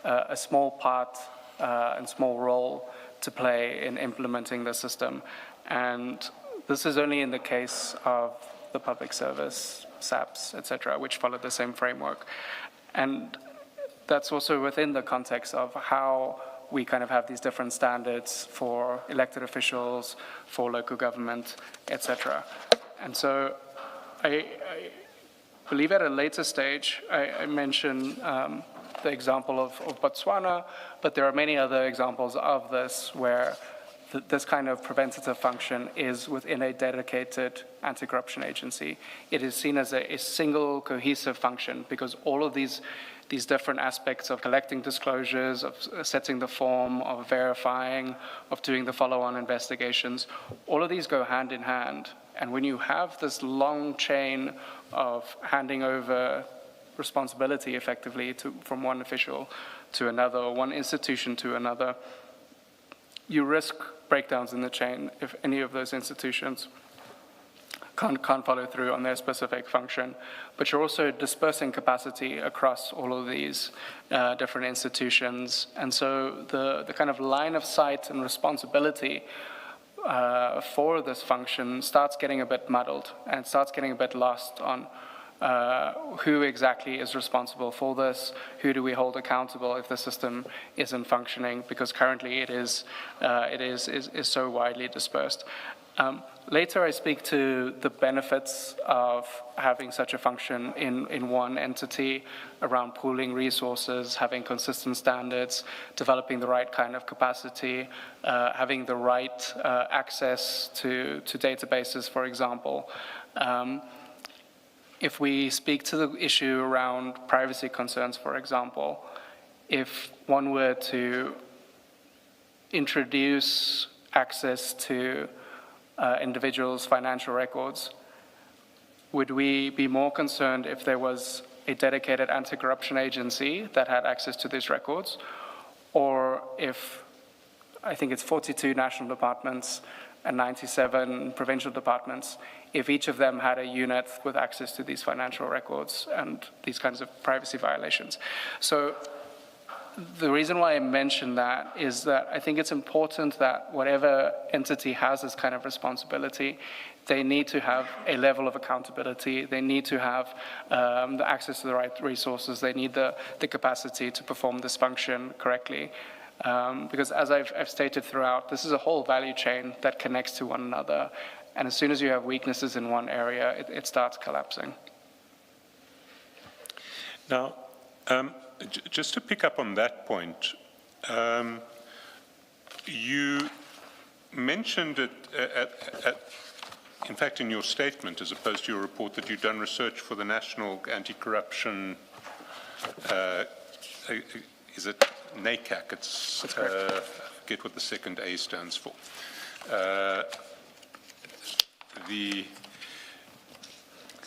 a small part and small role to play in implementing the system. And this is only in the case of the public service, SAPS, etc., which follow the same framework. And that's also within the context of how we kind of have these different standards for elected officials, for local government, etc. And so I believe at a later stage, I mentioned the example of Botswana, but there are many other examples of this where this kind of preventative function is within a dedicated anti-corruption agency. It is seen as a single cohesive function because all of these different aspects of collecting disclosures, of setting the form, of verifying, of doing the follow-on investigations, all of these go hand in hand. And when you have this long chain of handing over responsibility effectively from one official to another, or one institution to another, you risk breakdowns in the chain if any of those institutions can't follow through on their specific function. But you're also dispersing capacity across all of these different institutions. And so the kind of line of sight and responsibility for this function starts getting a bit muddled and starts getting a bit lost on who exactly is responsible for this, who do we hold accountable if the system isn't functioning, because currently it is so widely dispersed. Later I speak to the benefits of having such a function in one entity around pooling resources, having consistent standards, developing the right kind of capacity, having the right access to databases, for example. If we speak to the issue around privacy concerns, for example, if one were to introduce access to individuals' financial records, would we be more concerned if there was a dedicated anti-corruption agency that had access to these records, or if, I think it's 42 national departments and 97 provincial departments, if each of them had a unit with access to these financial records and these kinds of privacy violations. So the reason why I mention that is that I think it's important that whatever entity has this kind of responsibility, they need to have a level of accountability. They need to have the access to the right resources. They need the capacity to perform this function correctly. Because as I've stated throughout, this is a whole value chain that connects to one another. And as soon as you have weaknesses in one area, it starts collapsing. Now, just to pick up on that point, you mentioned it, in fact, in your statement, as opposed to your report, that you've done research for the National Anti-Corruption, is it NACAC? It's, I forget what the second A stands for. The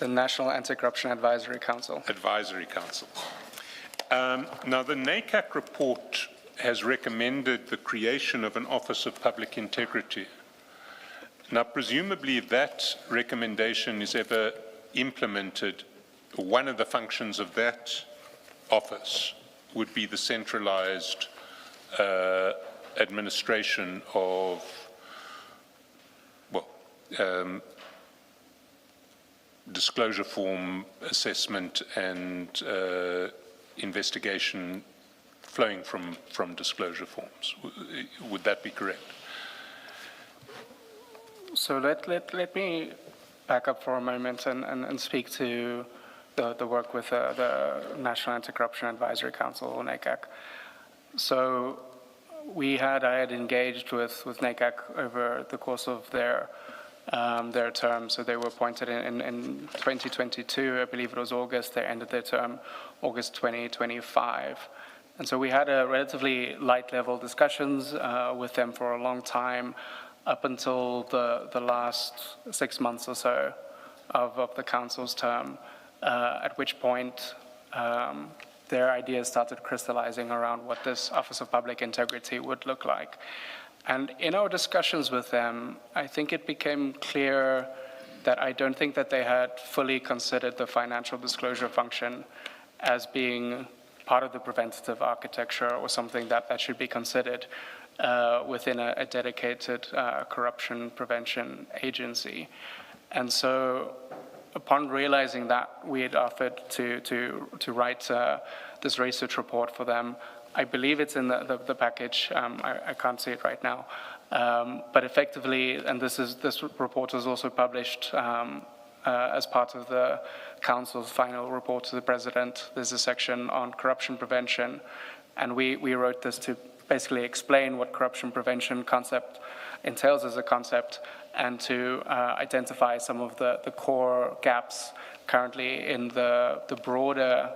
National Anti-Corruption Advisory Council. Advisory Council. Now, the NACAC report has recommended the creation of an Office of Public Integrity. Now, presumably that recommendation is ever implemented, one of the functions of that office would be the centralized administration of, well, disclosure form assessment and investigation flowing from disclosure forms. Would that be correct? So let me back up for a moment and speak to the work with the National Anti-Corruption Advisory Council, or NACAC. So I had engaged with NACAC over the course of their term. So they were appointed in 2022, I believe it was August. They ended their term August 2025. And so we had a relatively light level discussions with them for a long time, up until the last 6 months or so of the council's term, at which point their ideas started crystallizing around what this Office of Public Integrity would look like. And in our discussions with them, I think it became clear that I don't think that they had fully considered the financial disclosure function as being part of the preventative architecture or something that should be considered within a dedicated corruption prevention agency. And so upon realizing that, we had offered to write this research report for them. I believe it's in the package. I can't see it right now. But effectively, and this report was also published as part of the Council's final report to the President. There's a section on corruption prevention, and we wrote this to basically explain what corruption prevention concept entails as a concept, and to identify some of the core gaps currently in the broader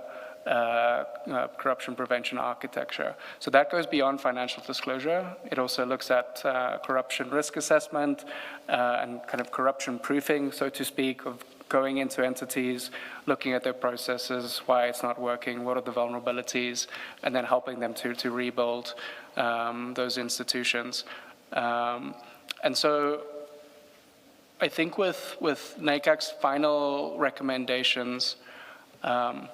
corruption prevention architecture. So that goes beyond financial disclosure. It also looks at corruption risk assessment and kind of corruption proofing, so to speak, of going into entities, looking at their processes, why it's not working, what are the vulnerabilities, and then helping them to rebuild those institutions. And so I think with NACAC's final recommendations, I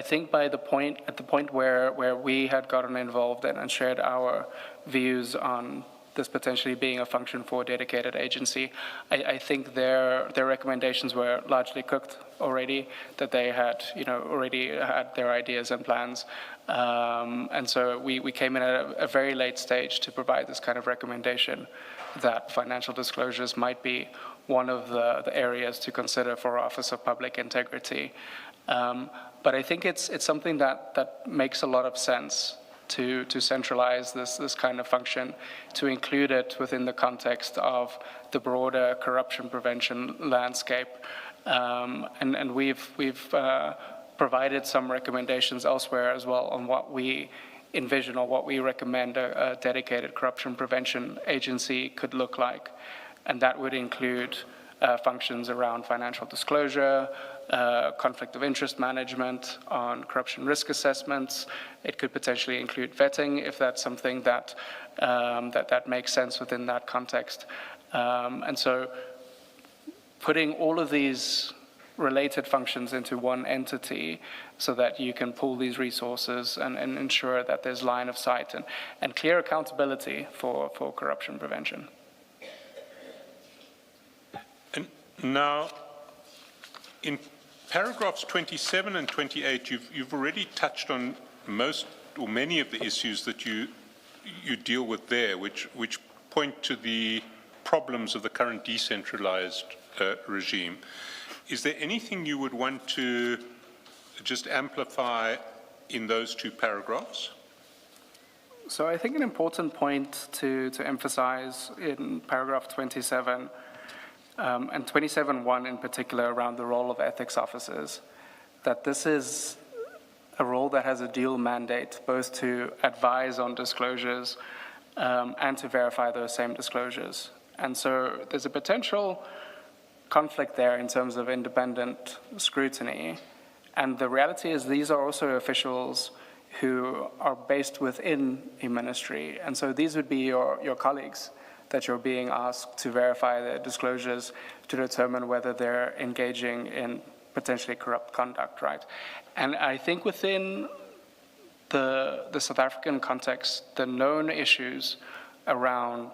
think at the point where we had gotten involved and shared our views on this potentially being a function for a dedicated agency, I think their recommendations were largely cooked already, that they had already had their ideas and plans. And so we came in at a very late stage to provide this kind of recommendation that financial disclosures might be one of the areas to consider for Office of Public Integrity. But I think it's something that makes a lot of sense to centralize this kind of function, to include it within the context of the broader corruption prevention landscape. And we've provided some recommendations elsewhere as well on what we envision or what we recommend a dedicated corruption prevention agency could look like. And that would include functions around financial disclosure, conflict of interest management, on corruption risk assessments. It could potentially include vetting if that's something that that makes sense within that context. And so putting all of these related functions into one entity so that you can pool these resources and ensure that there's line of sight and clear accountability for corruption prevention. And now, in paragraphs 27 and 28, you've already touched on most or many of the issues that you deal with there, which point to the problems of the current decentralized regime. Is there anything you would want to just amplify in those two paragraphs? So I think an important point to emphasize in paragraph 27, and 27.1 in particular, around the role of ethics officers, that this is a role that has a dual mandate, both to advise on disclosures and to verify those same disclosures. And so there's a potential conflict there in terms of independent scrutiny. And the reality is these are also officials who are based within a ministry. And so these would be your colleagues that you're being asked to verify their disclosures to determine whether they're engaging in potentially corrupt conduct, right? And I think within the South African context, the known issues around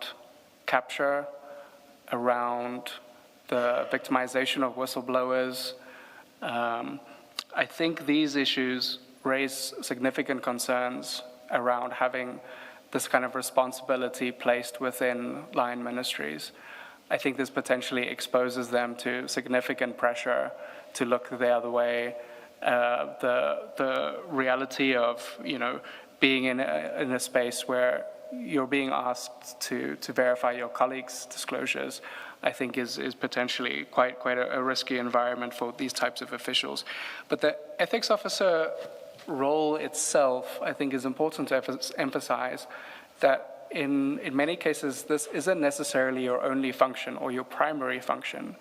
capture, around the victimization of whistleblowers, I think these issues raise significant concerns around having this kind of responsibility placed within line ministries. I think this potentially exposes them to significant pressure to look the other way. The reality of, being in a space where you're being asked to verify your colleagues' disclosures, I think is potentially quite a risky environment for these types of officials. But the ethics officer role itself, I think, is important to emphasize that in many cases, this isn't necessarily your only function or your primary function.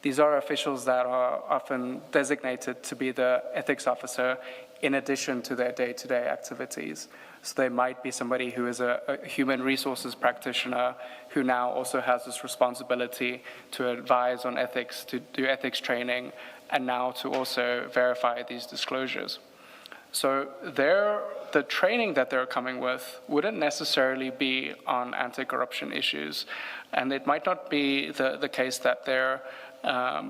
These are officials that are often designated to be the ethics officer in addition to their day-to-day activities. So they might be somebody who is a human resources practitioner who now also has this responsibility to advise on ethics, to do ethics training, and now to also verify these disclosures. So the training that they're coming with wouldn't necessarily be on anti-corruption issues, and it might not be the case that they're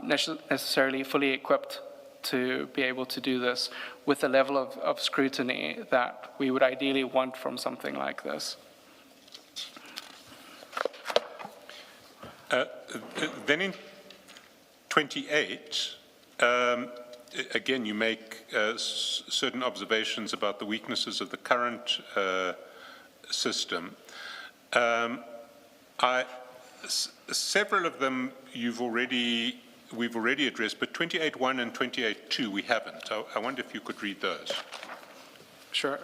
necessarily fully equipped to be able to do this with the level of scrutiny that we would ideally want from something like this. Then in 28, again, you make certain observations about the weaknesses of the current system. Several of them we've already addressed, but 28.1 and 28.2 we haven't. So I wonder if you could read those. Sure.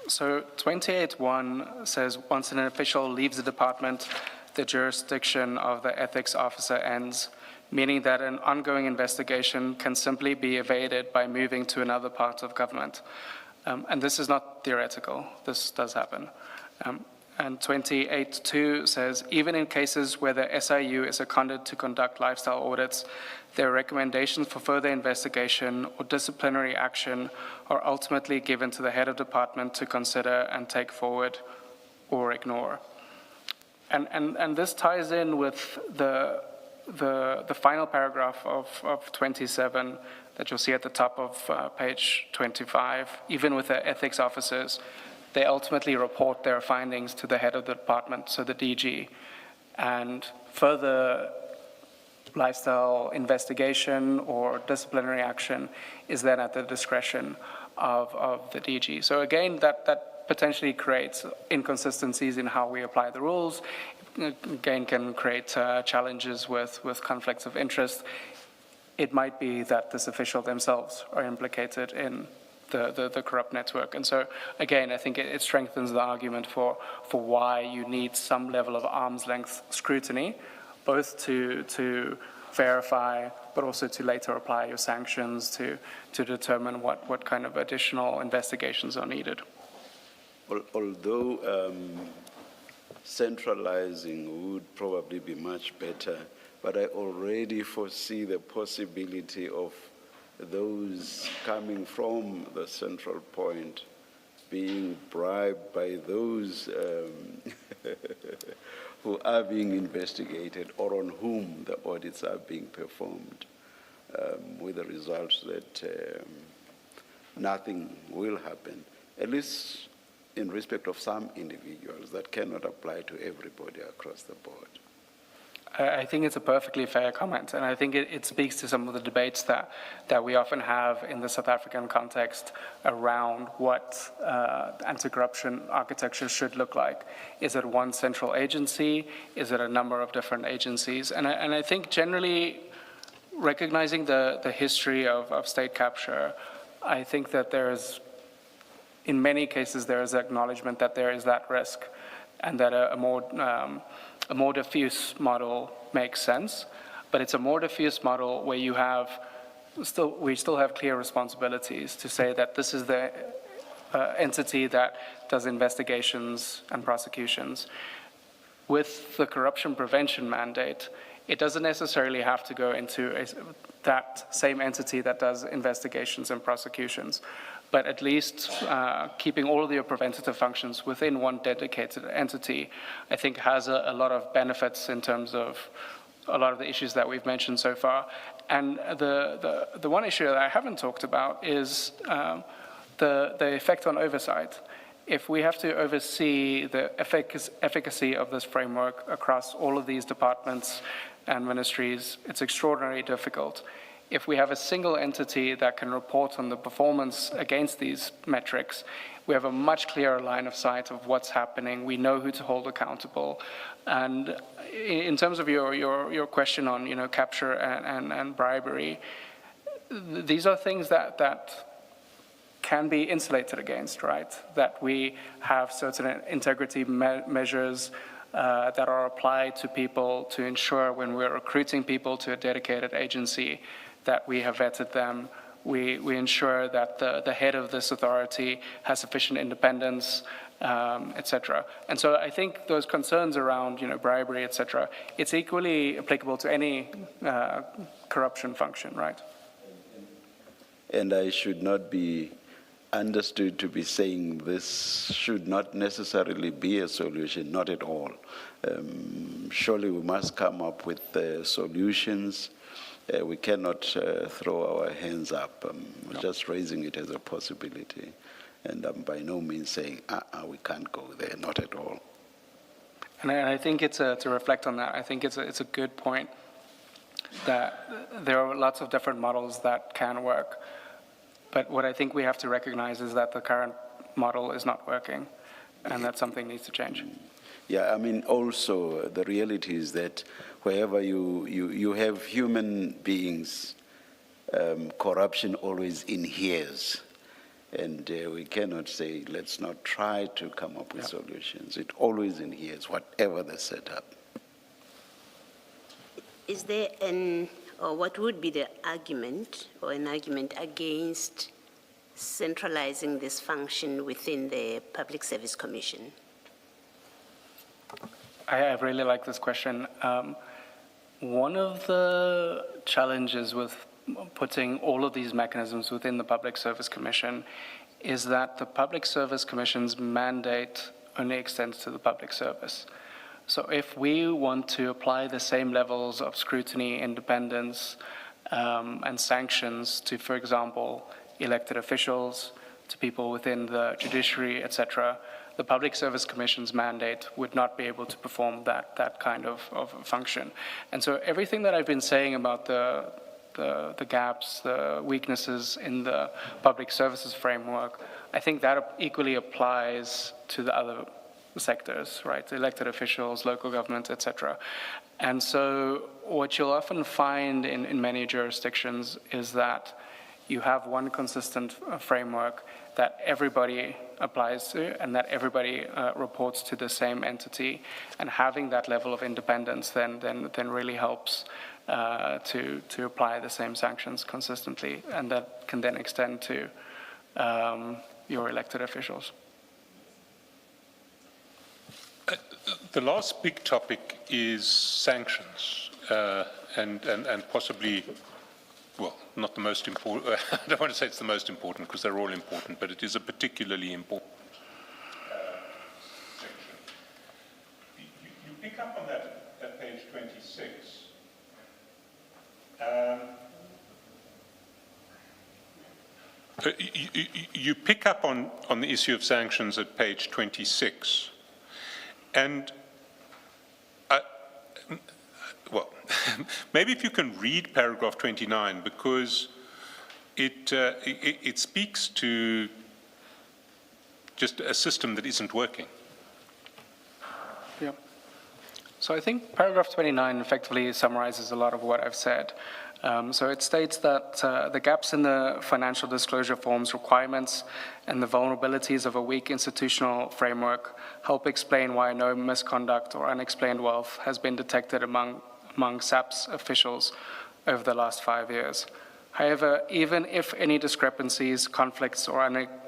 So 28.1 says, once an official leaves the department, the jurisdiction of the ethics officer ends, meaning that an ongoing investigation can simply be evaded by moving to another part of government. And this is not theoretical. This does happen. And 28.2 says, even in cases where the SIU is seconded to conduct lifestyle audits, their recommendations for further investigation or disciplinary action are ultimately given to the head of department to consider and take forward or ignore. And this ties in with the final paragraph of 27 that you'll see at the top of page 25. Even with the ethics officers, they ultimately report their findings to the head of the department, so the DG. And further lifestyle investigation or disciplinary action is then at the discretion of the DG. So again, that potentially creates inconsistencies in how we apply the rules. Again, can create challenges with conflicts of interest. It might be that this official themselves are implicated in the corrupt network. And so, again, I think it strengthens the argument for why you need some level of arm's length scrutiny, both to verify, but also to later apply your sanctions to determine what kind of additional investigations are needed. Although centralizing would probably be much better, but I already foresee the possibility of those coming from the central point being bribed by those who are being investigated or on whom the audits are being performed, with the results that nothing will happen, at least in respect of some individuals. That cannot apply to everybody across the board. I think it's a perfectly fair comment, and I think it speaks to some of the debates that we often have in the South African context around what anti-corruption architecture should look like. Is it one central agency? Is it a number of different agencies? And I think generally recognizing the history of state capture, I think that in many cases there is acknowledgement that there is that risk, and that a more diffuse model makes sense, but it's a more diffuse model where we still have clear responsibilities to say that this is the entity that does investigations and prosecutions. With the corruption prevention mandate, it doesn't necessarily have to go into that same entity that does investigations and prosecutions, but at least keeping all of your preventative functions within one dedicated entity, I think has a lot of benefits in terms of a lot of the issues that we've mentioned so far. And the one issue that I haven't talked about is the effect on oversight. If we have to oversee the efficacy of this framework across all of these departments and ministries, it's extraordinarily difficult. If we have a single entity that can report on the performance against these metrics, we have a much clearer line of sight of what's happening. We know who to hold accountable. And in terms of your question on capture and bribery, these are things that can be insulated against, right? That we have certain integrity measures that are applied to people to ensure when we're recruiting people to a dedicated agency that we have vetted them. We ensure that the head of this authority has sufficient independence, et cetera. And so I think those concerns around bribery, et cetera, it's equally applicable to any corruption function, right? And I should not be understood to be saying this should not necessarily be a solution, not at all. Surely we must come up with solutions. We cannot throw our hands up. No. Just raising it as a possibility. And I'm by no means saying, we can't go there, not at all. And I think it's to reflect on that, I think it's a good point that there are lots of different models that can work. But what I think we have to recognize is that the current model is not working, and that something needs to change. Yeah, I mean, also the reality is that wherever you have human beings, corruption always inheres. And we cannot say, let's not try to come up with solutions. It always inheres, whatever the setup. Is there or what would be the argument or an argument against centralizing this function within the Public Service Commission? I really like this question. One of the challenges with putting all of these mechanisms within the Public Service Commission is that the Public Service Commission's mandate only extends to the public service. So if we want to apply the same levels of scrutiny, independence, and sanctions to, for example, elected officials, to people within the judiciary, et cetera, the Public Service Commission's mandate would not be able to perform that kind of function. And so everything that I've been saying about the gaps, the weaknesses in the public services framework, I think that equally applies to the other sectors, right? The elected officials, local government, et cetera. And so what you'll often find in many jurisdictions is that you have one consistent framework that everybody applies to and that everybody reports to the same entity. And having that level of independence then really helps to apply the same sanctions consistently, and that can then extend to your elected officials. The last big topic is sanctions, and possibly, well, not the most important. I don't want to say it's the most important because they're all important, but it is a particularly important section. You pick up on that at page 26. You pick up on the issue of sanctions at page 26. And, well, maybe if you can read paragraph 29, because it speaks to just a system that isn't working. Yeah. So I think paragraph 29 effectively summarizes a lot of what I've said. So it states that the gaps in the financial disclosure forms requirements and the vulnerabilities of a weak institutional framework help explain why no misconduct or unexplained wealth has been detected among SAP's officials over the last 5 years. However, even if any discrepancies, conflicts, or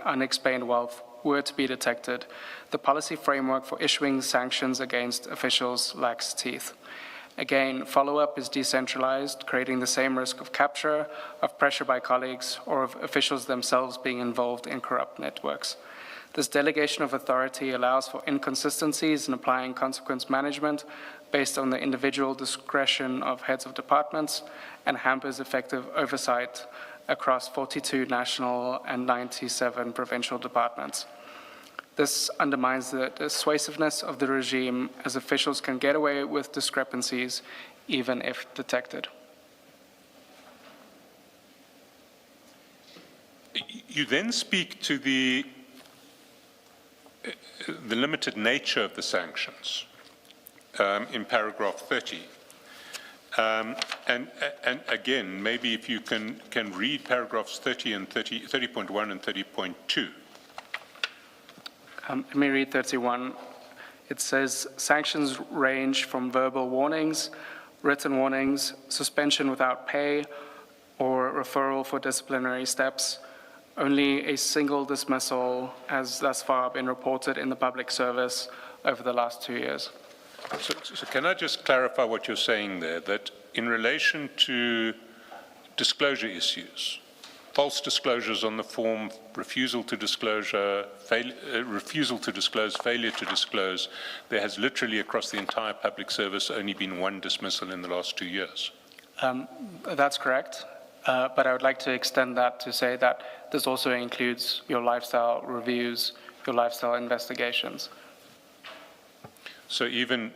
unexplained wealth were to be detected, the policy framework for issuing sanctions against officials lacks teeth. Again, follow-up is decentralized, creating the same risk of capture, of pressure by colleagues, or of officials themselves being involved in corrupt networks. This delegation of authority allows for inconsistencies in applying consequence management based on the individual discretion of heads of departments and hampers effective oversight across 42 national and 97 provincial departments. This undermines the dissuasiveness of the regime, as officials can get away with discrepancies even if detected. You then speak to the limited nature of the sanctions in paragraph 30. And again, maybe if you can read paragraphs 30 and 30.1 and 30.2. Let me read 31. It says, sanctions range from verbal warnings, written warnings, suspension without pay, or referral for disciplinary steps. Only a single dismissal has thus far been reported in the public service over the last 2 years. So can I just clarify what you're saying there, that in relation to disclosure issues, false disclosures on the form, refusal to disclose, failure to disclose, there has literally across the entire public service only been one dismissal in the last 2 years? That's correct, but I would like to extend that to say that this also includes your lifestyle reviews, your lifestyle investigations. So even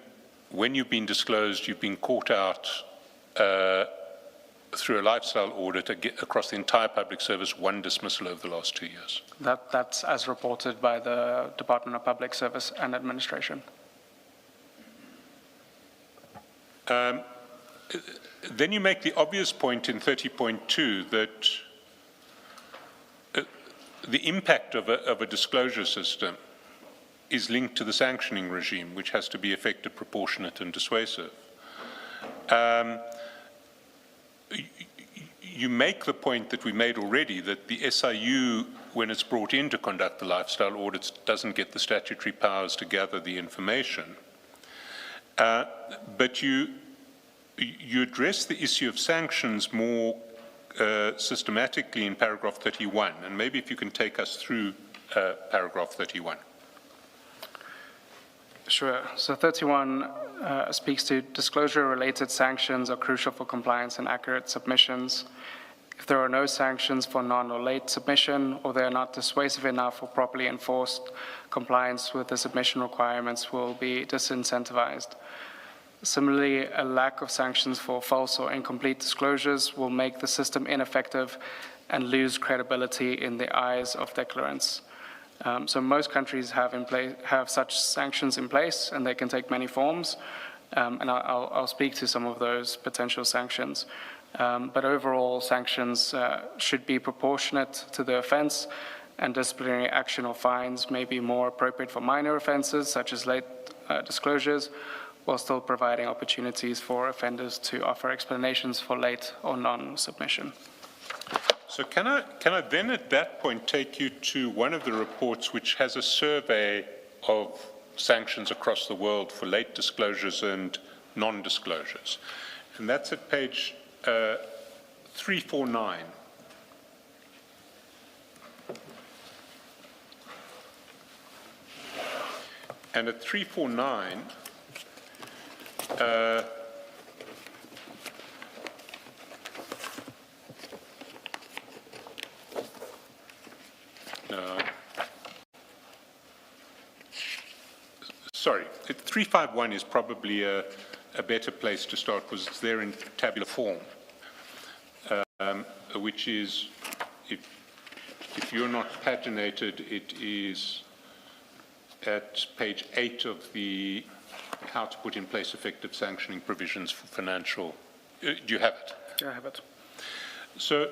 when you've been disclosed, you've been caught out through a lifestyle audit across the entire public service, one dismissal over the last 2 years? That's as reported by the Department of Public Service and Administration. Then you make the obvious point in 30.2 that the impact of a disclosure system is linked to the sanctioning regime, which has to be effective, proportionate, and dissuasive. You make the point that we made already, that the SIU, when it's brought in to conduct the lifestyle audits, doesn't get the statutory powers to gather the information. But you address the issue of sanctions more systematically in paragraph 31, and maybe if you can take us through paragraph 31. Sure. So 31 speaks to disclosure-related sanctions are crucial for compliance and accurate submissions. If there are no sanctions for non or late submission, or they are not dissuasive enough or properly enforced, compliance with the submission requirements will be disincentivized. Similarly, a lack of sanctions for false or incomplete disclosures will make the system ineffective and lose credibility in the eyes of declarants. So most countries have such sanctions in place, and they can take many forms. And I'll speak to some of those potential sanctions. But overall, sanctions should be proportionate to the offense, and disciplinary action or fines may be more appropriate for minor offenses, such as late disclosures, while still providing opportunities for offenders to offer explanations for late or non-submission. So can I then at that point take you to one of the reports which has a survey of sanctions across the world for late disclosures and non-disclosures? And that's at page 349. And at 349, sorry, 351 is probably a better place to start because it's there in tabular form, which is, if you're not paginated, it is at page 8 of the how to put in place effective sanctioning provisions for financial. Do you have it? Yeah, I have it. So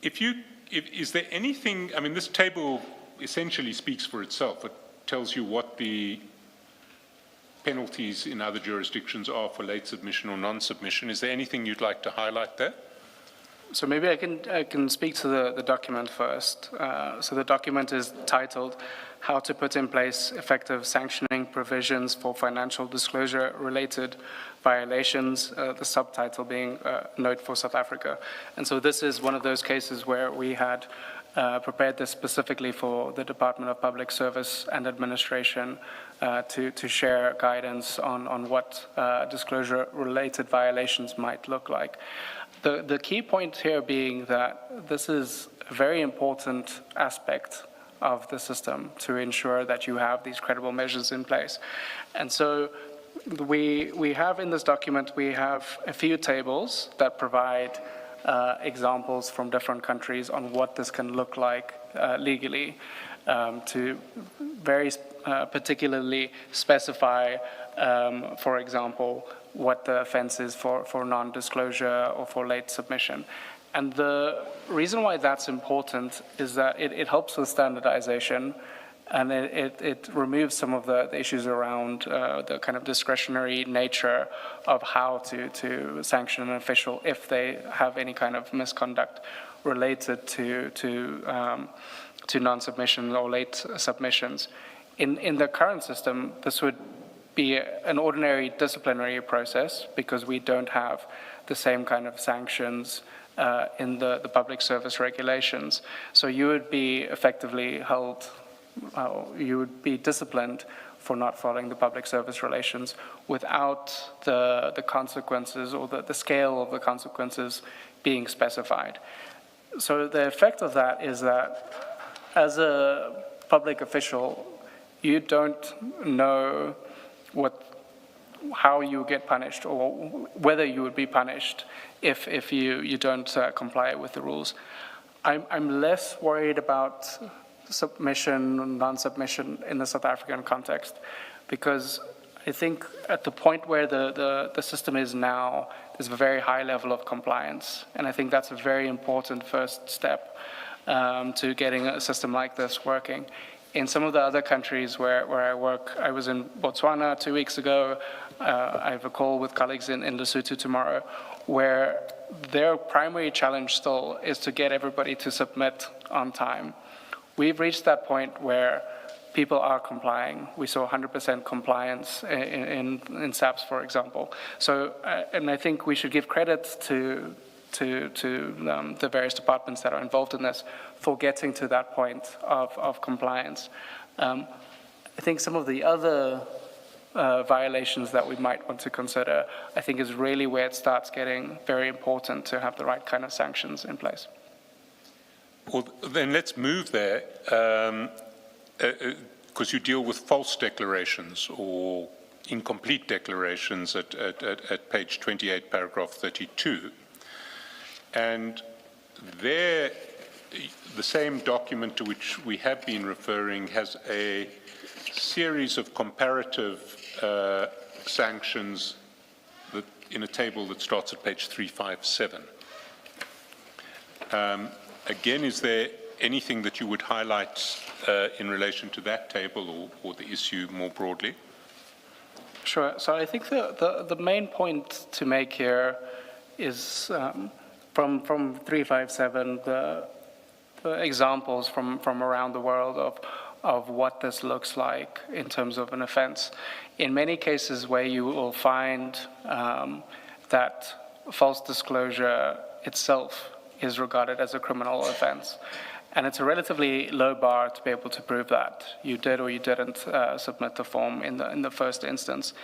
is there anything, I mean, this table essentially speaks for itself. It tells you what the penalties in other jurisdictions are for late submission or non-submission. Is there anything you'd like to highlight there? So maybe I can speak to the document first. So the document is titled How to Put in Place Effective Sanctioning Provisions for Financial Disclosure Related Violations, the subtitle being Note for South Africa. And so this is one of those cases where we had prepared this specifically for the Department of Public Service and Administration to share guidance on what disclosure-related violations might look like. The key point here being that this is a very important aspect of the system to ensure that you have these credible measures in place. And so we have in this document, we have a few tables that provide examples from different countries on what this can look like legally to very particularly specify, for example, what the offense is for non-disclosure or for late submission. And the reason why that's important is that it helps with standardization, and it removes some of the issues around the kind of discretionary nature of how to sanction an official if they have any kind of misconduct related to non-submission or late submissions. In the current system, this would be an ordinary disciplinary process because we don't have the same kind of sanctions in the public service regulations. So you would be effectively held, you would be disciplined for not following the public service relations without the consequences or the scale of the consequences being specified. So the effect of that is that as a public official, you don't know how you get punished or whether you would be punished if you don't comply with the rules. I'm less worried about submission, non-submission in the South African context, because I think at the point where the system is now, there's a very high level of compliance, and I think that's a very important first step to getting a system like this working. In some of the other countries where I work, I was in Botswana 2 weeks ago. I have a call with colleagues in Lesotho tomorrow, where their primary challenge still is to get everybody to submit on time. We've reached that point where people are complying. We saw 100% compliance in SAPS, for example. So, and I think we should give credit to the various departments that are involved in this for getting to that point of compliance. I think some of the other violations that we might want to consider, I think is really where it starts getting very important to have the right kind of sanctions in place. Well, then let's move there, because you deal with false declarations or incomplete declarations at page 28, paragraph 32. And there, the same document to which we have been referring has a series of comparative sanctions in a table that starts at page 357. Again, is there anything that you would highlight in relation to that table or the issue more broadly? Sure. So I think the main point to make here is from 357, the examples from around the world of what this looks like in terms of an offense. In many cases where you will find that false disclosure itself is regarded as a criminal offense. And it's a relatively low bar to be able to prove that you did or you didn't submit the form in the first instance.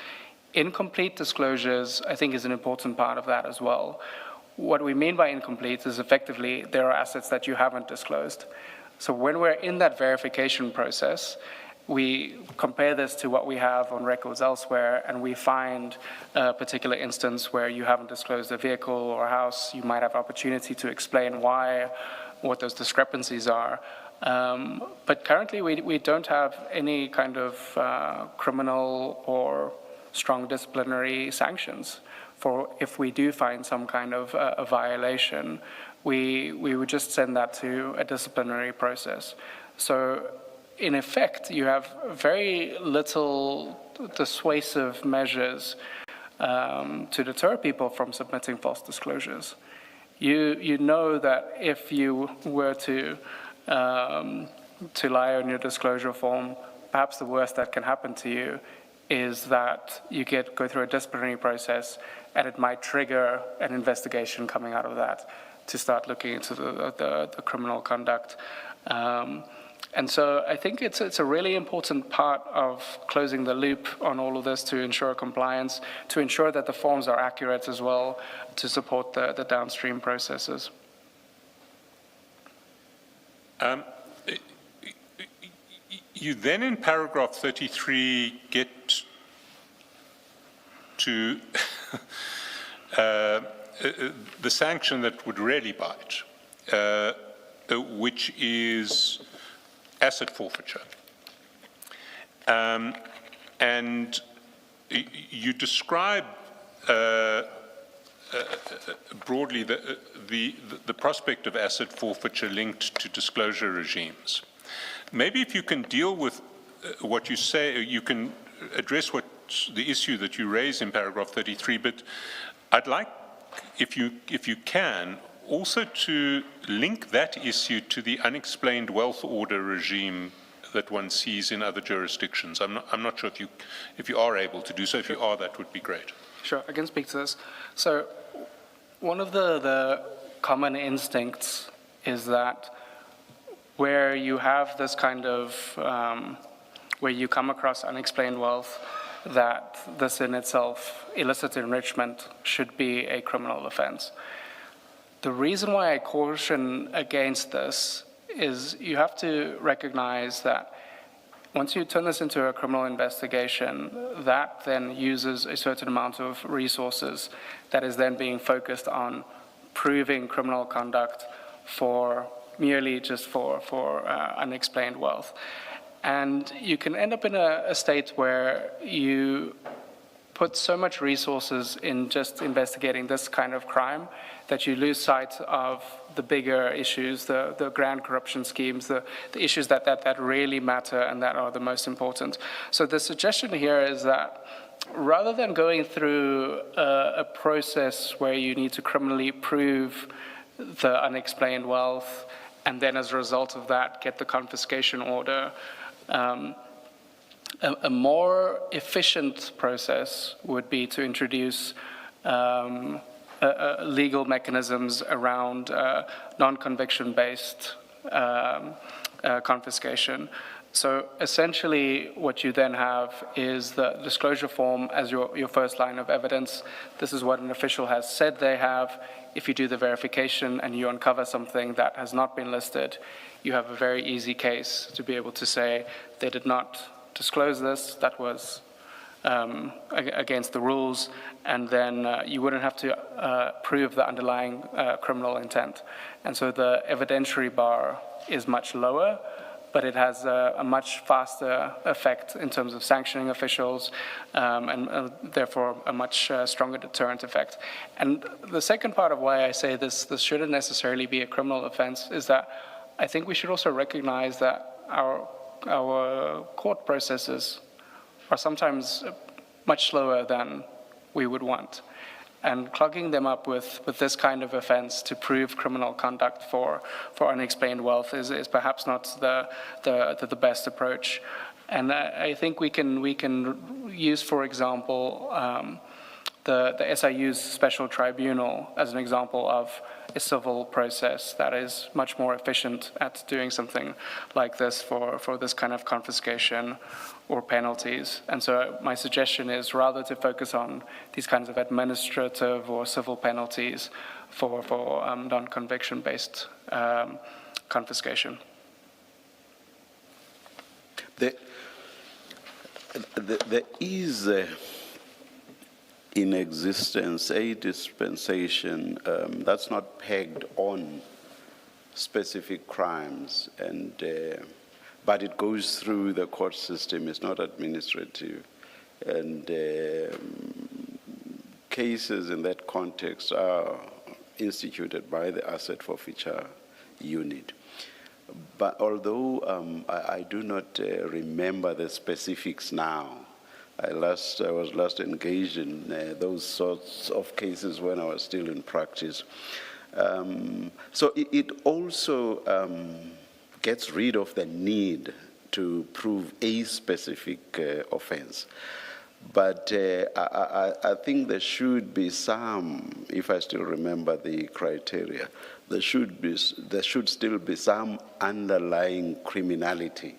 Incomplete disclosures, I think, is an important part of that as well. What we mean by incomplete is effectively there are assets that you haven't disclosed. So when we're in that verification process, we compare this to what we have on records elsewhere, and we find a particular instance where you haven't disclosed a vehicle or a house. You might have opportunity to explain why, what those discrepancies are. But currently, we don't have any kind of criminal or strong disciplinary sanctions for if we do find some kind of a violation. We would just send that to a disciplinary process. So in effect, you have very little dissuasive measures to deter people from submitting false disclosures. You know that if you were to lie on your disclosure form, perhaps the worst that can happen to you is that you go through a disciplinary process, and it might trigger an investigation coming out of that to start looking into the criminal conduct. And so I think it's a really important part of closing the loop on all of this to ensure compliance, to ensure that the forms are accurate as well, to support the downstream processes. You then in paragraph 33 get to the sanction that would really bite, which is asset forfeiture. And you describe broadly the prospect of asset forfeiture linked to disclosure regimes. Maybe if you can deal with what you say, you can address the issue that you raise in paragraph 33, but I'd like, if you can, also to link that issue to the unexplained wealth order regime that one sees in other jurisdictions. I'm not sure if you are able to do so. If you are, that would be great. Sure, I can speak to this. So one of the common instincts is that where you have this kind of, where you come across unexplained wealth, that this in itself, illicit enrichment, should be a criminal offense. The reason why I caution against this is you have to recognize that once you turn this into a criminal investigation, that then uses a certain amount of resources that is then being focused on proving criminal conduct merely just for unexplained wealth. And you can end up in a state where you put so much resources in just investigating this kind of crime that you lose sight of the bigger issues, the grand corruption schemes, the issues that really matter and that are the most important. So the suggestion here is that rather than going through a process where you need to criminally prove the unexplained wealth and then as a result of that get the confiscation order, a more efficient process would be to introduce legal mechanisms around non-conviction-based confiscation. So essentially what you then have is the disclosure form as your first line of evidence. This is what an official has said they have. If you do the verification and you uncover something that has not been listed, you have a very easy case to be able to say they did not disclose this, that was against the rules, and then you wouldn't have to prove the underlying criminal intent. And so the evidentiary bar is much lower, but it has a much faster effect in terms of sanctioning officials and therefore a much stronger deterrent effect. And the second part of why I say this shouldn't necessarily be a criminal offense is that I think we should also recognize that our court processes are sometimes much slower than we would want. And clogging them up with this kind of offense to prove criminal conduct for unexplained wealth is perhaps not the best approach. And I think we can use, for example, the SIU's special tribunal as an example of a civil process that is much more efficient at doing something like this for this kind of confiscation or penalties. And so my suggestion is rather to focus on these kinds of administrative or civil penalties for non-conviction based confiscation. There is in existence a dispensation that's not pegged on specific crimes, and but it goes through the court system. It's not administrative, and cases in that context are instituted by the asset forfeiture unit. But although I do not remember the specifics now, I was last engaged in those sorts of cases when I was still in practice. So it also gets rid of the need to prove a specific offense. But I think there should be some, if I still remember the criteria, there should still be some underlying criminality,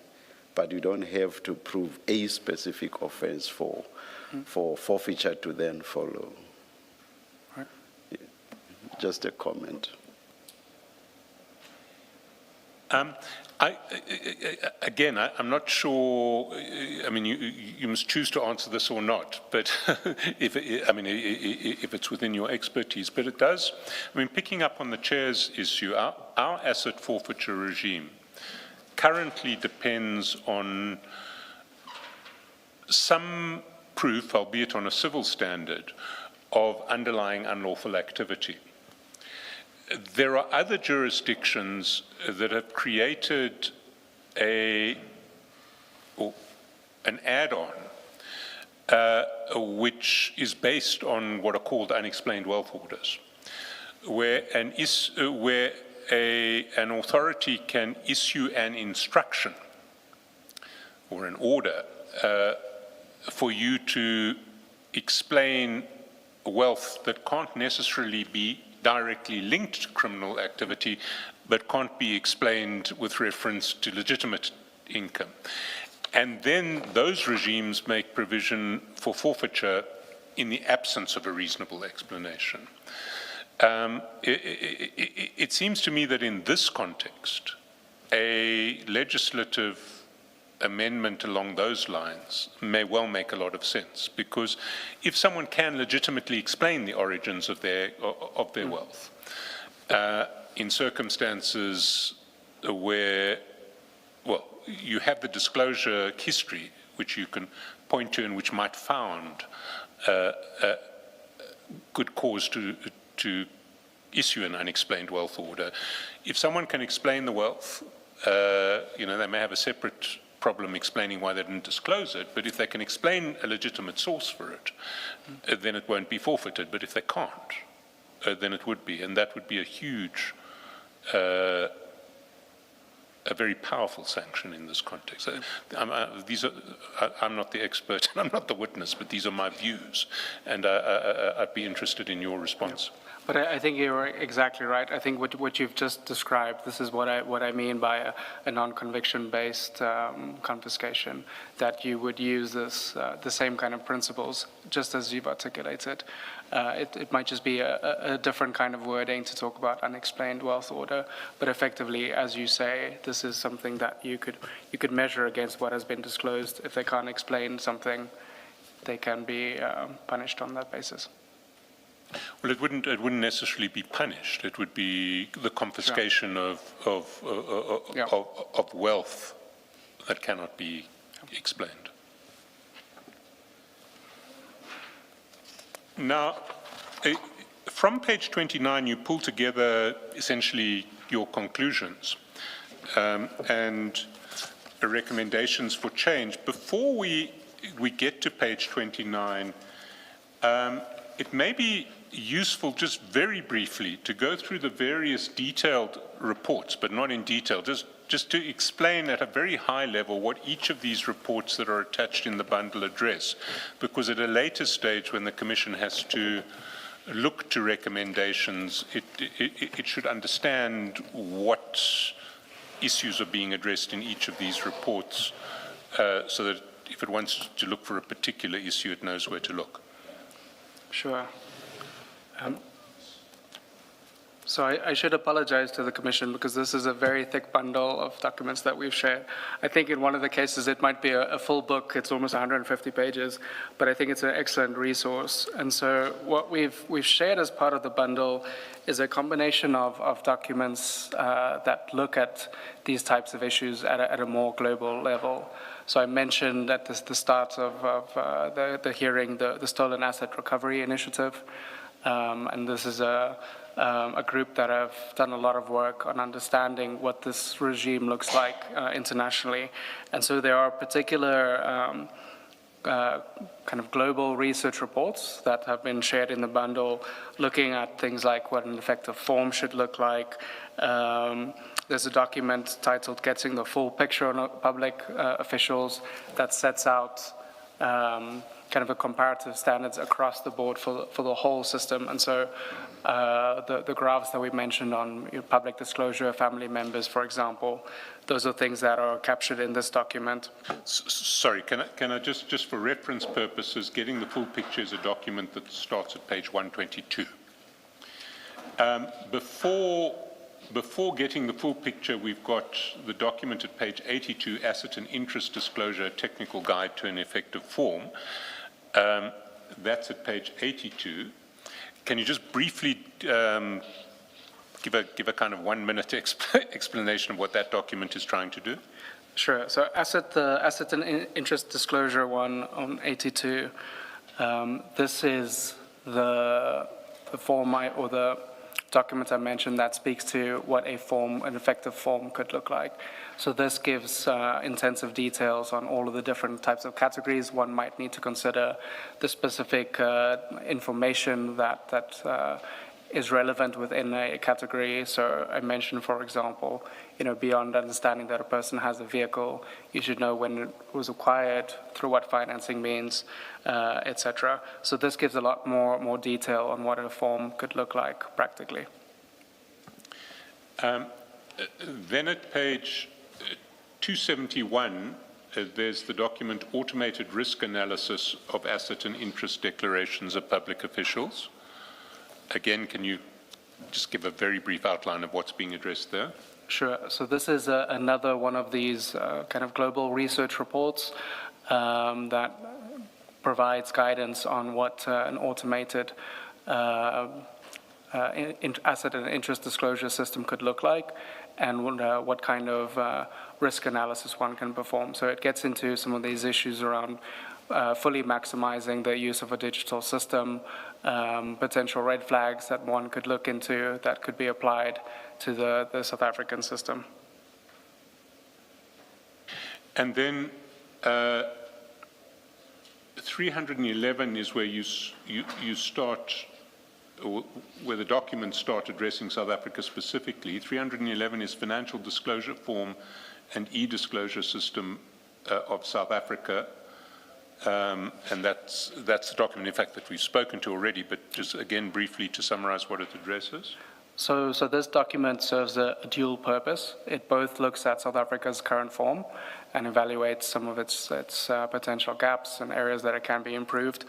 but you don't have to prove a specific offense for forfeiture to then follow. Right. Yeah. Just a comment. I'm not sure. I mean, you must choose to answer this or not. But if it's within your expertise, but it does. I mean, picking up on the chair's issue, our asset forfeiture regime currently depends on some proof, albeit on a civil standard, of underlying unlawful activity. There are other jurisdictions that have created an add-on which is based on what are called unexplained wealth orders, where an authority can issue an instruction or an order for you to explain wealth that can't necessarily be directly linked to criminal activity, but can't be explained with reference to legitimate income. And then those regimes make provision for forfeiture in the absence of a reasonable explanation. It seems to me that in this context, a legislative amendment along those lines may well make a lot of sense, because if someone can legitimately explain the origins of their wealth, in circumstances where, well, you have the disclosure history which you can point to and which might found good cause to issue an unexplained wealth order. If someone can explain the wealth, they may have a separate problem explaining why they didn't disclose it, but if they can explain a legitimate source for it, then it won't be forfeited. But if they can't, then it would be, and that would be a huge, a very powerful sanction in this context. I'm not the expert and I'm not the witness, but these are my views, and I'd be interested in your response. But I think you're exactly right. I think what you've just described, this is what I mean by a non-conviction-based confiscation, that you would use the same kind of principles, just as you've articulated. It might just be a different kind of wording to talk about unexplained wealth order, but effectively, as you say, this is something that you could measure against what has been disclosed. If they can't explain something, they can be punished on that basis. Well, it wouldn't necessarily be punished. It would be the confiscation of wealth that cannot be explained. Now, from page 29, you pull together essentially your conclusions and recommendations for change. Before we we get to page 29, it may be useful just very briefly to go through the various detailed reports, but not in detail, just to explain at a very high level what each of these reports that are attached in the bundle address, because at a later stage when the Commission has to look to recommendations, it should understand what issues are being addressed in each of these reports, so that if it wants to look for a particular issue, it knows where to look. Sure. So I should apologize to the Commission because this is a very thick bundle of documents that we've shared. I think in one of the cases it might be a full book, it's almost 150 pages, but I think it's an excellent resource. And so what we've shared as part of the bundle is a combination of documents that look at these types of issues at a more global level. So I mentioned at the start of the hearing the Stolen Asset Recovery Initiative, and this is a group that have done a lot of work on understanding what this regime looks like internationally. And so there are particular kind of global research reports that have been shared in the bundle, looking at things like what an effective form should look like. There's a document titled Getting the Full Picture on Public Officials that sets out kind of a comparative standards across the board for the whole system. And so the graphs that we mentioned on public disclosure, family members, for example, those are things that are captured in this document. Sorry, can I just for reference purposes, Getting the Full Picture is a document that starts at page 122. Before getting the full picture, we've got the document at page 82, Asset and Interest Disclosure, Technical Guide to an Effective Form. That's at page 82. Can you just briefly give a kind of 1 minute explanation of what that document is trying to do? Sure. So the Asset and Interest Disclosure one on 82, this is the form or the document I mentioned that speaks to what an effective form could look like. So this gives intensive details on all of the different types of categories one might need to consider, the specific information that is relevant within a category. So I mentioned, for example, beyond understanding that a person has a vehicle, you should know when it was acquired, through what financing means, etc. So this gives a lot more detail on what a form could look like practically. Then at page 271, there's the document Automated Risk Analysis of Asset and Interest Declarations of Public Officials. Again, can you just give a very brief outline of what's being addressed there? Sure. So this is another one of these kind of global research reports that provides guidance on what an automated asset and interest disclosure system could look like, and what kind of risk analysis one can perform. So it gets into some of these issues around fully maximizing the use of a digital system, potential red flags that one could look into that could be applied to the South African system. And then 311 is where you start, or where the documents start addressing South Africa specifically. 311 is Financial Disclosure Form and E-Disclosure System of South Africa. And that's the document, in fact, that we've spoken to already, but just again briefly to summarize what it addresses. So this document serves a dual purpose. It both looks at South Africa's current form and evaluates some of its potential gaps and areas that it can be improved.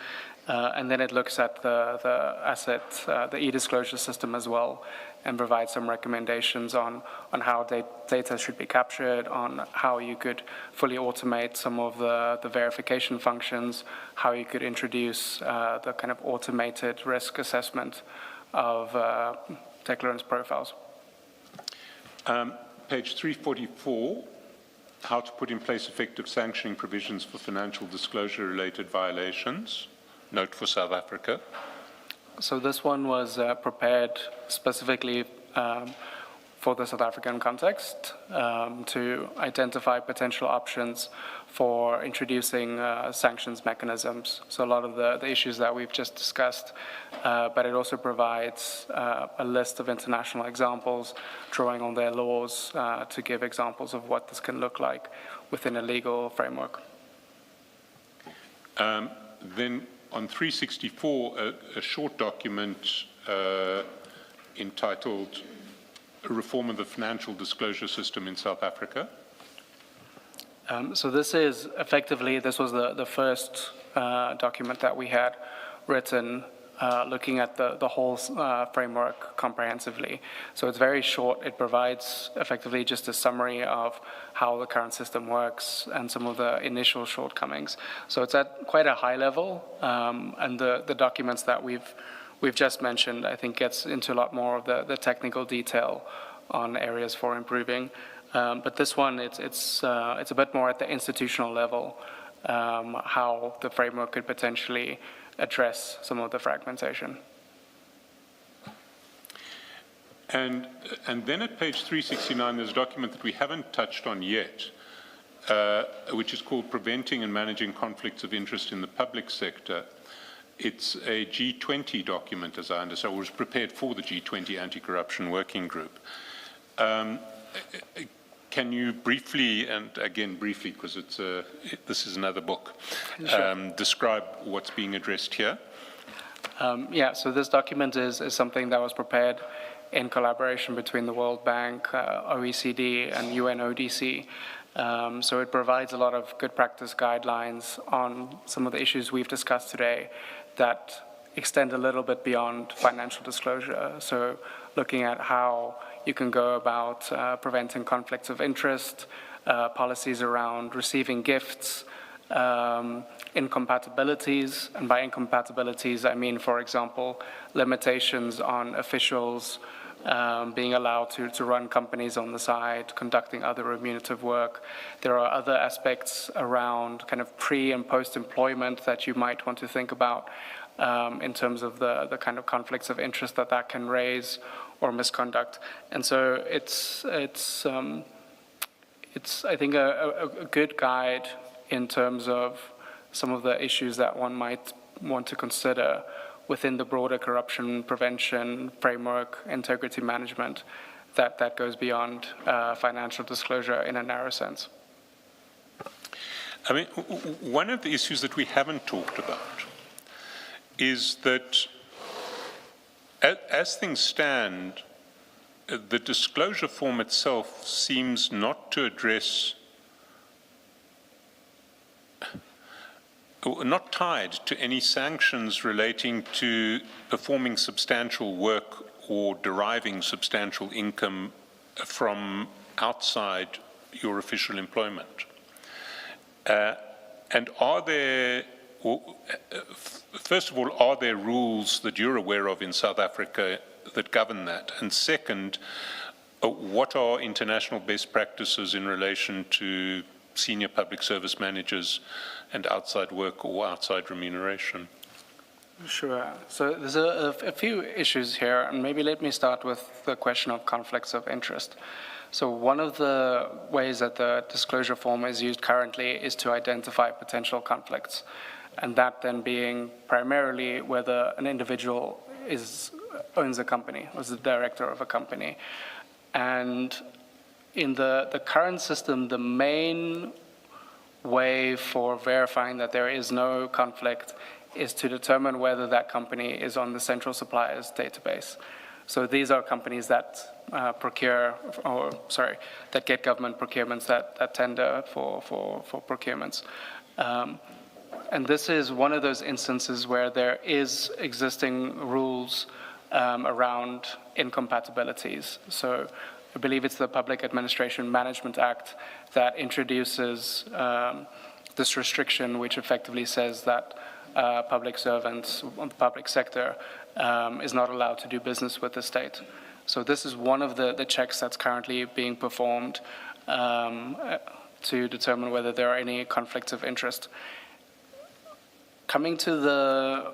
And then it looks at the e-disclosure system as well, and provides some recommendations on how data should be captured, on how you could fully automate some of the verification functions, how you could introduce the kind of automated risk assessment of declarants' profiles. Page 344, how to put in place effective sanctioning provisions for financial disclosure-related violations. Note for South Africa. So this one was prepared specifically for the South African context to identify potential options for introducing sanctions mechanisms. So a lot of the issues that we've just discussed, but it also provides a list of international examples, drawing on their laws to give examples of what this can look like within a legal framework. Then on 364, a short document entitled Reform of the Financial Disclosure System in South Africa. So this is effectively, this was the first document that we had written looking at the whole framework comprehensively. So it's very short. It provides effectively just a summary of how the current system works and some of the initial shortcomings. So it's at quite a high level, and the documents that we've just mentioned, I think, gets into a lot more of the technical detail on areas for improving. But this one, it's a bit more at the institutional level, how the framework could potentially address some of the fragmentation. And then at page 369, there's a document that we haven't touched on yet, which is called Preventing and Managing Conflicts of Interest in the Public Sector. It's a G20 document, as I understand, or was prepared for the G20 Anti-Corruption Working Group. Can you briefly, and again briefly because this is another book, describe what's being addressed here? Yeah, so this document is something that was prepared in collaboration between the World Bank, OECD, and UNODC. So it provides a lot of good practice guidelines on some of the issues we've discussed today that extend a little bit beyond financial disclosure. So looking at how you can go about preventing conflicts of interest, policies around receiving gifts, incompatibilities, and by incompatibilities I mean, for example, limitations on officials being allowed to run companies on the side, conducting other remunerative work. There are other aspects around kind of pre- and post-employment that you might want to think about in terms of the kind of conflicts of interest that can raise or misconduct. And so it's I think, a good guide in terms of some of the issues that one might want to consider within the broader corruption prevention framework, integrity management, that goes beyond financial disclosure in a narrow sense. I mean, one of the issues that we haven't talked about is that as things stand, the disclosure form itself seems not to address, not tied to any sanctions relating to performing substantial work or deriving substantial income from outside your official employment. And are there, first of all, are there rules that you're aware of in South Africa that govern that? And second, what are international best practices in relation to senior public service managers and outside work or outside remuneration? Sure. So there's a few issues here, and maybe let me start with the question of conflicts of interest. So one of the ways that the disclosure form is used currently is to identify potential conflicts, and that then being primarily whether an individual owns a company, or is the director of a company. And in the current system, the main way for verifying that there is no conflict is to determine whether that company is on the central suppliers database. So these are companies that that get government procurements, that tender for procurements. And this is one of those instances where there is existing rules around incompatibilities. So I believe it's the Public Administration Management Act that introduces this restriction, which effectively says that public servants, the public sector, is not allowed to do business with the state. So this is one of the checks that's currently being performed to determine whether there are any conflicts of interest. Coming to the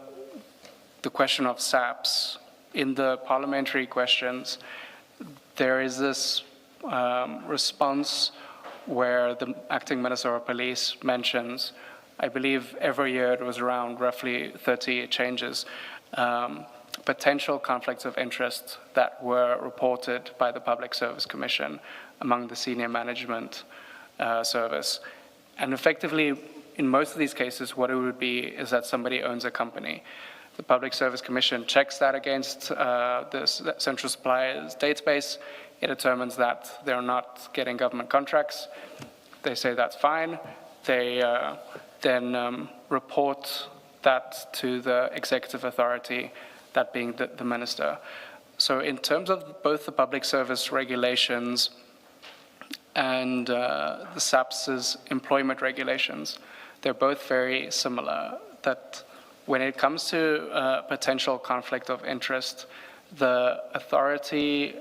question of SAPs, in the parliamentary questions, there is this response where the acting Minister of Police mentions, I believe every year it was around roughly 30 changes, potential conflicts of interest that were reported by the Public Service Commission among the senior management service. And effectively, in most of these cases, what it would be is that somebody owns a company. The Public Service Commission checks that against the central suppliers database. It determines that they're not getting government contracts. They say that's fine. They then report that to the executive authority, that being the minister. So in terms of both the public service regulations and the SAPS's employment regulations, they're both very similar, that when it comes to potential conflict of interest, the authority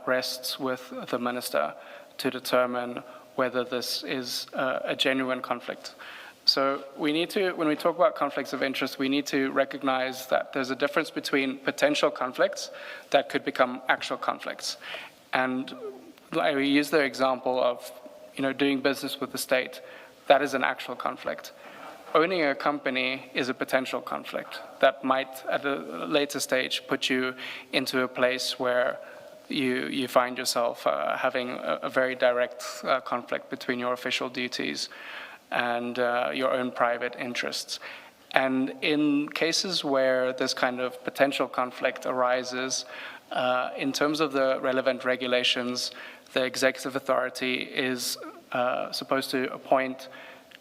rests with the minister to determine whether this is a genuine conflict. So we need to, when we talk about conflicts of interest, we need to recognize that there's a difference between potential conflicts that could become actual conflicts. And I use the example of, doing business with the state. That is an actual conflict. Owning a company is a potential conflict that might, at a later stage, put you into a place where you find yourself having a very direct conflict between your official duties and your own private interests. And in cases where this kind of potential conflict arises, in terms of the relevant regulations, the executive authority is supposed to appoint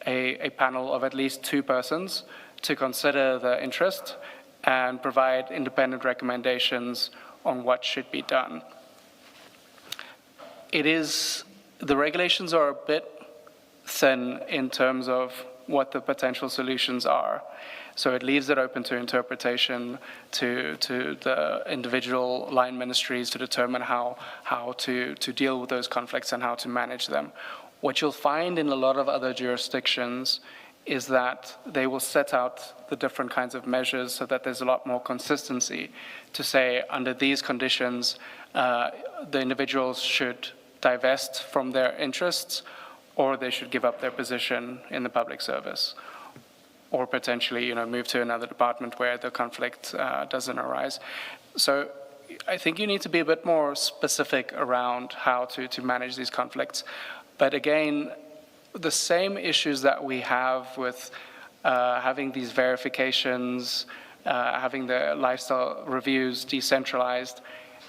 a panel of at least 2 persons to consider the interest and provide independent recommendations on what should be done. The regulations are a bit thin in terms of what the potential solutions are. So it leaves it open to interpretation to the individual line ministries to determine how to deal with those conflicts and how to manage them. What you'll find in a lot of other jurisdictions is that they will set out the different kinds of measures so that there's a lot more consistency to say, under these conditions, the individuals should divest from their interests, or they should give up their position in the public service, or potentially, move to another department where the conflict doesn't arise. So I think you need to be a bit more specific around how to manage these conflicts. But again, the same issues that we have with having these verifications, having the lifestyle reviews decentralized,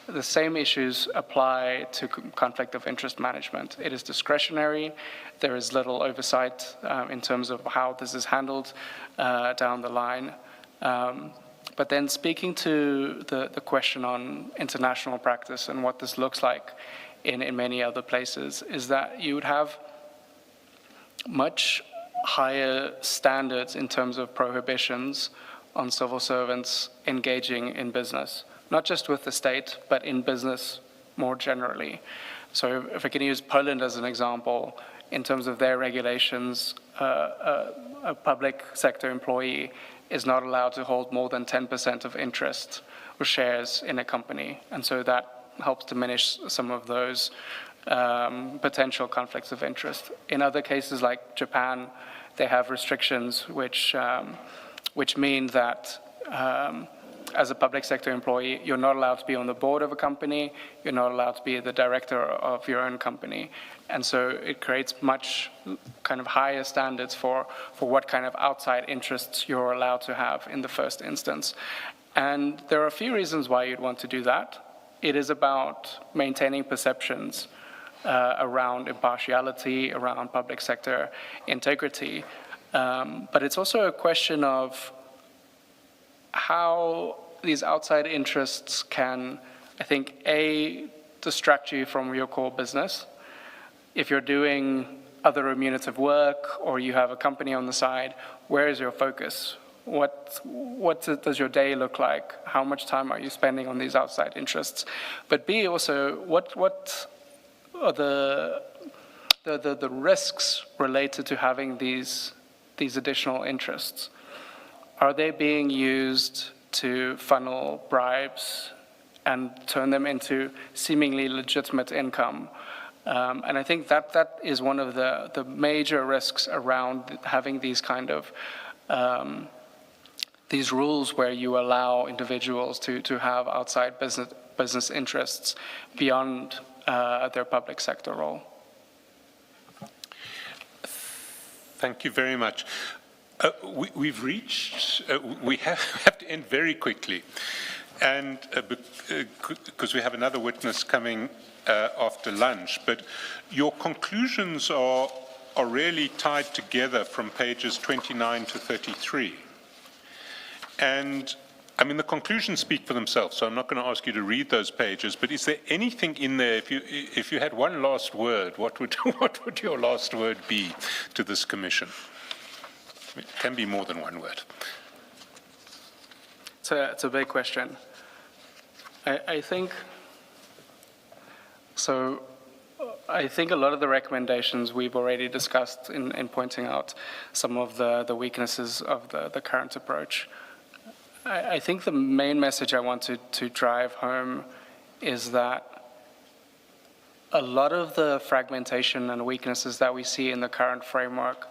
the same issues apply to conflict of interest management. It is discretionary. There is little oversight in terms of how this is handled down the line. But then speaking to the question on international practice and what this looks like in many other places, is that you would have much higher standards in terms of prohibitions on civil servants engaging in business, not just with the state, but in business more generally. So if I can use Poland as an example, in terms of their regulations, a public sector employee is not allowed to hold more than 10% of interest or shares in a company. And so that helps diminish some of those potential conflicts of interest. In other cases like Japan, they have restrictions which mean that as a public sector employee, you're not allowed to be on the board of a company, you're not allowed to be the director of your own company. And so it creates much kind of higher standards for what kind of outside interests you're allowed to have in the first instance. And there are a few reasons why you'd want to do that. It is about maintaining perceptions around impartiality, around public sector integrity. But it's also a question of how these outside interests can, I think, A, distract you from your core business. If you're doing other remunerative work or you have a company on the side, where is your focus? What does your day look like? How much time are you spending on these outside interests? But B, also, what are the risks related to having these additional interests? Are they being used to funnel bribes and turn them into seemingly legitimate income. And I think that is one of the major risks around having these kind of these rules where you allow individuals to have outside business interests beyond their public sector role. Thank you very much. We've reached, we have to end very quickly, and because we have another witness coming after lunch, but your conclusions are really tied together from pages 29 to 33. And I mean, the conclusions speak for themselves, so I'm not going to ask you to read those pages, but is there anything in there, if you had one last word, what would your last word be to this commission? It can be more than one word. It's a big question. I think a lot of the recommendations we've already discussed in pointing out some of the weaknesses of the current approach. I think the main message I want to drive home is that a lot of the fragmentation and weaknesses that we see in the current framework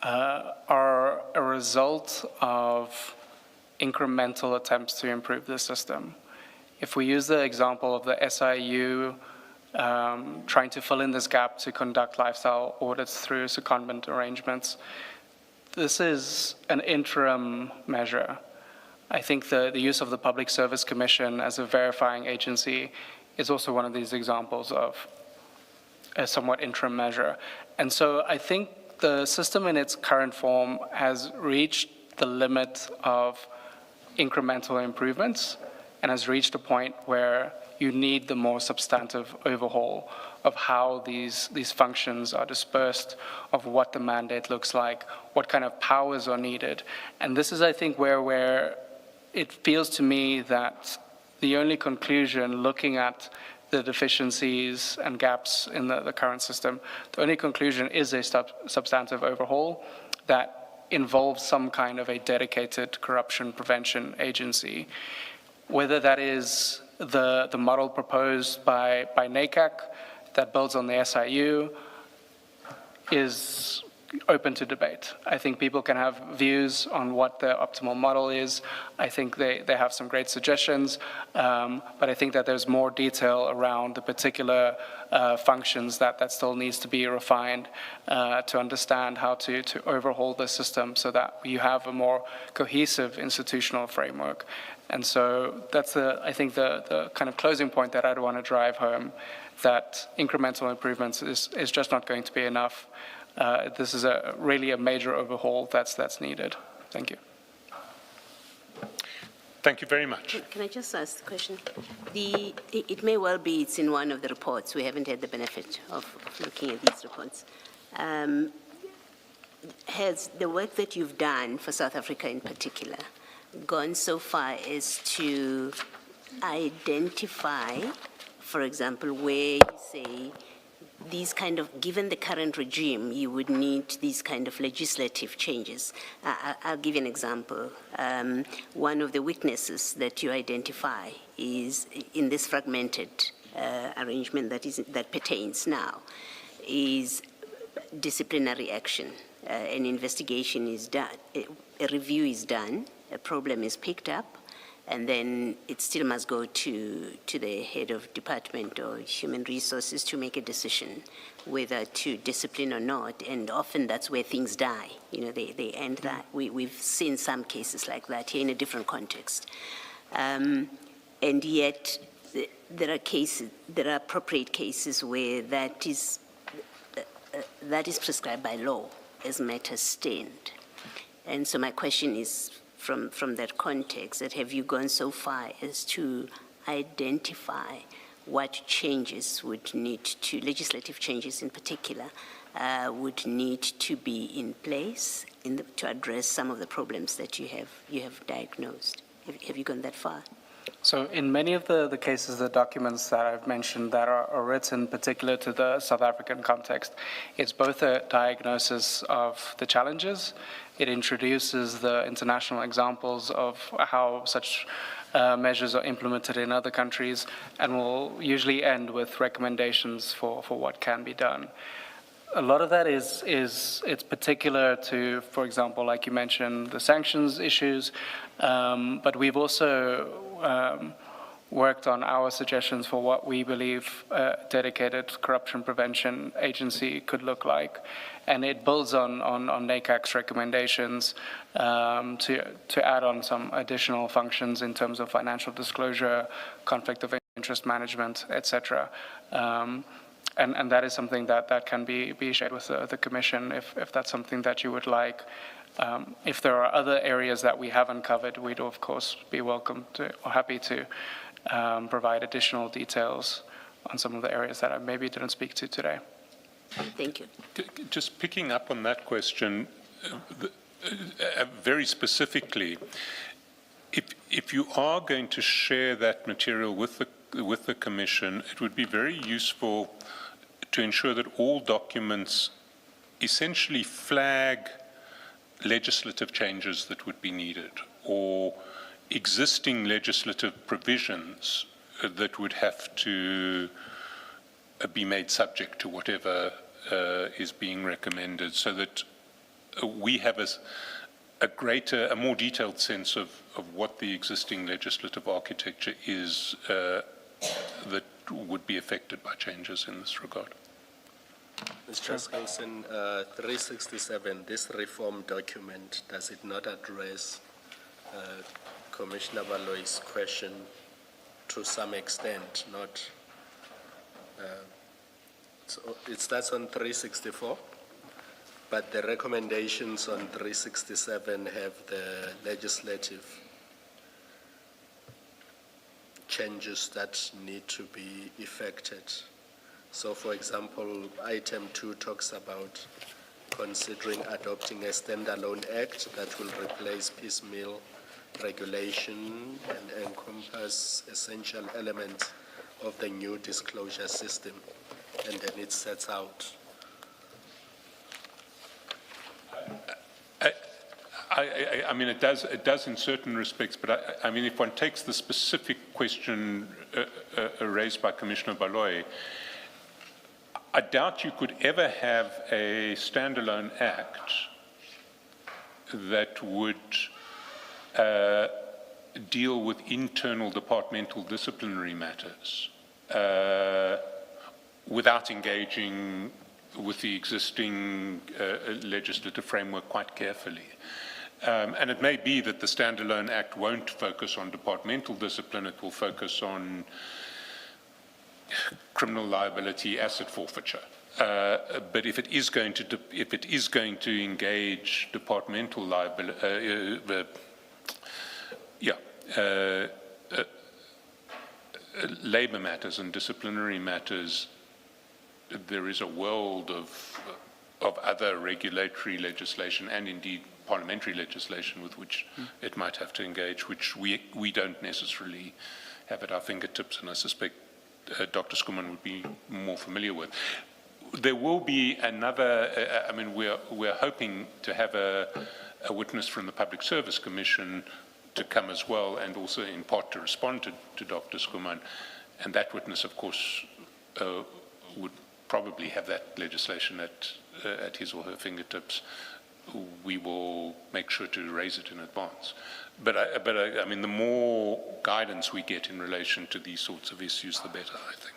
are a result of incremental attempts to improve the system. If we use the example of the SIU trying to fill in this gap to conduct lifestyle audits through secondment arrangements, this is an interim measure. I think the use of the Public Service Commission as a verifying agency is also one of these examples of a somewhat interim measure. And so I think the system in its current form has reached the limit of incremental improvements and has reached a point where you need the more substantive overhaul of how these functions are dispersed, of what the mandate looks like, what kind of powers are needed. And this is, I think, where it feels to me that the only conclusion, looking at the deficiencies and gaps in the current system, the only conclusion is a substantive overhaul that involves some kind of a dedicated corruption prevention agency. Whether that is the model proposed by NACAC that builds on the SIU is open to debate. I think people can have views on what the optimal model is. I think they have some great suggestions, but I think that there's more detail around the particular functions that still needs to be refined to understand how to overhaul the system so that you have a more cohesive institutional framework. And so that's, I think, the kind of closing point that I'd want to drive home, that incremental improvements is just not going to be enough. This is really a major overhaul that's needed. Thank you. Thank you very much. Can I just ask the question? It may well be it's in one of the reports. We haven't had the benefit of looking at these reports. Has the work that you've done for South Africa in particular gone so far as to identify, for example, where you say these kind of, given the current regime, you would need these kind of legislative changes? I'll give you an example. One of the weaknesses that you identify is in this fragmented arrangement that pertains now is disciplinary action. An investigation is done, a review is done, a problem is picked up, and then it still must go to the head of department or human resources to make a decision whether to discipline or not, and often that's where things die. You know, they end that. We've seen some cases like that here in a different context. And yet there are appropriate cases where that is prescribed by law as matters stand. And so my question is, from that context, that have you gone so far as to identify what changes would need to, legislative changes in particular, would need to be in place to address some of the problems that you have diagnosed? Have you gone that far? So in many of the cases, the documents that I've mentioned that are written particular to the South African context, it's both a diagnosis of the challenges. It introduces the international examples of how such measures are implemented in other countries, and will usually end with recommendations for what can be done. A lot of that it's particular to, for example, like you mentioned, the sanctions issues, but we've also worked on our suggestions for what we believe a dedicated corruption prevention agency could look like. And it builds on NACAC's recommendations to add on some additional functions in terms of financial disclosure, conflict of interest management, etc. And that is something that can be shared with the Commission if that's something that you would like. If there are other areas that we haven't covered, we'd of course be welcome to, or happy to provide additional details on some of the areas that I maybe didn't speak to today. Thank you. Just picking up on that question, very specifically, if you are going to share that material with the Commission, it would be very useful to ensure that all documents essentially flag legislative changes that would be needed, or existing legislative provisions that would have to be made subject to whatever is being recommended, so that we have a more detailed sense of what the existing legislative architecture is that would be affected by changes in this regard. Mr. Skilson, 367, this reform document, does it not address Commissioner Baloy's question to some extent? Not. So it starts on 364, but the recommendations on 367 have the legislative changes that need to be effected. So, for example, item 2 talks about considering adopting a standalone act that will replace piecemeal regulation and encompass essential elements of the new disclosure system, and then it sets out. I mean, it does in certain respects, but I mean, if one takes the specific question raised by Commissioner Baloy, I doubt you could ever have a standalone act that would deal with internal departmental disciplinary matters without engaging with the existing legislative framework quite carefully. And it may be that the standalone act won't focus on departmental discipline, it will focus on criminal liability, asset forfeiture. But if it is going to engage departmental liability, labor matters and disciplinary matters, there is a world of other regulatory legislation and indeed parliamentary legislation with which it might have to engage, which we don't necessarily have at our fingertips, and I suspect Dr. Skuman would be more familiar with. There will be another, I mean, we're hoping to have a witness from the Public Service Commission to come as well, and also in part to respond to Dr. Skuman. And that witness, of course, would probably have that legislation at his or her fingertips. We will make sure to raise it in advance. But I mean, the more guidance we get in relation to these sorts of issues, the better, I think.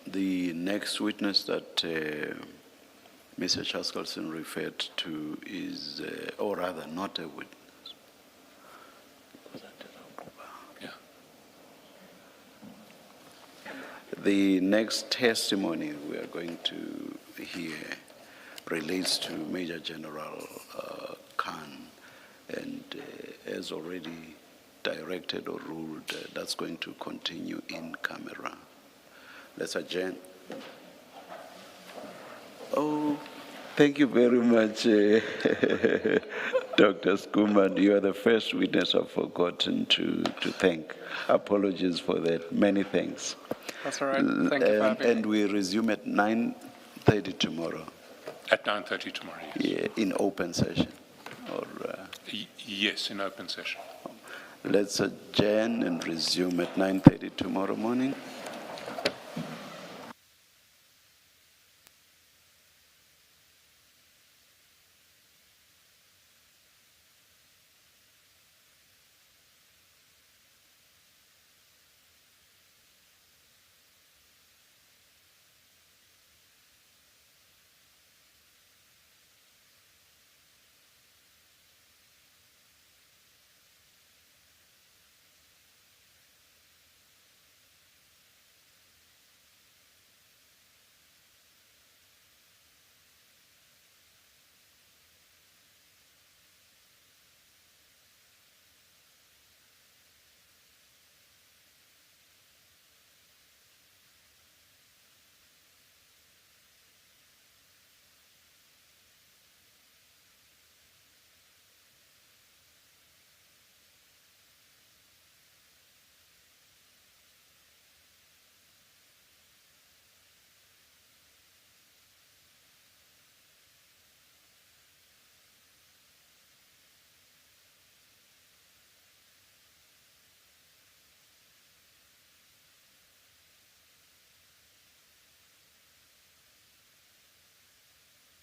The next witness that Mr. Chaskalson referred to is, or rather, not a witness. Yeah. The next testimony we are going to hear relates to Major General Khan, and as already directed or ruled, that's going to continue in camera. Let's adjourn. Oh, thank you very much. Dr. Skuman, you are the first witness I've forgotten to thank. Apologies for that. Many thanks. That's all right. Thank you for having me. And we resume at 9:30 tomorrow. At 9:30 tomorrow, yes. Yeah, in open session. Or Yes, in open session. let's adjourn and resume at 9:30 tomorrow morning.